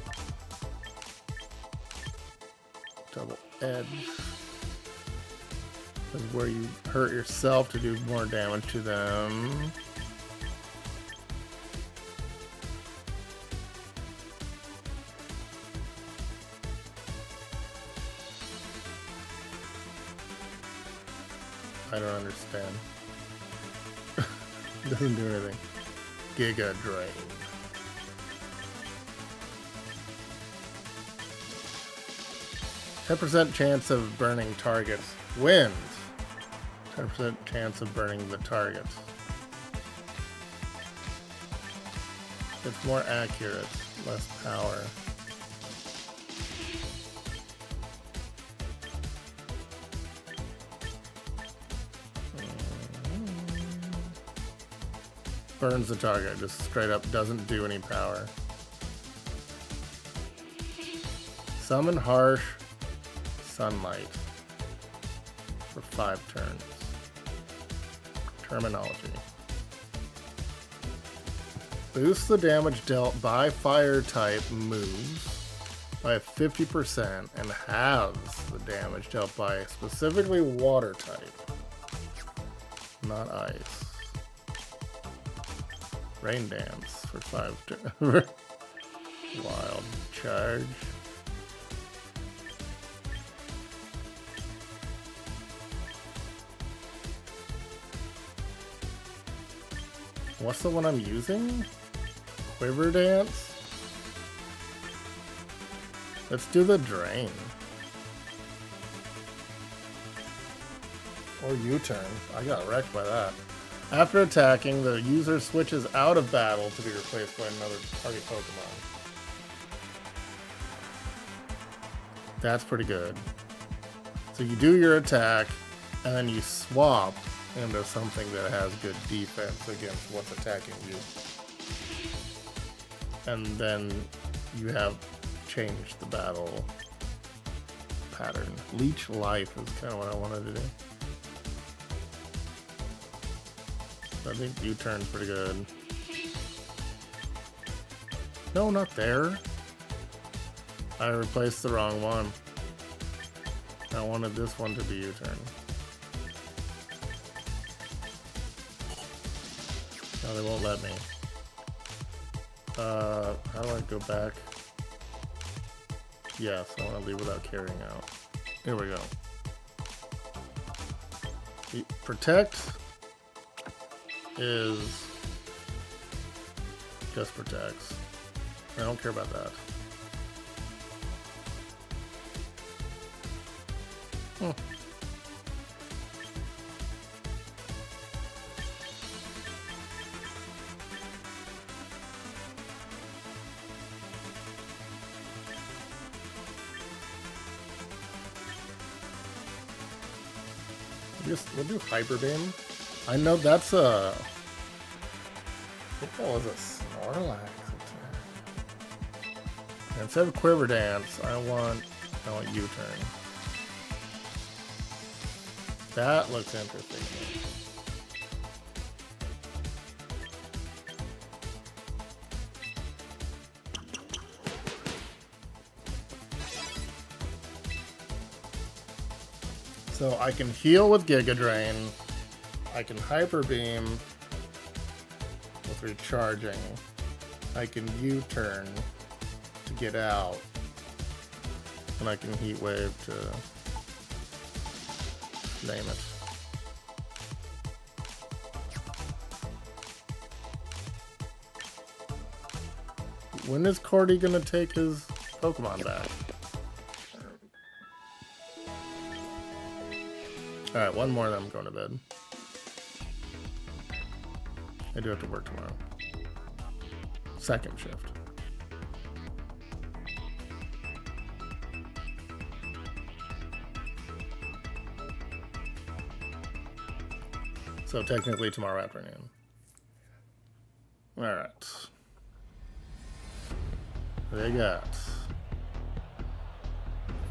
Double edge. This is where you hurt yourself to do more damage to them. I don't understand. Doesn't do anything. Giga Drain. %10 chance of burning targets. Wind. 10% chance of burning the targets. It's more accurate, less power. Burns the target, just straight up doesn't do any power. Summon Harsh Sunlight for 5 turns. Terminology. Boosts the damage dealt by fire type moves by 50% and halves the damage dealt by specifically water type, not ice. Rain Dance for 5 turns. Wild Charge. What's the one I'm using? Quiver Dance? Let's do the Drain. Or U-turn. I got wrecked by that. After attacking, the user switches out of battle to be replaced by another target Pokemon. That's pretty good. So you do your attack, and then you swap into something that has good defense against what's attacking you. And then you have changed the battle pattern. Leech Life is kind of what I wanted to do. I think U-turn's pretty good. No, not there. I replaced the wrong one. I wanted this one to be U-turn. No, they won't let me. How do I go back? Yes, I want to leave without carrying out. Here we go. Protect is just protects. I don't care about that. We'll do Hyper Beam. I know that's a... What was a Snorlax attack? Instead of Quiver Dance, I want U-turn. That looks interesting. So I can heal with Giga Drain. I can Hyper Beam with recharging. I can U-turn to get out. And I can Heat Wave to name it. When is Cordy gonna take his Pokemon back? Alright, one more and then I'm going to bed. I do have to work tomorrow. Second shift. So technically tomorrow afternoon. Alright. They got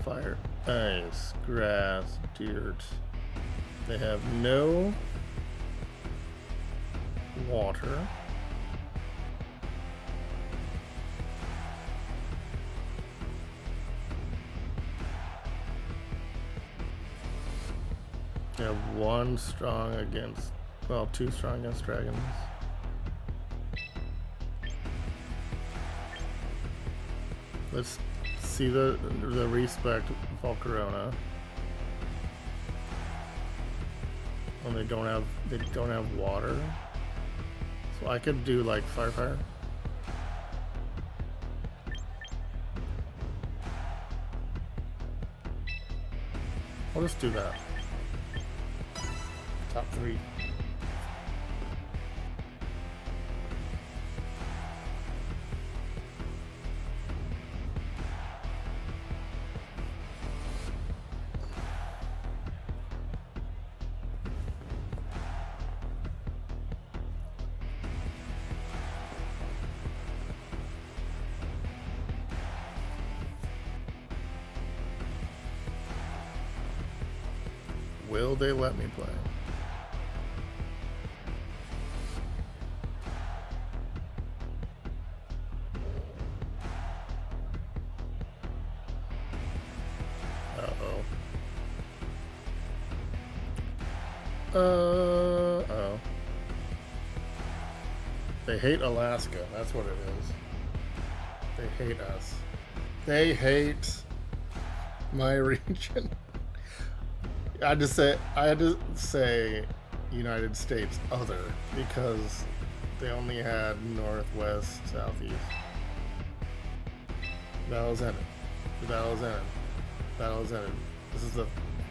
fire, ice, grass, dirt. They have no water. They have 1 strong against, well, 2 strong against dragons. Let's see the respect Volcarona. when they don't have water. So I could do like fire. I'll just do that. Top 3. Will they let me play? Uh-oh. They hate Alaska. That's what it is. They hate us. They hate my region. I had to say United States other because they only had northwest, southeast. Battle's ended. The battle's ended. Battle's ended. This is the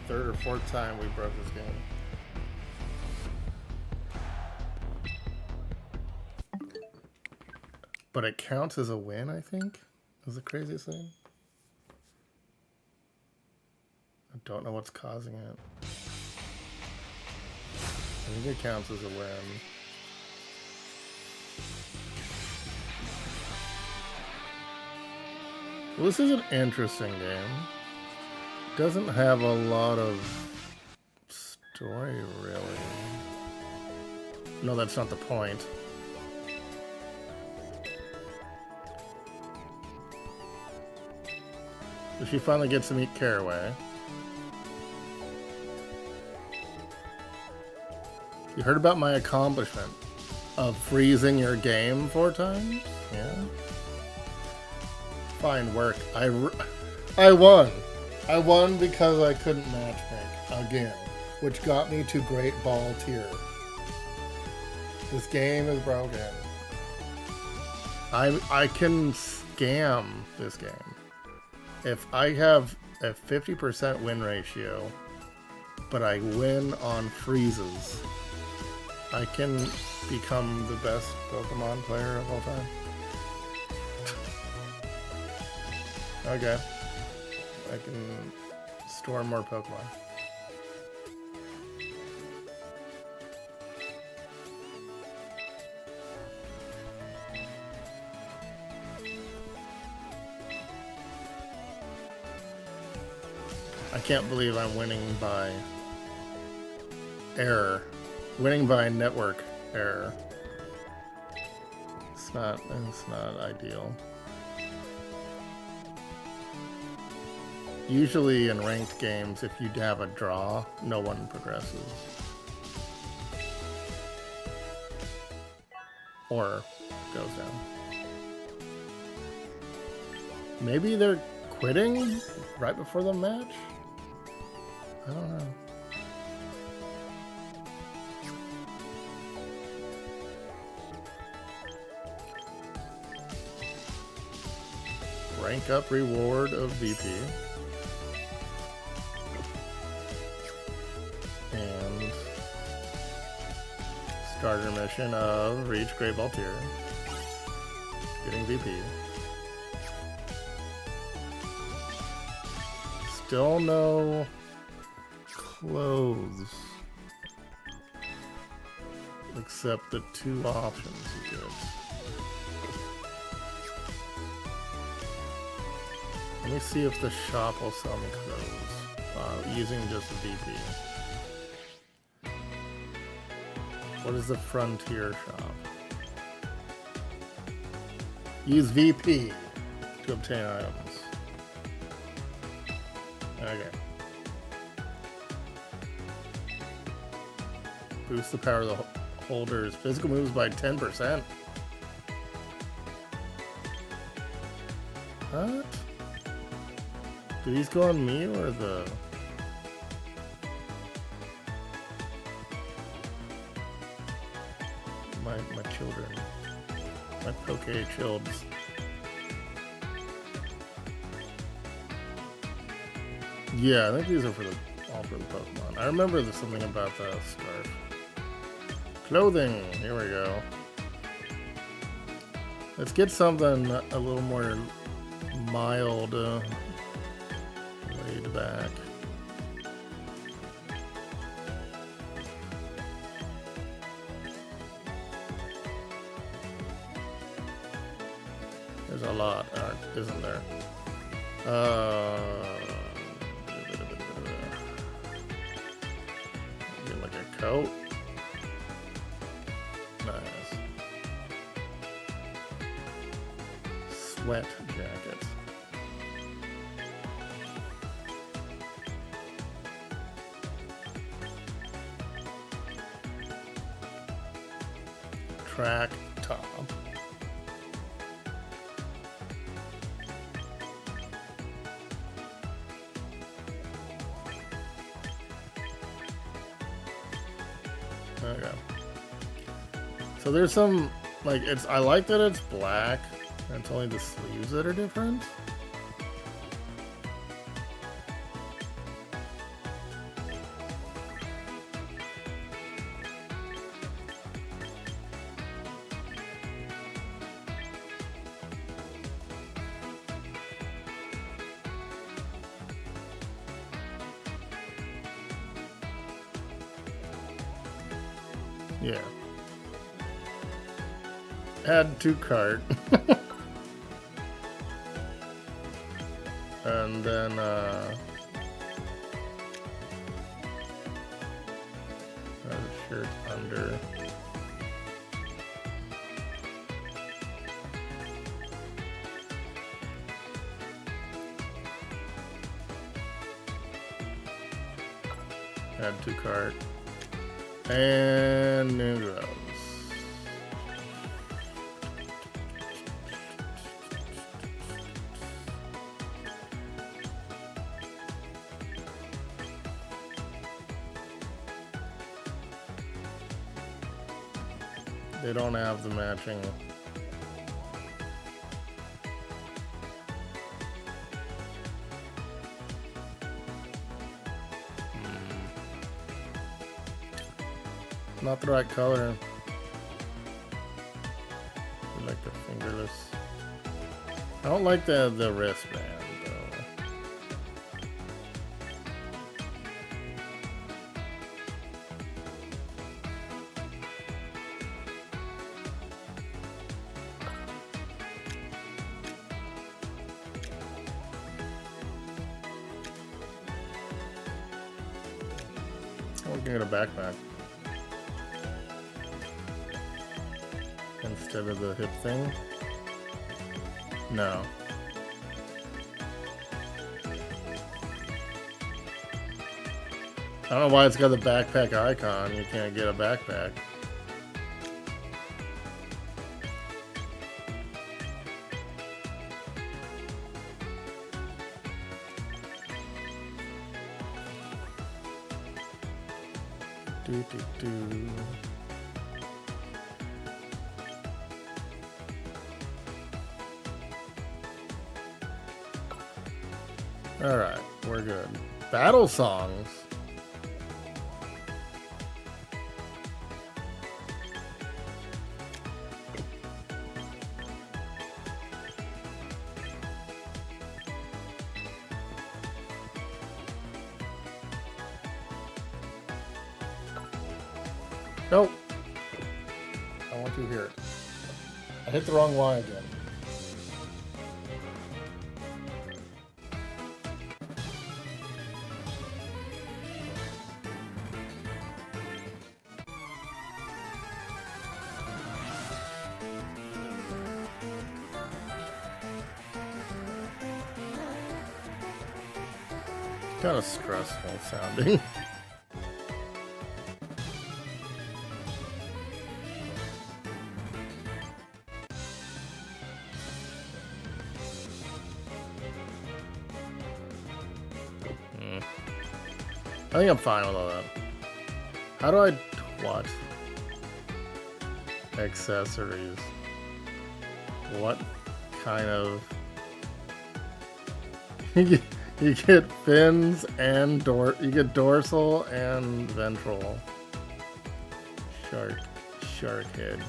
3rd or 4th time we broke this game. But it counts as a win, I think. Is the craziest thing. I don't know what's causing it. I think it counts as a win. Well, this is an interesting game. Doesn't have a lot of story, really. No, that's not the point. So she finally gets to meet Caraway. You heard about my accomplishment of freezing your game 4 times? Yeah. Fine work. I won. I won because I couldn't matchmake again, which got me to Great Ball tier. This game is broken. I can scam this game. If I have a 50% win ratio, but I win on freezes, I can become the best Pokemon player of all time. Okay. I can store more Pokemon. I can't believe I'm winning by error. Winning by network error. It's not ideal. Usually in ranked games, if you have a draw, no one progresses. Or goes down. Maybe they're quitting right before the match? I don't know. Rank up reward of VP. And starter mission of reach Great Ball tier. Getting VP. Still no clothes. Except the 2 options you get. Let me see if the shop will sell me clothes using just VP. What is the Frontier shop? Use VP to obtain items. Okay. Boost the power of the holder's physical moves by 10%. What? Do these go on me or the... children. My Poke Childs. Yeah, I think these are for the all for the Pokemon. I remember there's something about the scarf. Clothing. Here we go. Let's get something a little more mild, laid back. There's a lot, isn't there? Get like a coat. Nice. Sweat jacket. Track top. Okay. So there's some, like, I like that it's black, and it's only the sleeves that are different. Yeah. Add to cart. And then, add a shirt under. Add to cart. And new gloves. They don't have the matching. Not the right color. I like the fingerless. I don't like the wristband though. I'm looking at a backpack. Instead of the hip thing? No. I don't know why it's got the backpack icon. You can't get a backpack. Do. Alright, we're good. Battle songs. Nope. I want to hear it. I hit the wrong Y again. Kind of stressful sounding. I think I'm fine with all that. How do I... what? accessories. What kind of... You get fins and you get dorsal and ventral. Shark head.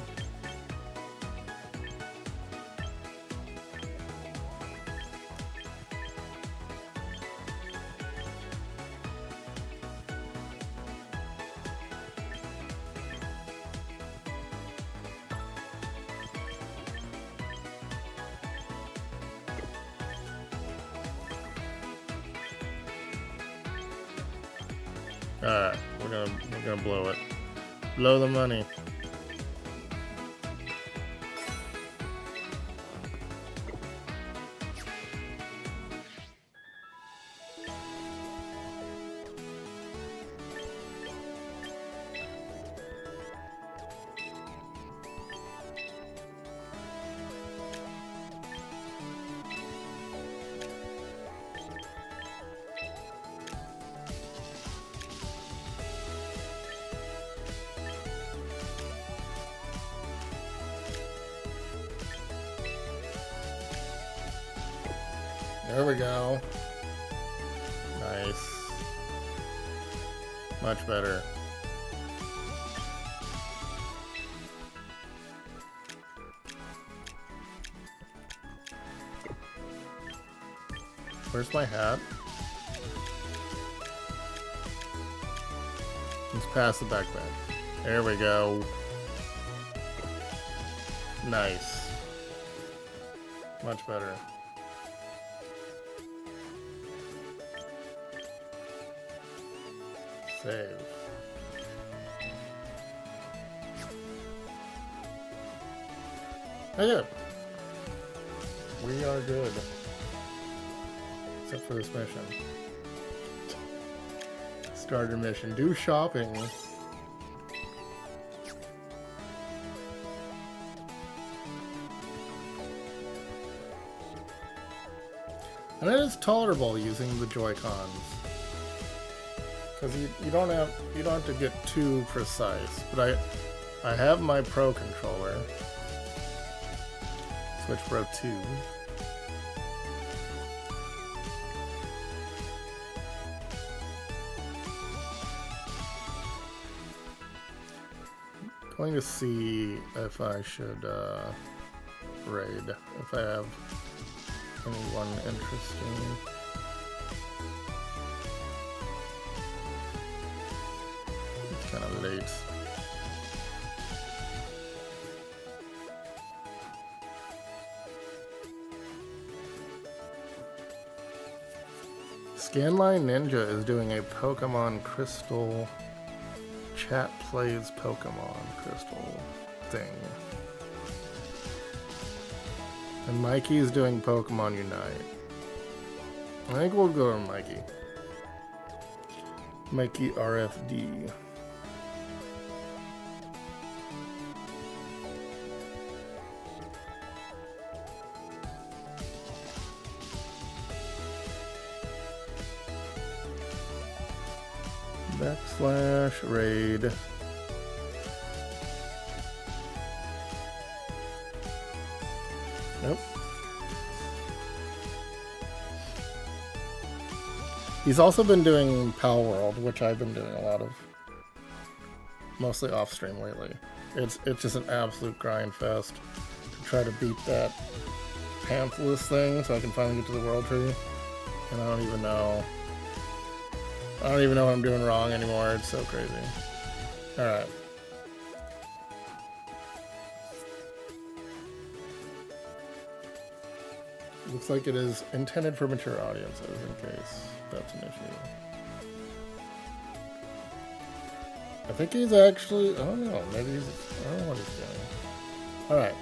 Alright, we're gonna blow it. Blow the money. There we go. Nice. Much better. Where's my hat? Let's pass the backpack. There we go. Nice. Much better. Save. Oh yeah. We are good. Except for this mission. Starter mission. Do shopping. And it is tolerable using the Joy-Cons. Because you don't have to get too precise. But I have my Pro controller. Switch Pro 2. Going to see if I should raid, if I have anyone interesting. It's kind of late. Scanline Ninja is doing a Pokemon Crystal chat plays Pokemon Crystal thing. And Mikey is doing Pokemon Unite. I think we'll go to Mikey. Mikey RFD. /raid. Nope. He's also been doing Pal World, which I've been doing a lot of, mostly off stream lately. It's just an absolute grind fest to try to beat that Panthless thing so I can finally get to the World Tree. And I don't even know what I'm doing wrong anymore. It's so crazy. Alright. Looks like it is intended for mature audiences, in case that's an issue. I think he's actually... I don't know. Maybe he's... I don't know what he's doing. Alright.